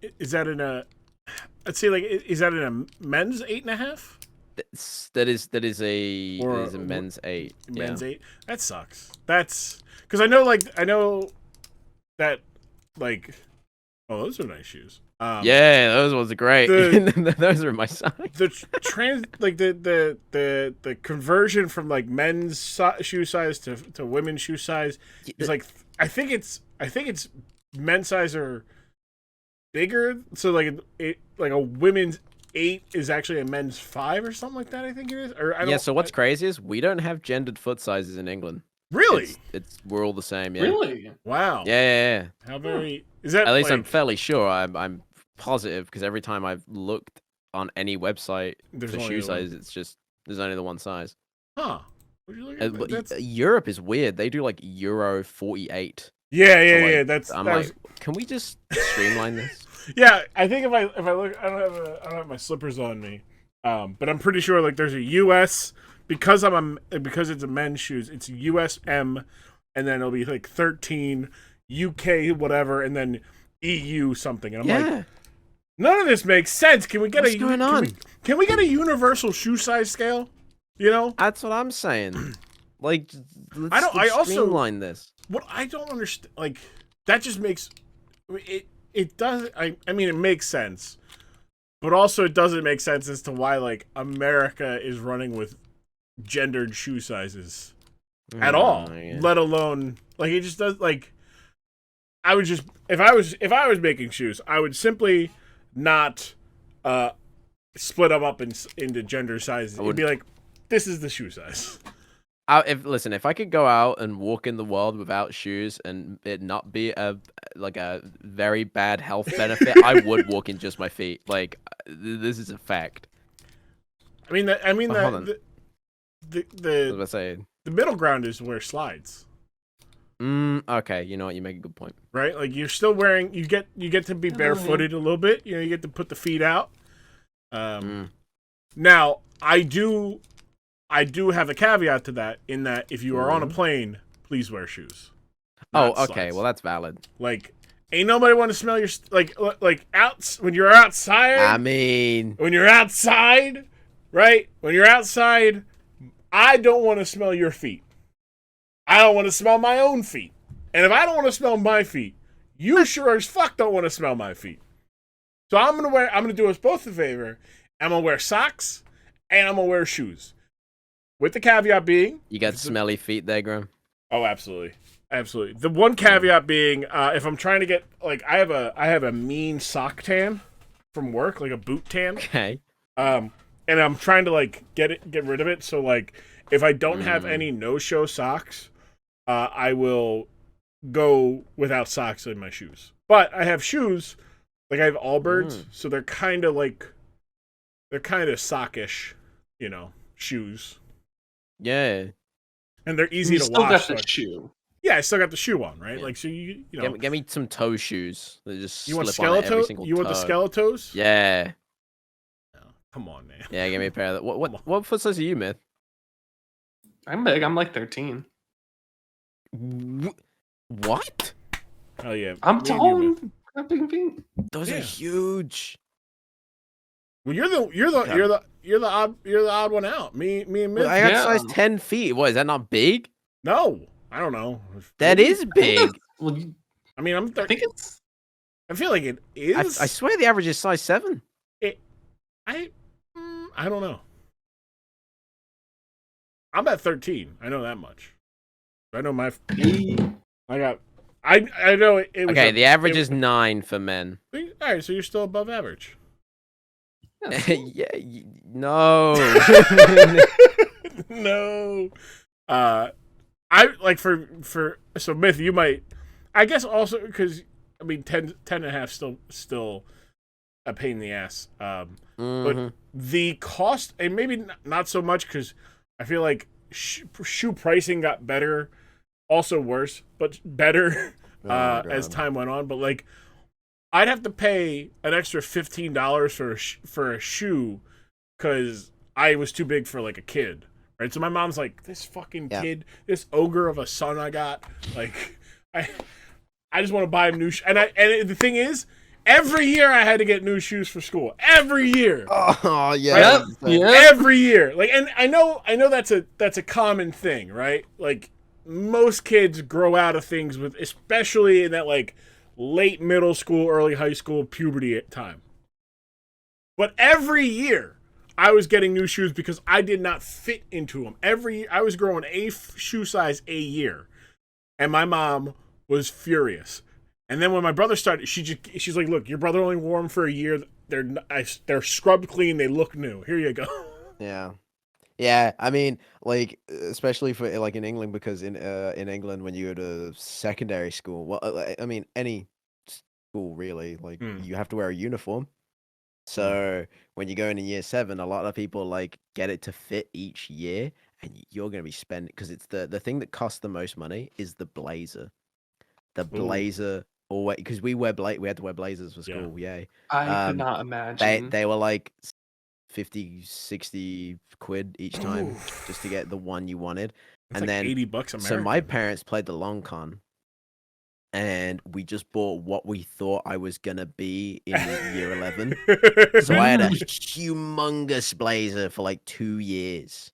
in a? Let's see. Like, is that in a men's 8.5? That is a men's 8. Men's 8. That sucks. That's because I know that like. Oh, those are nice shoes. Yeah, those ones are great. Those are my size. The conversion from like men's shoe size to women's shoe size is like I think it's men's size are bigger, so like like a women's 8 is actually a men's 5 or something like that. I think it is. Or So what's crazy is we don't have gendered foot sizes in England. Really? We're all the same. Yeah. Really? Wow. Yeah. How very is that? At least like, I'm fairly sure. I'm positive because every time I've looked on any website There's for only shoe the size, it's just there's only the one size. Huh? Would you look at But that's... Europe is weird. They do like Euro 48. Yeah. I'm like, can we just streamline this? Yeah, I think if I look, I don't have my slippers on me, but I'm pretty sure like there's a US because because it's a men's shoes. It's US M, and then it'll be like 13 UK whatever, and then EU something. And I'm like, none of this makes sense. Can we get What's going on? Can we get a universal shoe size scale? You know, That's what I'm saying. Like, let's, I also streamline this. What I don't understand, like that just makes it. It doesn't. I mean, it makes sense, but also it doesn't make sense as to why like America is running with gendered shoe sizes at all. Yeah. Let alone like it just does. Like I would just if I was making shoes, I would simply not split them up into gender sizes. It'd be like this is the shoe size. If I could go out and walk in the world without shoes and it not be a very bad health benefit, I would walk in just my feet. Like this is a fact. I mean the middle ground is wear slides. Okay, you know what? You make a good point. Right, like you're still wearing. You get to be barefooted a little bit. You know, you get to put the feet out. Now I do have a caveat to that in that if you are on a plane, please wear shoes. Oh, okay. Slides. Well, that's valid. Like, ain't nobody want to smell your like out when you're outside. I mean, when you're outside, right? When you're outside, I don't want to smell your feet. I don't want to smell my own feet. And if I don't want to smell my feet, you sure as fuck don't want to smell my feet. So I'm gonna do us both a favor. I'm gonna wear socks and I'm gonna wear shoes. With the caveat being... You got smelly feet there, Grumm? Oh, absolutely. Absolutely. The one caveat being, if I'm trying to get... Like, I have a mean sock tan from work, like a boot tan. Okay. And I'm trying to, like, get rid of it. So, like, if I don't have any no-show socks, I will go without socks in my shoes. But I have shoes. Like, I have Allbirds, so they're kind of, like... They're kind of sockish, you know, shoes. Yeah. And they're easy to still wash. Got the shoe. Yeah, I still got the shoe on, right? Yeah. Like, so you know. Get me some toe shoes. They just You want slip on every skeleton? single You want the toe. skeletos? Yeah. No, come on, man. Yeah, give me a pair of that. What foot size are you, Myth? I'm big. I'm like 13. What? Oh yeah. I'm Me and you, tall. man. Got big feet. Those are huge. Well, you're the odd one out. Me and Myth. Well, I got Yeah. size 10 feet. What, is that not big? No, I don't know. That is big. Well, I mean, I think it's. I feel like it is. I swear the average is size 7. I don't know. I'm at 13. I know that much. I know my. I know it was Okay, the average is 9 for men. All right, so you're still above average. Yeah, no. No. I like for so Myth, you might, I guess also because I mean 10 and a half still a pain in the ass. But the cost, and maybe not so much because I feel like shoe pricing got better, also worse, but better as time went on. But like, I'd have to pay an extra $15 for a shoe because I was too big for like a kid, right? So my mom's like, this fucking kid, this ogre of a son I got, like, I just want to buy him new shoes. And the thing is, every year I had to get new shoes for school. Every year. Oh yeah. Every year. Like, and I know that's a common thing, right? Like most kids grow out of things with, especially in that like late middle school, early high school, puberty time. But every year, I was getting new shoes because I did not fit into them. I was growing a shoe size a year, and my mom was furious. And then when my brother started, she's like, "Look, your brother only wore them for a year. They're scrubbed clean. They look new. Here you go." Yeah. Yeah, I mean, like, especially for like in England, because in England when you go to secondary school, well, I mean, any school really, like, you have to wear a uniform. So when you go into year 7, a lot of people like get it to fit each year, and you're gonna be spending because it's the thing that costs the most money is the blazer. The blazer, always because we had to wear blazers for school. Yay! I could not imagine. They were like 50, 60 quid each time just to get the one you wanted. That's and like then $80 American. So my parents played the long con, and we just bought what we thought I was gonna be in year 11. So I had a humongous blazer for like 2 years.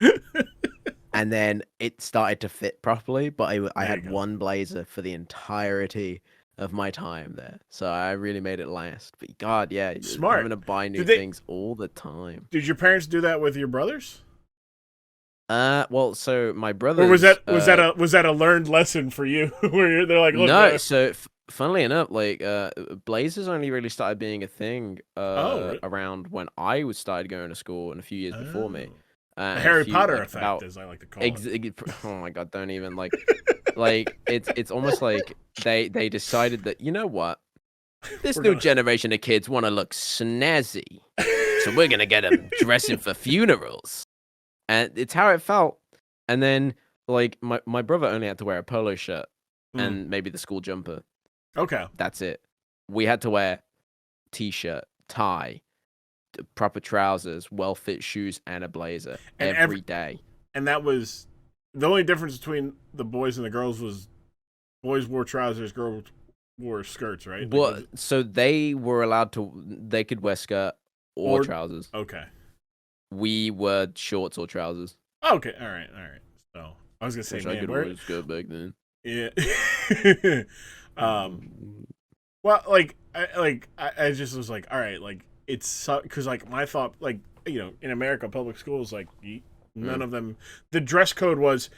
And then it started to fit properly, but I had one blazer for the entirety of my time there. So I really made it last. But God, yeah, smart. Having to buy new things all the time. Did your parents do that with your brothers? Well, so my brothers. Or was that a learned lesson for you? Where they're like, look, no. So funnily enough, like blazers only really started being a thing really? around when I started going to school and a few years before me. The Harry Potter effect, as I like to call it. Oh my God! Don't even like it's almost like they decided that, you know what, this new generation of kids want to look snazzy, so we're gonna get them dressing for funerals, and it's how it felt. And then like my brother only had to wear a polo shirt and maybe the school jumper. Okay, that's it. We had to wear t-shirt, tie, proper trousers, well-fit shoes, and a blazer every day. And that was the only difference between the boys and the girls was boys wore trousers, girls wore skirts, right? Well, so they were allowed to. They could wear skirt or trousers. Okay. We were shorts or trousers. Okay, all right. So I was gonna say, I could wear skirt back then. Yeah. Well, I just was like, all right, like it's because like my thought, like, you know, in America, public schools, like none of them. The dress code was,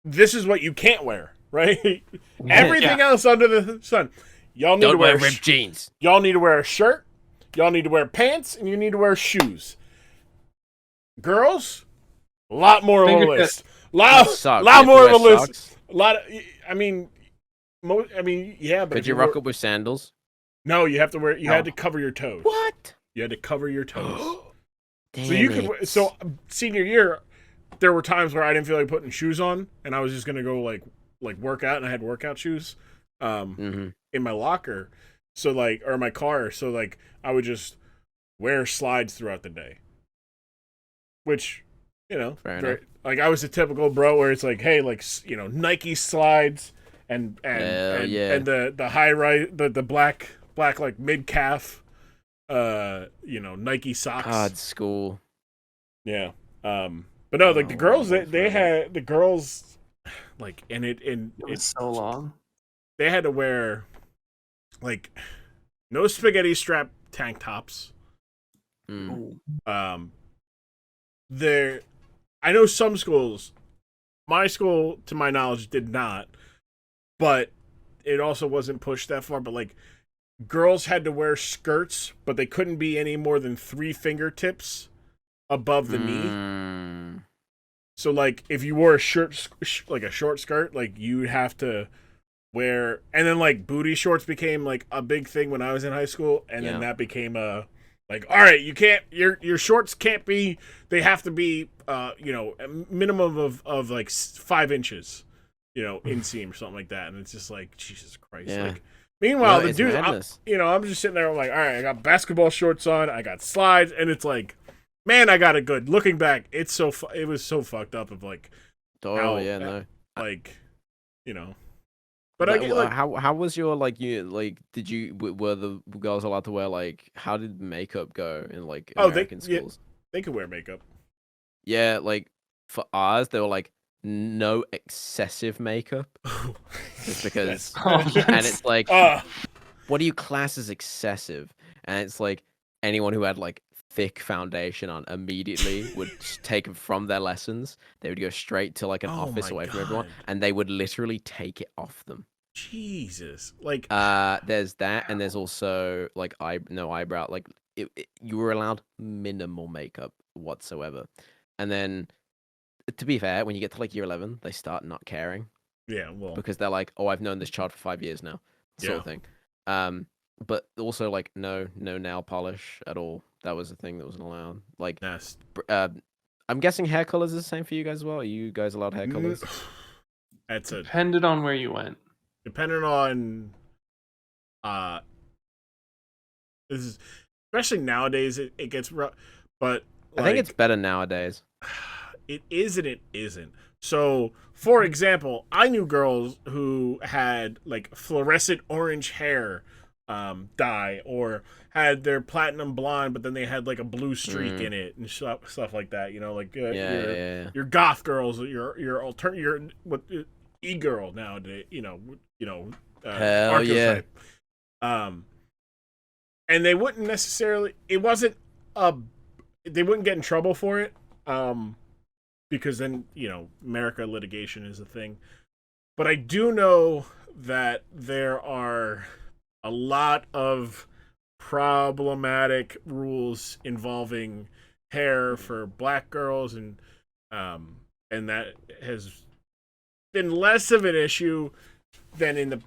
this is what you can't wear, right? Everything else under the sun, y'all need to wear ripped jeans. Y'all need to wear a shirt. Y'all need to wear pants, and you need to wear shoes. Girls, a lot more of a list. Lot more of a list. A lot of, I mean, yeah, but could you rock up with sandals? No, you have to wear. You had to cover your toes. What? You had to cover your toes. Damn so you could. So senior year, there were times where I didn't feel like putting shoes on, and I was just gonna go like work out, and I had workout shoes, in my locker, so like, or my car, so like I would just wear slides throughout the day, which, you know, like I was a typical bro where it's like, hey, like, you know, Nike slides and the high rise, the black like mid calf, you know, Nike socks. God, school. Yeah. But no, like the girls, they had the girls, like, and it was so long. They had to wear like no spaghetti strap tank tops. I know some schools, my school to my knowledge did not, but it also wasn't pushed that far. But like, girls had to wear skirts, but they couldn't be any more than 3 fingertips above the knee. So like, if you wore a shirt, like a short skirt, like you'd have to wear, and then like booty shorts became like a big thing when I was in high school, and then that became a like, all right, you can't, your shorts can't be, they have to be, you know, a minimum of like 5 inches, you know, inseam or something like that, and it's just like, Jesus Christ. Yeah. Like, meanwhile, the dude, you know, I'm just sitting there, I'm like, all right, I got basketball shorts on, I got slides, and it's like, man, I got it good. Looking back, it was so fucked up of like, like, you know. But I get, like, how was your, like, did you, were the girls allowed to wear, like, how did makeup go in, like, American schools? They could wear makeup. Yeah, like, for ours, they were like, no excessive makeup. Just because, and it's like, what do you class as excessive? And it's like anyone who had like thick foundation on immediately would take it from their lessons. They would go straight to like an Oh office my away from everyone, God. and they would literally take it off them. Jesus, like There's that, and there's also like no eyebrow. Like you were allowed minimal makeup whatsoever, and then to be fair, when you get to like year 11, they start not caring yeah, well, because they're like, oh, I've known this child for 5 years now, sort Yeah. of thing. But also like no nail polish at all. That was a thing that wasn't allowed. Like, that's I'm guessing hair colors is the same for you guys as well. Are you guys allowed hair colors? that's a Depended on where you went. depending on this is especially nowadays it gets rough, but I think it's better nowadays. it is and it isn't. So, for example, I knew girls who had like fluorescent orange hair dye, or had their platinum blonde, but then they had like a blue streak in it and stuff like that. You know, like Yeah. your goth girls, your what e-girl nowadays. Hell archetype. And they wouldn't necessarily. It wasn't they wouldn't get in trouble for it. Because then, America litigation is a thing. But I do know that there are a lot of problematic rules involving hair for black girls, and that has been less of an issue than in the,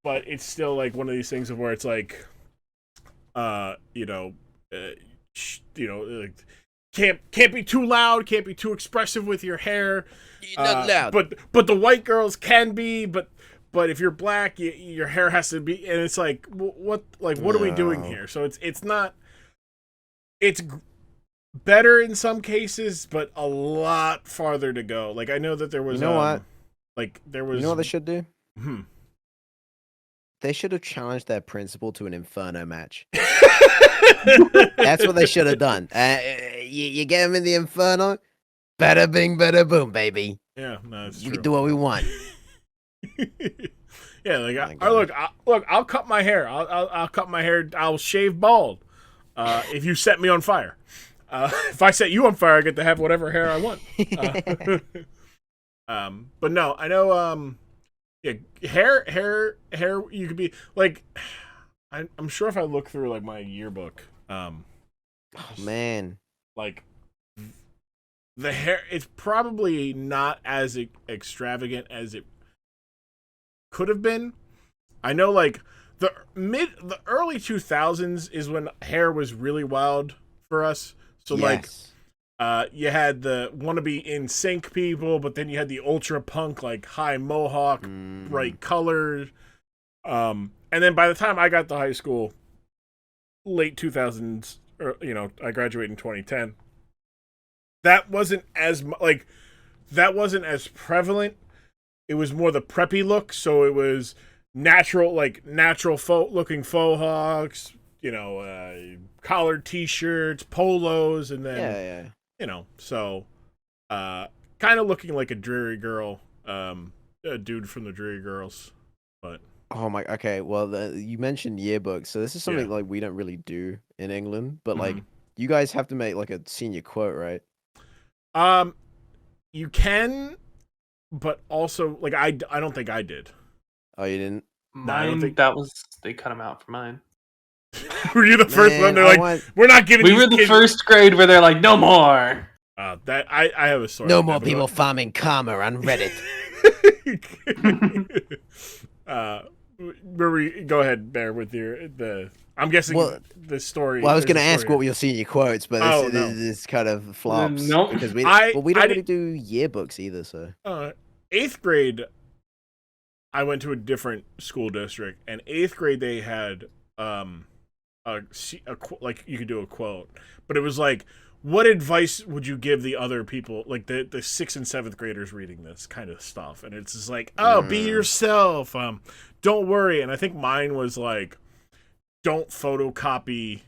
but it's still like one of these things of where it's like, like, can't be too loud, can't be too expressive with your hair. Not loud. But the white girls can be, but if you're black, your hair has to be, and it's like what are we doing here? So it's not. It's better in some cases, but a lot farther to go. Like I know that there was. You know what? Like there was. You know what they should do? They should have challenged their principal to an Inferno match. That's what they should have done. You get him in the Inferno, bada bing, bada boom, baby. Yeah, no, that's We true. can do what we want. Yeah, like I'll cut my hair. I'll cut my hair. I'll shave bald. If you set me on fire. If I set you on fire, I get to have whatever hair I want. But no, I know. Yeah, hair. You could be like. I'm sure if I look through like my yearbook, Oh, man. like the hair, it's probably not as extravagant as it could have been. I know, like the early 2000s is when hair was really wild for us. So Yes. you had the wannabe in sync people, but then you had the ultra punk like high mohawk, bright colored. And then by the time I got to high school, late 2000s, or I graduated in 2010. That wasn't as prevalent. It was more the preppy look, so it was natural looking faux hawks, collared t-shirts, polos, and then so kind of looking like a Dreary Girl, a dude from the Dreary Girls, but. Oh my. Okay. Well, you mentioned yearbooks, so this is something like we don't really do in England, but like you guys have to make like a senior quote, right? You can, but also like I don't think I did. Oh, you didn't? Mine, they cut them out for mine. Were you the first one? They're like, we're not giving. We were the first grade where they're like, no more. That I have a story. No more people farming karma on Reddit. Go ahead, Bear, with I'm guessing the story. Well, I was going to ask what were your senior quotes, but this kind of flops. Nope. Because we don't really do yearbooks either, so. 8th grade, I went to a different school district, and 8th grade they had like you could do a quote, but it was like, what advice would you give the other people, like the 6th and 7th graders reading this kind of stuff? And it's just like, be yourself. Don't worry. And I think mine was like, don't photocopy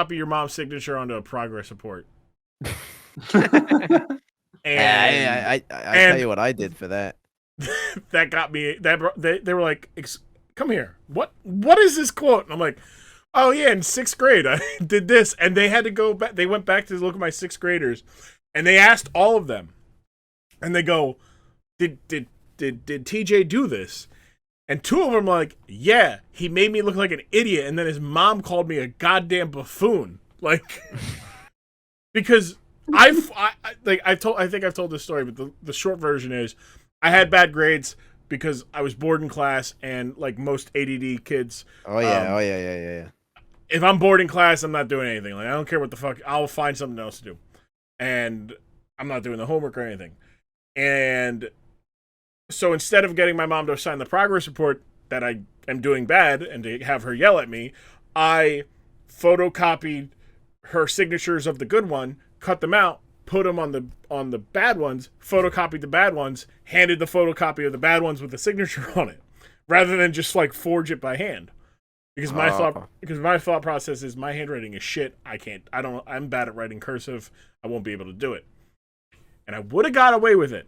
your mom's signature onto a progress report. I tell you what I did for that. that got me. They were like, "Come here. What is this quote?" And I'm like, "Oh yeah, in 6th grade I did this." And they had to go back. They went back to look at my 6th graders, and they asked all of them, and they go, "Did TJ do this?" And 2 of them were like, "Yeah, he made me look like an idiot, and then his mom called me a goddamn buffoon." Like, because I think I've told this story, but the short version is, I had bad grades because I was bored in class, and like most ADD kids. Oh yeah. If I'm bored in class, I'm not doing anything. Like, I don't care what the fuck. I'll find something else to do, and I'm not doing the homework or anything. And so instead of getting my mom to sign the progress report that I am doing bad and to have her yell at me, I photocopied her signatures of the good one, cut them out, put them on the bad ones, photocopied the bad ones, handed the photocopy of the bad ones with the signature on it, rather than just like forge it by hand. Because my thought process is, my handwriting is shit. I'm bad at writing cursive. I won't be able to do it. And I would have got away with it,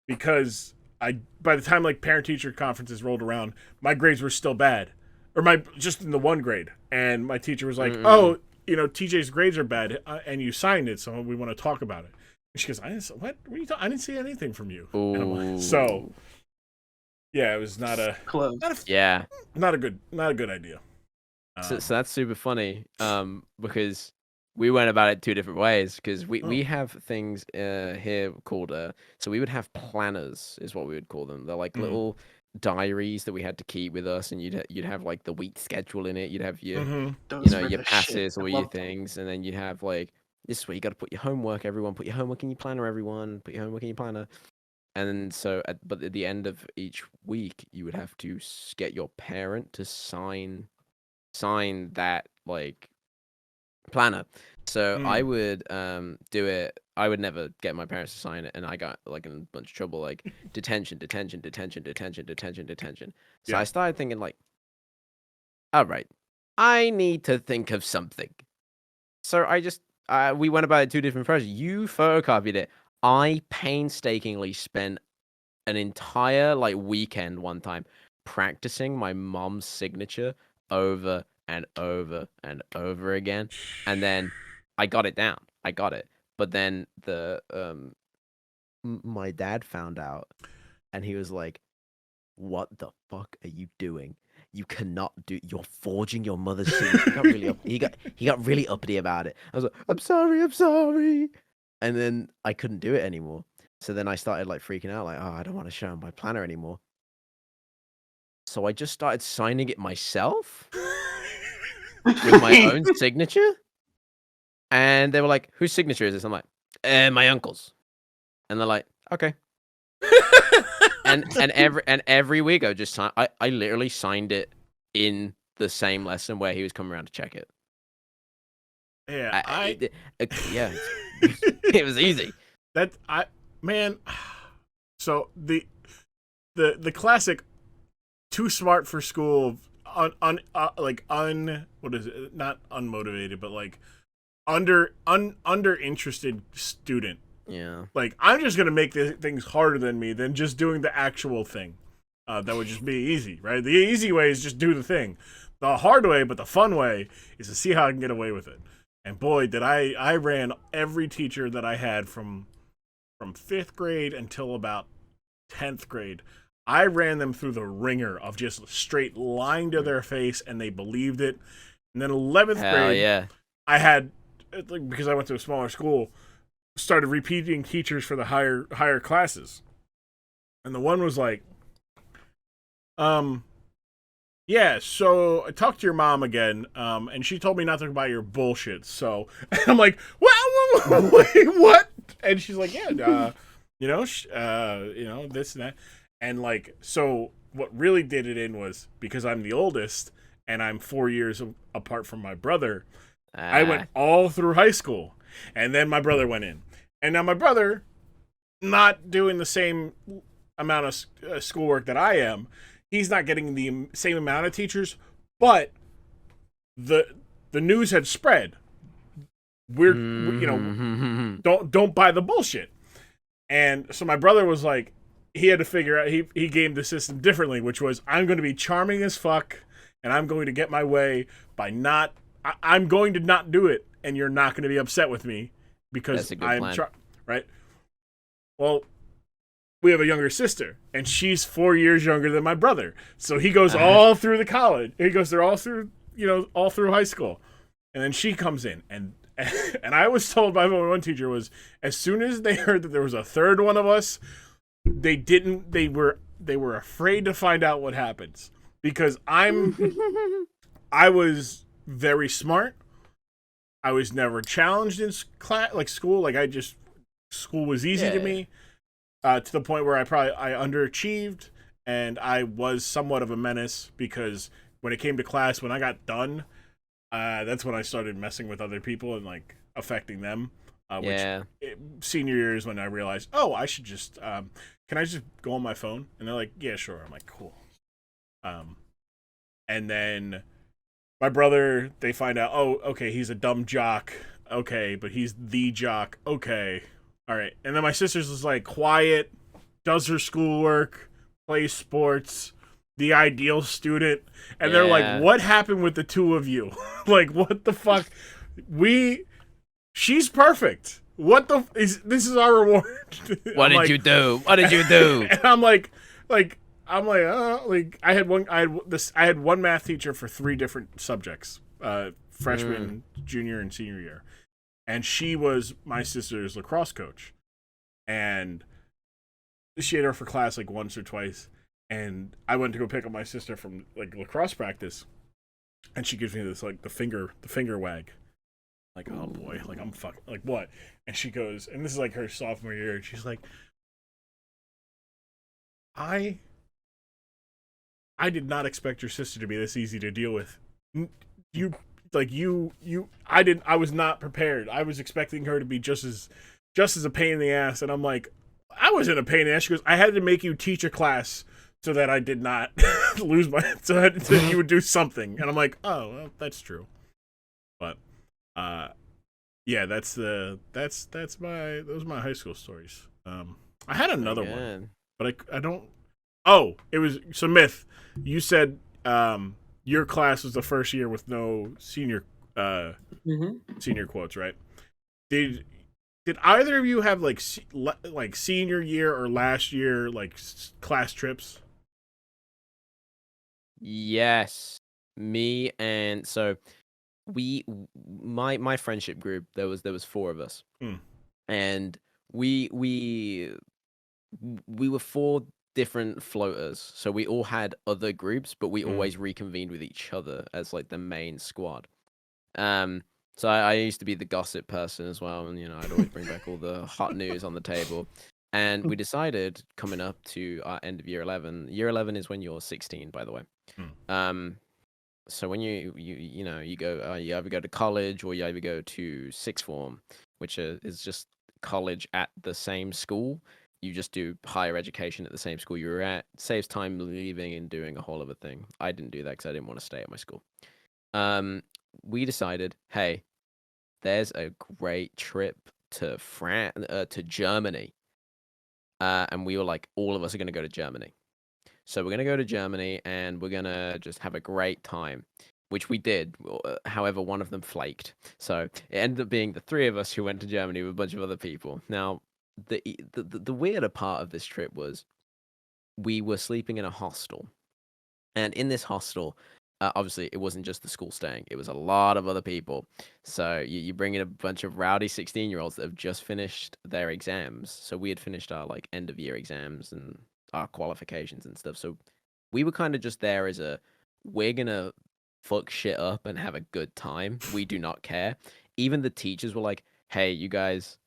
because by the time like parent teacher conferences rolled around, my grades were still bad, or just in the 1 grade, and my teacher was like, "Oh, TJ's grades are bad, and you signed it, so we want to talk about it." And she goes, "I didn't. What are you talking? I didn't see anything from you." And I'm like, so yeah, it was not a good idea. So that's super funny, because we went about it 2 different ways, because we have things here called so we would have planners, is what we would call them. They're like little diaries that we had to keep with us, and you'd have like the week schedule in it. You'd have your your passes, all your things, and then you'd have like, this is where you got to put your homework. Everyone, put your homework in your planner. Everyone, put your homework in your planner. And then but at the end of each week, you would have to get your parent to sign that like planner. So I would do it. I would never get my parents to sign it, and I got like in a bunch of trouble, like detention. So I started thinking like, all right, I need to think of something. So we went about it 2 different approaches. You photocopied it. I painstakingly spent an entire like weekend one time practicing my mom's signature over and over and over again, and then I got it down. I got it. But then my dad found out, and he was like, "What the fuck are you doing? You cannot do. You're forging your mother's signature." He got really uppity about it. I was like, I'm sorry," and then I couldn't do it anymore. So then I started like freaking out, like, "Oh, I don't want to show him my planner anymore." So I just started signing it myself with my own signature. And they were like, "Whose signature is this?" I'm like, "My uncle's." And they're like, "Okay." and every week I just I literally signed it in the same lesson where he was coming around to check it. Yeah, it was easy. So the classic too smart for school, what is it? Not unmotivated, but like underinterested student. Yeah. Like, I'm just gonna make things harder than me than just doing the actual thing. That would just be easy, right? The easy way is just do the thing. The hard way, but the fun way, is to see how I can get away with it. And boy, did I ran every teacher that I had from 5th grade until about 10th grade. I ran them through the ringer of just straight lying to their face, and they believed it. And then 11th grade, I had, because I went to a smaller school, started repeating teachers for the higher classes. And the one was like, yeah, so I talked to your mom again, and she told me not to buy your bullshit. So, and I'm like, wait, what? And she's like, yeah, this and that. And like, so what really did it in was, because I'm the oldest and I'm 4 years apart from my brother, I went all through high school, and then my brother went in. And now my brother, not doing the same amount of schoolwork that I am, he's not getting the same amount of teachers, but the news had spread. Don't buy the bullshit. And so my brother was like, he had to figure out he gamed the system differently, which was I'm going to be charming as fuck, and I'm going to get my way by not. I'm going to not do it, and you're not going to be upset with me because I'm right. Well, we have a younger sister, and she's 4 years younger than my brother. So he goes all through the college. He goes there all through, all through high school, and then she comes in, and I was told by my one teacher was as soon as they heard that there was a third one of us, they were afraid to find out what happens because I was very smart. I was never challenged in class, like school. Like school was easy to me. To the point where I underachieved, and I was somewhat of a menace because when it came to class, when I got done, that's when I started messing with other people and like affecting them. Senior year is when I realized, I should just, can I just go on my phone? And they're like, yeah, sure. I'm like, cool. And then my brother, they find out, okay, he's a dumb jock. Okay, but he's the jock. Okay. All right. And then my sister's just like quiet, does her schoolwork, plays sports, the ideal student. And they're like, what happened with the two of you? Like, what the fuck? She's perfect. This is our reward. What did you do? What did you do? And I'm like, I had one math teacher for 3 different subjects, freshman, junior, and senior year. And she was my sister's lacrosse coach. And she had her for class like once or twice. And I went to go pick up my sister from like lacrosse practice. And she gives me this like the finger wag. Like, oh boy, like I'm fucking like what? And she goes, and this is like her sophomore year, and she's like, I did not expect your sister to be this easy to deal with. I was not prepared. I was expecting her to be just as a pain in the ass. And I'm like, I wasn't a pain in the ass. She goes, I had to make you teach a class so that I did not lose so you would do something. And I'm like, oh, well, that's true. But, yeah, those are my high school stories. I had another one, but I don't. Oh, it was so Myth. You said, your class was the first year with no senior senior quotes, right? Did either of you have like senior year or last year like class trips? Yes, me and so my friendship group there was 4 of us, and we were 4 different floaters, so we all had other groups, but we always reconvened with each other as like the main squad. So I used to be the gossip person as well, and I'd always bring back all the hot news on the table. And we decided coming up to our end of year 11. Year 11 is when you're 16, by the way. So when you go, you either go to college or you either go to sixth form, which is just college at the same school. You just do higher education at the same school you were at. Saves time leaving and doing a whole other thing. I didn't do that because I didn't want to stay at my school. We decided, hey, there's a great trip to to Germany. And we were like, all of us are going to go to Germany. So we're going to go to Germany and we're going to just have a great time, which we did. However, one of them flaked. So it ended up being the 3 of us who went to Germany with a bunch of other people. Now, the weirder part of this trip was we were sleeping in a hostel. And in this hostel, obviously, it wasn't just the school staying. It was a lot of other people. So you bring in a bunch of rowdy 16-year-olds that have just finished their exams. So we had finished our like end of year exams and our qualifications and stuff. So we were kind of just there as we're going to fuck shit up and have a good time. We do not care. Even the teachers were like, hey, you guys,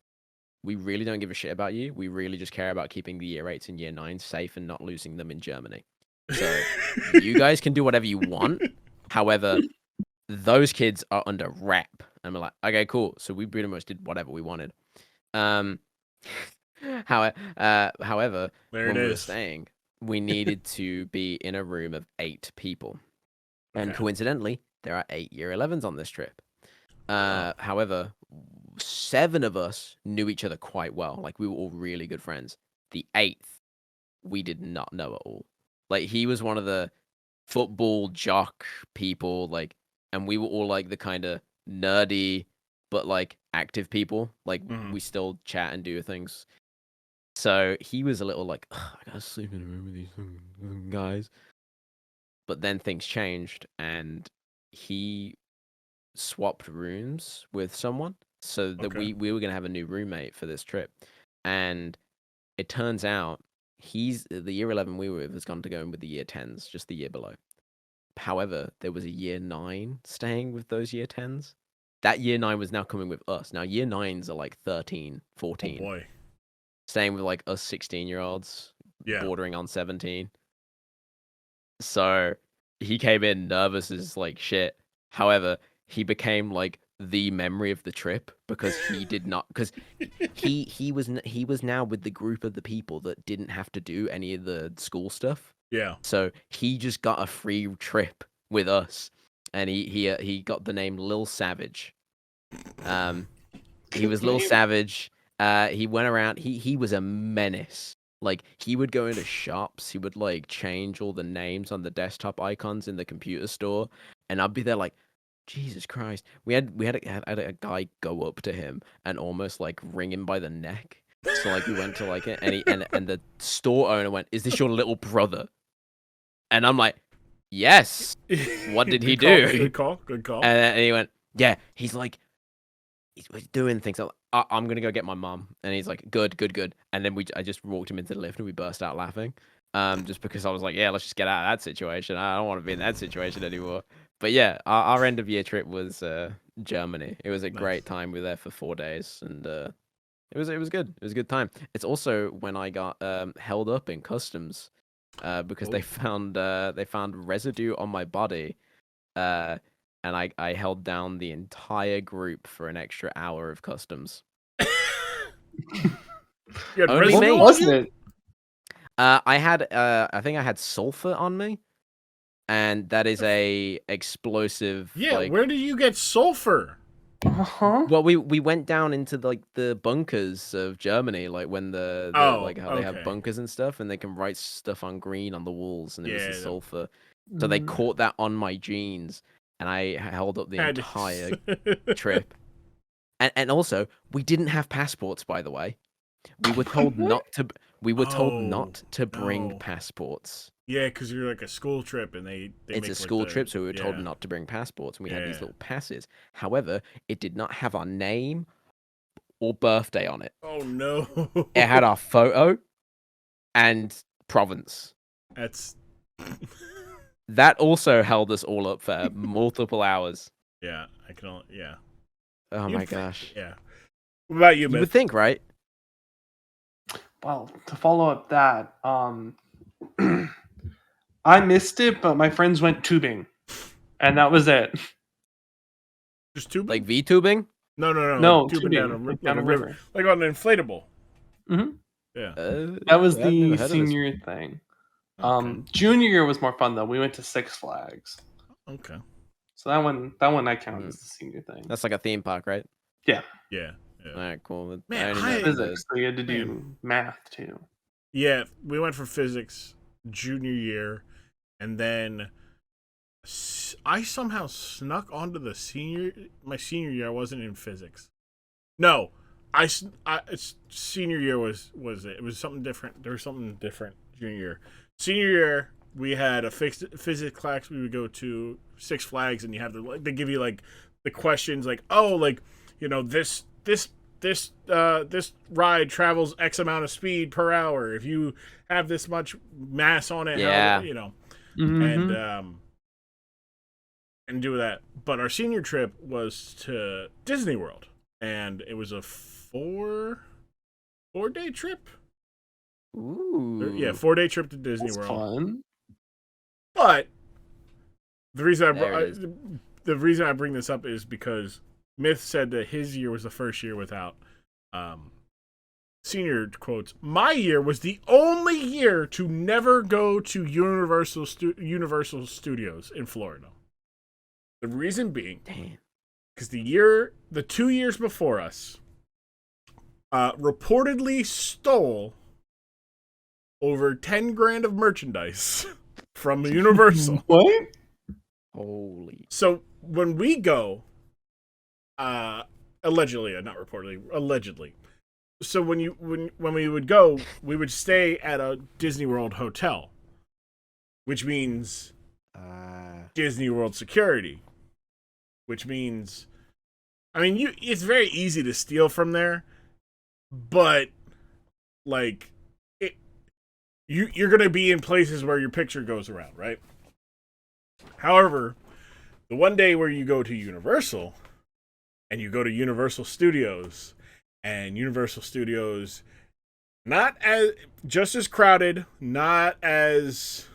we really don't give a shit about you. We really just care about keeping the year 8s and year 9s safe and not losing them in Germany. So you guys can do whatever you want. However, those kids are under wrap. And we're like, okay, cool. So we pretty much did whatever we wanted. However, when we were staying, we needed to be in a room of 8 people. And coincidentally, there are 8 year 11s on this trip. However, 7 of us knew each other quite well. Like we were all really good friends. The 8th we did not know at all. Like, he was one of the football jock people, like, and we were all like the kind of nerdy but like active people. Like, we still chat and do things. So he was a little like, I gotta sleep in a room with these guys. But then things changed, and he swapped rooms with someone, so that we were gonna have a new roommate for this trip. And it turns out the year 11 we were with has gone to go in with the year 10s, just the year below. However, there was a year 9 staying with those year 10s. That year 9 was now coming with us. Now year 9s are like 13, 14. Oh boy. Staying with like us 16-year-olds, bordering on 17. So he came in nervous as like shit. However, he became like the memory of the trip because he did not, because he was now with the group of the people that didn't have to do any of the school stuff. Yeah. So he just got a free trip with us, and he got the name Lil Savage. He was Lil Savage. He went around. He was a menace. Like, he would go into shops. He would like change all the names on the desktop icons in the computer store, and I'd be there like, Jesus Christ. We had a guy go up to him and almost like wring him by the neck. So like we went to like it, and the store owner went, "Is this your little brother?" And I'm like, "Yes." What did he do? Good call. And he went, "Yeah." He's like, he's doing things. I'm gonna go get my mom, and he's like, "Good." And then I just walked him into the lift, and we burst out laughing, just because I was like, "Yeah, let's just get out of that situation. I don't want to be in that situation anymore." But yeah, our end of year trip was Germany. It was a great time. We were there for 4 days, and it was good. It was a good time. It's also when I got held up in customs because they found residue on my body, and I held down the entire group for an extra hour of customs. Only me. What was it? I think I had sulfur on me. And that is a explosive. Yeah, like, where did you get sulfur? Well, we went down into like the bunkers of Germany, like when like how they have bunkers and stuff, and they can write stuff on green on the walls, and it was the sulfur. So they caught that on my jeans, and I held up the entire trip. And also, we didn't have passports, by the way. We were told not to. We were told not to bring passports. Yeah, because you're like a school trip, and they it's a school trip, so we were told not to bring passports, and we had these little passes. However, it did not have our name or birthday on it. Oh no! It had our photo and province. That also held us all up for multiple hours. Yeah, I can only. Yeah. Oh my gosh. Yeah. What about you, You Myth? would think, right? Well, to follow up that, I missed it, but my friends went tubing, and that was it. Just tubing? Like V-tubing? No, No, like tubing down a river. Like on an inflatable. Mm-hmm. Yeah. That was the senior thing. Okay. Junior year was more fun though. We went to Six Flags. Okay. So that one I count as the senior thing. That's like a theme park, right? Yeah. All right, cool. Man, physics, so you had to do math too. Yeah, we went for physics junior year, and then I somehow snuck onto my senior year. I wasn't in physics. No, senior year was it? It was something different. There was something different junior year. Senior year, we had a physics class. We would go to Six Flags, and you have they give you like the questions, like, oh, like, you know, this ride travels X amount of speed per hour. If you have this much mass on it, you know, and do that. But our senior trip was to Disney World, and it was a 4-day trip. Ooh. Yeah, 4-day trip to Disney World. Fun. But the reason I bring this up is because Myth said that his year was the first year without senior quotes. My year was the only year to never go to Universal Studios in Florida. The reason being, because the 2 years before us, reportedly stole over 10 grand of merchandise from Universal. What? Holy. So when we go, allegedly, not reportedly, allegedly. So when we would go, we would stay at a Disney World hotel, which means Disney World security, which means, I mean, it's very easy to steal from there, but like you're gonna be in places where your picture goes around, right? However, the one day where you go to Universal, and you go to Universal Studios, and Universal Studios, not as just as crowded, not as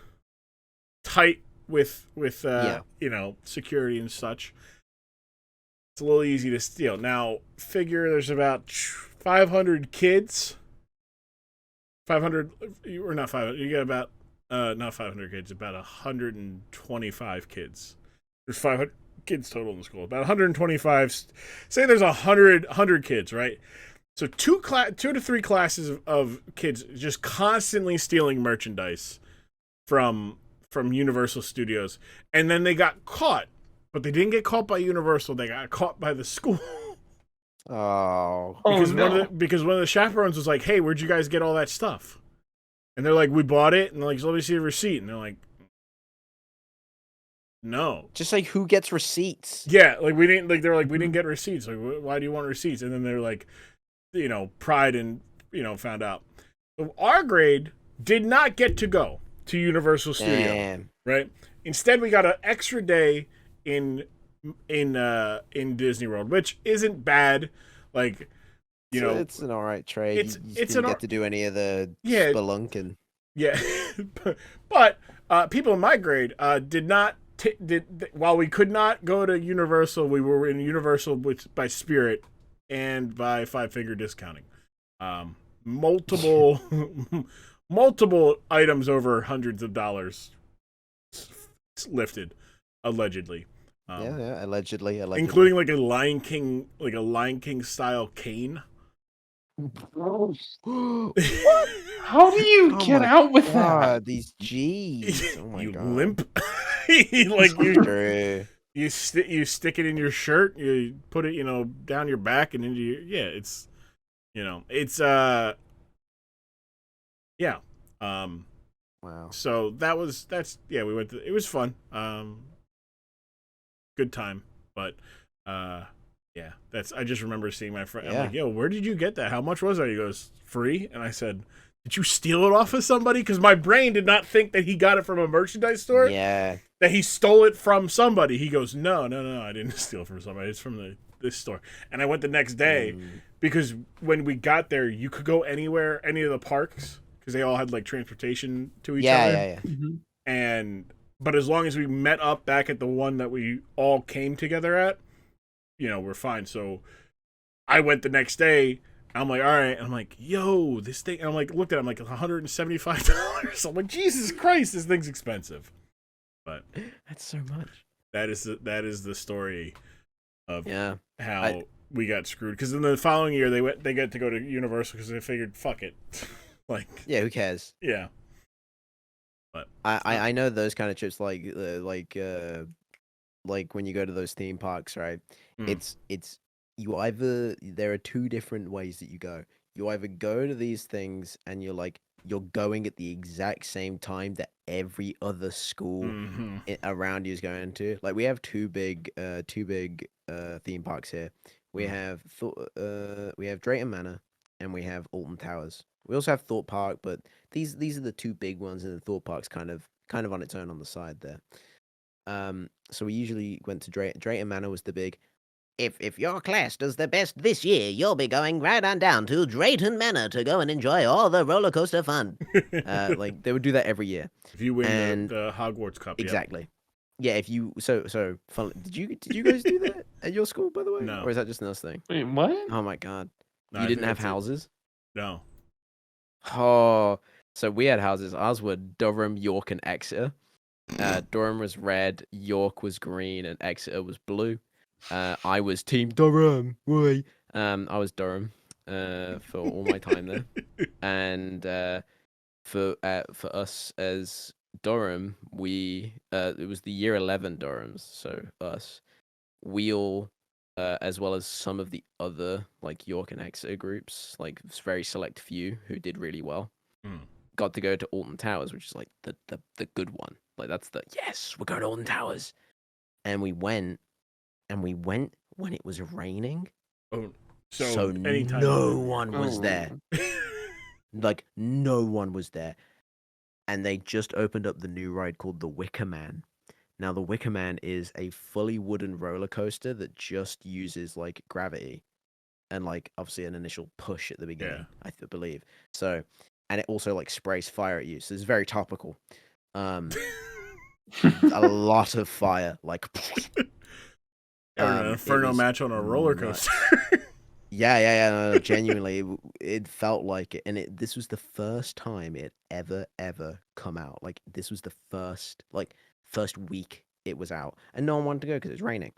tight with security and such. It's a little easy to steal. Now, figure there's about 500 kids. 500 or not 500. You got about not 500 kids, about 125 kids. There's 500 kids total in the school. About 125. Say there's 100 kids, right? So two to three classes of kids just constantly stealing merchandise from Universal Studios, and then they got caught, but they didn't get caught by Universal. They got caught by the school. Oh. Because one of the chaperones was like, "Hey, where'd you guys get all that stuff?" And they're like, "We bought it." And they're like, "So let me see the receipt." And they're like, "No." Just like, who gets receipts? Yeah, like we didn't. Like they're like, "We didn't get receipts." Like, why do you want receipts? And then they're like, pride and found out. So our grade did not get to go to Universal Studios, Damn. right? Instead, we got an extra day in Disney World, which isn't bad. Like, it's an alright trade. It's you didn't get to do any of the spelunking. Yeah, but people in my grade did not. While we could not go to Universal, we were in Universal by Spirit and by 5-figure discounting. Multiple items over hundreds of dollars lifted, allegedly. Allegedly, including like a Lion King style cane. What? How do you get out with that? These G's. Oh my you god. limp. You stick it in your shirt. You put it down your back and into your it's Wow. So we went to, it was fun. Good time, but I just remember seeing my friend. I'm like, "Yo, where did you get that? How much was that?" He goes, "Free." And I said, "Did you steal it off of somebody?" Because my brain did not think that he got it from a merchandise store. Yeah. That he stole it from somebody. He goes, No, I didn't steal it from somebody. It's from this store. And I went the next day because when we got there, you could go anywhere, any of the parks, because they all had like transportation to each other. Yeah. Mm-hmm. But as long as we met up back at the one that we all came together at, we're fine. So I went the next day. I'm like, all right. And I'm like, yo, this thing. And I'm like, looked at it. I'm like, $175. I'm like, Jesus Christ, this thing's expensive. But that's so much. That is the story of how we got screwed. Because in the following year, they get to go to Universal because they figured, fuck it. Who cares? Yeah. But I know those kind of trips like when you go to those theme parks, right? It's there are two different ways that you go. You either go to these things and you're going at the exact same time that every other school around you is going to. Like, we have two big theme parks here. We have Drayton Manor and we have Alton Towers. We also have Thorpe Park, but these are the two big ones, and the Thorpe Park's kind of on its own on the side there. So we usually went to Drayton Manor was the big. If your class does the best this year, you'll be going right on down to Drayton Manor to go and enjoy all the roller coaster fun. They would do that every year. If you win the Hogwarts Cup, exactly. Yeah, if you so fun. Did you guys do that at your school, by the way? No. Or is that just another thing? Wait, what? Oh my god. No, you didn't have houses? No. Oh, so we had houses. Ours were Durham, York, and Exeter. Durham was red, York was green, and Exeter was blue. I was Team Durham. Why? I was Durham for all my time there, and for us as Durham, we it was the year 11 Durhams, so us, we all, as well as some of the other like York and Exeter groups, like very select few who did really well, got to go to Alton Towers, which is like the good one. Like that's the yes, we're going to Alton Towers, and we went when it was raining. Oh, So anytime no one was Oh. there. Like no one was there. And they just opened up the new ride called the Wicker Man. Now the Wicker Man is a fully wooden roller coaster that just uses like gravity and like obviously an initial push at the beginning, I believe. So, and it also like sprays fire at you. So it's very topical. A lot of fire, like an Inferno match on a roller coaster. Yeah. No, genuinely, it felt like it, and this was the first time it ever come out. Like this was the first week it was out, and no one wanted to go because it's raining.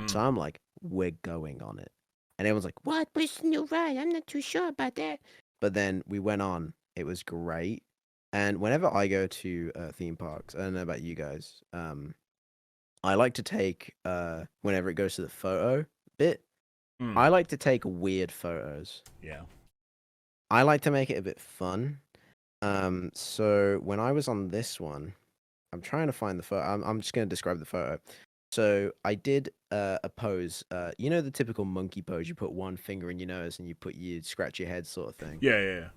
So I'm like, we're going on it, and everyone's like, what? But it's a new ride. I'm not too sure about that. But then we went on. It was great, and whenever I go to theme parks, I don't know about you guys. I like to take whenever it goes to the photo bit. I like to take weird photos. Yeah. I like to make it a bit fun. So when I was on this one, I'm trying to find the photo. I'm just going to describe the photo. So I did a pose. You know the typical monkey pose. You put one finger in your nose and you scratch your head sort of thing. Yeah.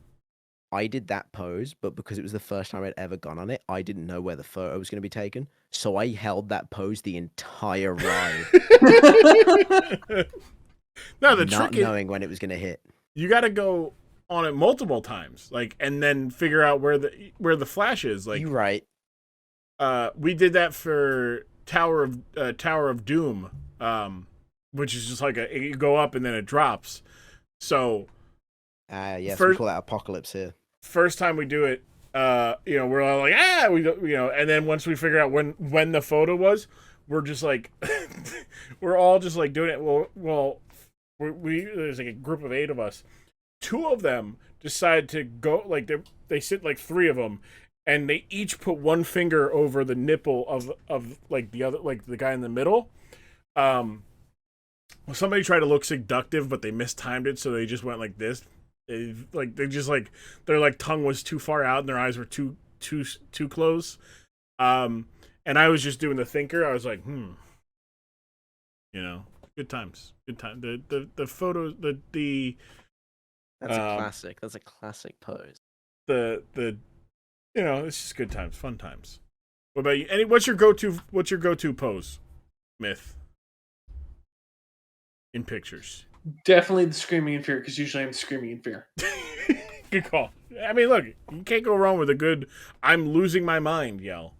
I did that pose, but because it was the first time I'd ever gone on it, I didn't know where the photo was going to be taken. So I held that pose the entire ride. No, the not trick is knowing when it was going to hit. you got to go on it multiple times, like, and then figure out where the flash is. Like, You're right. We did that for Tower of Doom, which is just like you go up and then it drops. So, yes, we call that apocalypse here. First time we do it, we're all like, and then once we figure out when the photo was, we're just like, we're all just like doing it. Well, there's like a group of 8 of us. 2 of them decide to go, like they sit like 3 of them, and they each put one finger over the nipple of like the other, like the guy in the middle. Somebody tried to look seductive, but they mistimed it, so they just went like this. Their like tongue was too far out and their eyes were too close. And I was just doing the thinker. I was like, good times. The photos, That's a classic. That's a classic pose. It's just good times, fun times. What about you? What's your go-to pose, Myth? In pictures. Definitely the screaming in fear, because usually I'm screaming in fear. Good call. I mean, look, you can't go wrong with a good "I'm losing my mind" yell.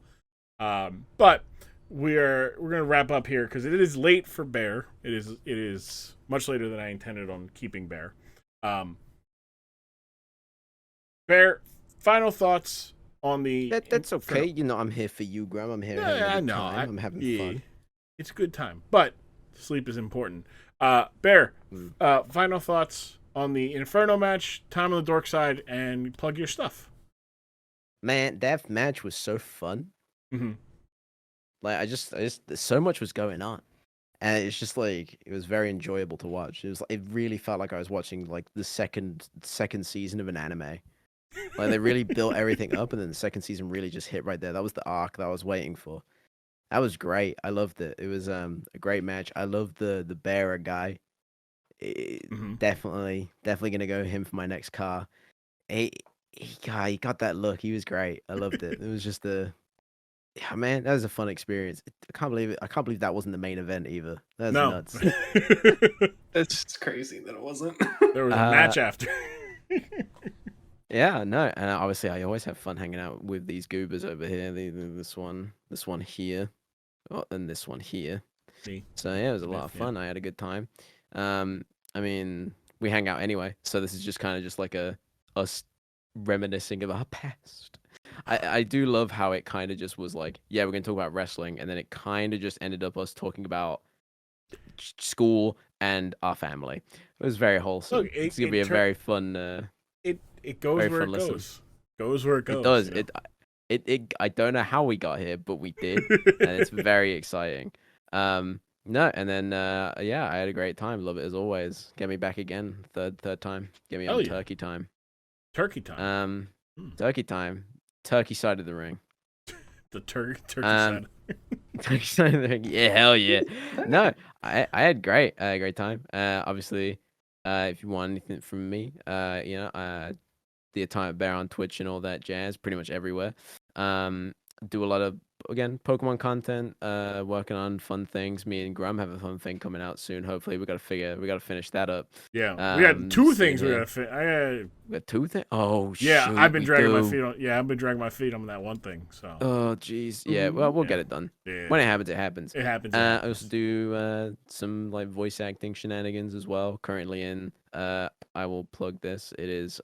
But we're gonna wrap up here because it is late for Bear. It is much later than I intended on keeping Bear. Bear, final thoughts on the. That's okay. You know, I'm here for you, Grumm. I'm here. I know. I'm having fun. It's a good time, but sleep is important. Bear, final thoughts on the Inferno match, time on the Dork side, and plug your stuff. Man, that match was so fun. Mm-hmm. Like I just so much was going on, and it's just like it was very enjoyable to watch. It really felt like I was watching like the second season of an anime. Like they really built everything up, and then the second season really just hit right there. That was the arc that I was waiting for. That was great. I loved it. It was a great match. I loved the bearer guy. Definitely gonna go him for my next car. He got that look. He was great. I loved it. It was just man, that was a fun experience. I can't believe it. I can't believe that wasn't the main event either. That's nuts. That's just crazy that it wasn't. There was a match after. Yeah, no, and obviously I always have fun hanging out with these goobers over here. This one here, and this one here. See? So yeah, it was a lot of fun. I had a good time. I mean, we hang out anyway, so this is just kind of just like us reminiscing of our past. I do love how it kind of just was like, yeah, we're gonna talk about wrestling, and then it kind of just ended up us talking about school and our family. It was very wholesome. Look, it's gonna be a very fun. It goes very where fun it listen. goes. Goes where it goes. It does. You know? It. I don't know how we got here, but we did, and it's very exciting. No, and then yeah, I had a great time. Love it as always. Get me back again. Third time. Get me Hell on yeah. turkey time. Turkey time. Turkey time. Turkey side of the ring. The turkey side. Turkey side of the ring. Yeah, hell yeah. No, I had a great time. Obviously, if you want anything from me, the Atomic Bear on Twitch and all that jazz, pretty much everywhere. Do a lot of, again, Pokemon content, working on fun things. Me and Grumm have a fun thing coming out soon. Hopefully we gotta finish that up. Yeah, we got two things we here. gotta fit. We got two things? Oh yeah, shoot, I've been we dragging my do. feet on. Yeah, I've been dragging my feet on that one thing. So. Oh jeez, yeah. Well, we'll get it done. Yeah. When it happens, it happens. It happens. I also do some like voice acting shenanigans as well. Currently in I will plug this. It is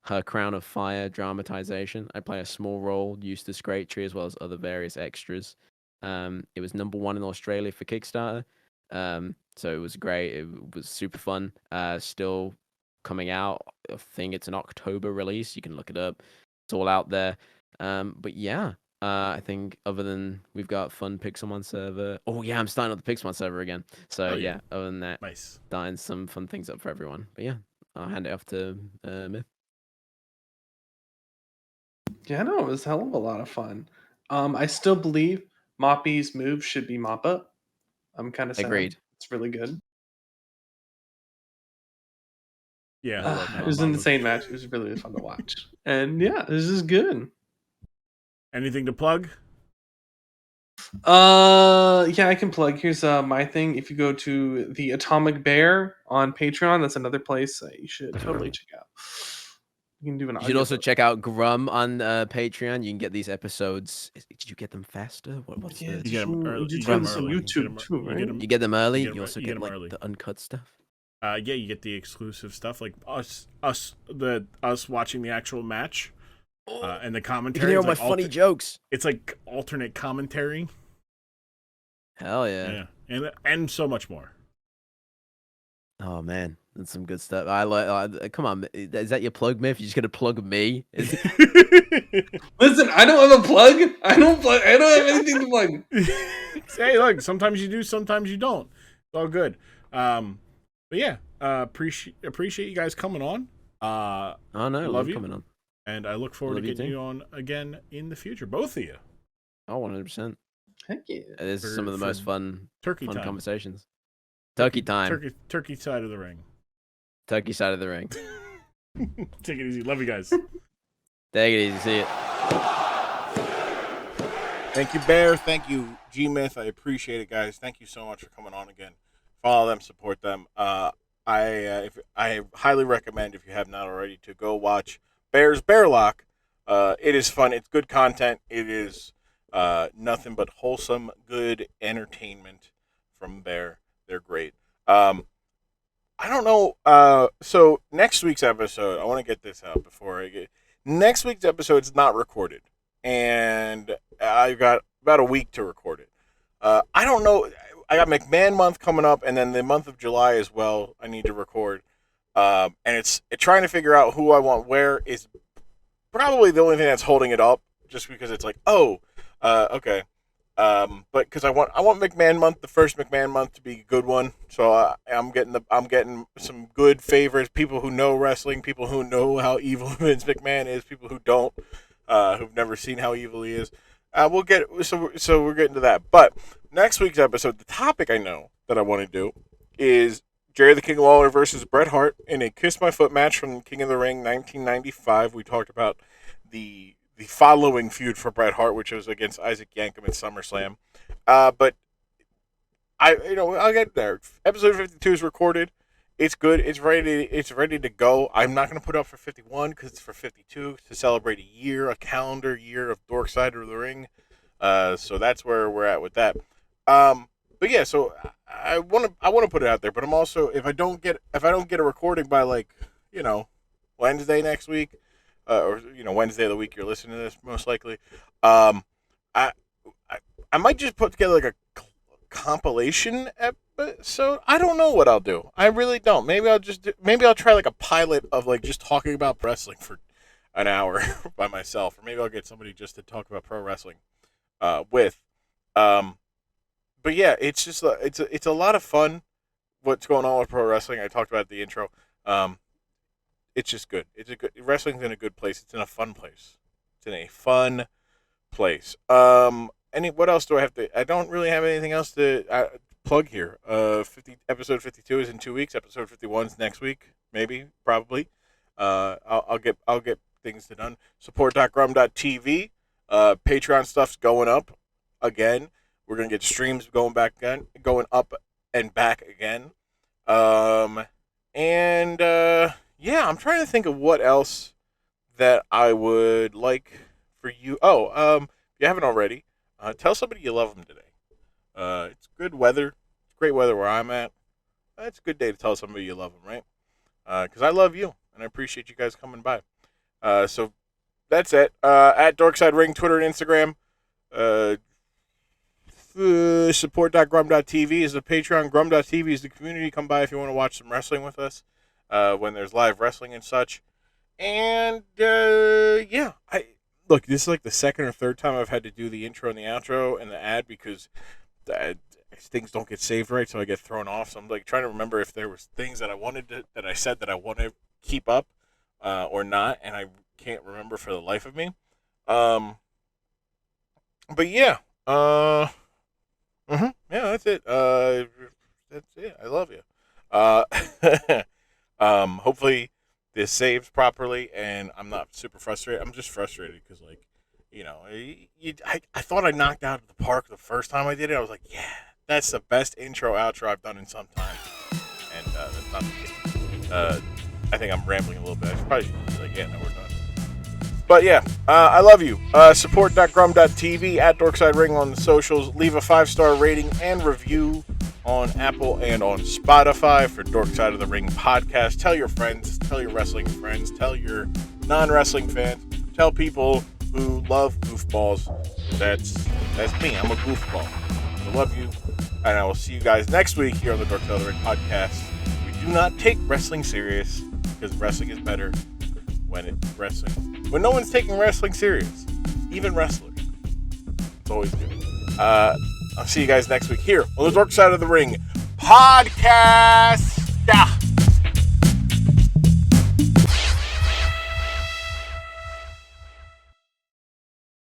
Her Crown of Fire dramatization. I play a small role, Eustace Greattree, as well as other various extras. It was #1 in Australia for Kickstarter. So it was great. It was super fun. Still coming out. I think it's an October release. You can look it up. It's all out there. But yeah, I think other than we've got fun Pixelmon server. Oh yeah, I'm starting up the Pixelmon server again. So yeah, other than that, nice. starting some fun things up for everyone. But yeah, I'll hand it off to Myth. Yeah, no, it was a hell of a lot of fun. I still believe Moppy's move should be Mop Up. I'm kind of sad. Agreed. It's really good. Yeah, it was an insane match. It was really fun to watch. And yeah, this is good. Anything to plug? Yeah, I can plug. Here's my thing. If you go to the Atomic Bear on Patreon, that's another place you should totally check out. You can do an. You should also check out Grumm on Patreon. You can get these episodes. Did you get them faster? What's Yeah, the... You get them early. You You get get them them on early. YouTube too, right? You get them early. You get You also you get get 'em like early. the uncut stuff. Yeah, you get the exclusive stuff like us watching the actual match, and the You commentary. can hear all It's my like funny jokes. It's like alternate commentary. Hell yeah. And so much more. Oh man, that's some good stuff. I like. Come on, is that your plug, Myth? You just gonna plug me? Listen, I don't have a plug. I don't have anything to plug. Hey, look, sometimes you do, sometimes you don't. It's all good. But yeah, appreciate you guys coming on. Oh no, I love you. coming on. And I look forward to Love you getting too. you on again in the future, both of you. Oh, 100%. Heck yeah. This is some of the most fun Turkey fun time. conversations. Turkey time. Turkey side of the ring. Turkey side of the ring. Take it easy. Love you guys. Take it easy. See it. Thank you, Bear. Thank you, G-Myth. I appreciate it, guys. Thank you so much for coming on again. Follow them, support them. I highly recommend, if you have not already, to go watch Bear's Bearlock. It is fun. It's good content. It is nothing but wholesome, good entertainment from Bear. They're great. I don't know. So next week's episode, I want to get this out before I get. Next week's episode is not recorded, and I've got about a week to record it. I don't know. I got McMahon month coming up, and then the month of July as well. I need to record, and it's trying to figure out who I want where is probably the only thing that's holding it up, just because it's like, okay. But because I want McMahon month, the first McMahon month, to be a good one. So I'm getting some good favors, people who know wrestling, people who know how evil Vince McMahon is, people who don't, who've never seen how evil he is. We're getting to that. But next week's episode, the topic I know that I want to do is Jerry the King Lawler versus Bret Hart in a Kiss My Foot match from King of the Ring 1995. We talked about the following feud for Bret Hart, which was against Isaac Yankem at SummerSlam. But I'll get there. Episode 52 is recorded. It's good. It's ready to go. I'm not going to put up for 51 because it's for 52 to celebrate a calendar year of Dork Side of the Ring. So that's where we're at with that. But yeah, so I want to put it out there. But I'm also, if I don't get a recording by Wednesday next week, or Wednesday of the week you're listening to this, most likely, I might just put together like a compilation episode. I don't know what I'll do. I really don't. Maybe I'll try like a pilot of like just talking about wrestling for an hour by myself, or maybe I'll get somebody just to talk about pro wrestling with. But yeah, it's just it's a lot of fun. What's going on with pro wrestling? I talked about it in the intro. It's just good. Wrestling's in a good place. It's in a fun place. It's in a fun place. What else do I have to? I don't really have anything else to plug here. Episode 52 is in 2 weeks. Episode 51 is next week, maybe, probably. I'll get things done. Support.grumm.tv. Patreon stuff's going up again. We're gonna get streams going up and back again. Yeah, I'm trying to think of what else that I would like for you. If you haven't already, tell somebody you love them today. It's good weather. It's great weather where I'm at. It's a good day to tell somebody you love them, right? Because I love you, and I appreciate you guys coming by. So that's it. At Dorkside Ring, Twitter and Instagram. Support.grumm.tv is the Patreon. Grumm.tv is the community. Come by if you want to watch some wrestling with us when there's live wrestling and such. And yeah, look, this is like the second or third time I've had to do the intro and the outro and the ad because things don't get saved right, so I get thrown off. So I'm like trying to remember if there was things that I said that I want to keep up or not, and I can't remember for the life of me. But yeah. Yeah, that's it. That's it. I love you. Hopefully this saves properly, and I'm not super frustrated. I'm just frustrated because, like, I thought I knocked out of the park the first time I did it. I was like, yeah, that's the best intro outro I've done in some time, and that's not the case. I think I'm rambling a little bit. I should probably be like, yeah, no, we're done. But yeah, I love you. Support.grumm.tv, at Dorkside Ring on the socials. Leave a 5-star rating and review on Apple and on Spotify for Dork Side of the Ring podcast. Tell your friends, tell your wrestling friends, tell your non-wrestling fans, tell people who love goofballs. That's me. I'm a goofball. I love you, and I will see you guys next week here on the Dork Side of the Ring podcast. We do not take wrestling serious because wrestling is better when no one's taking wrestling serious, even wrestlers. It's always good. I'll see you guys next week here on the Dork Side of the Ring podcast.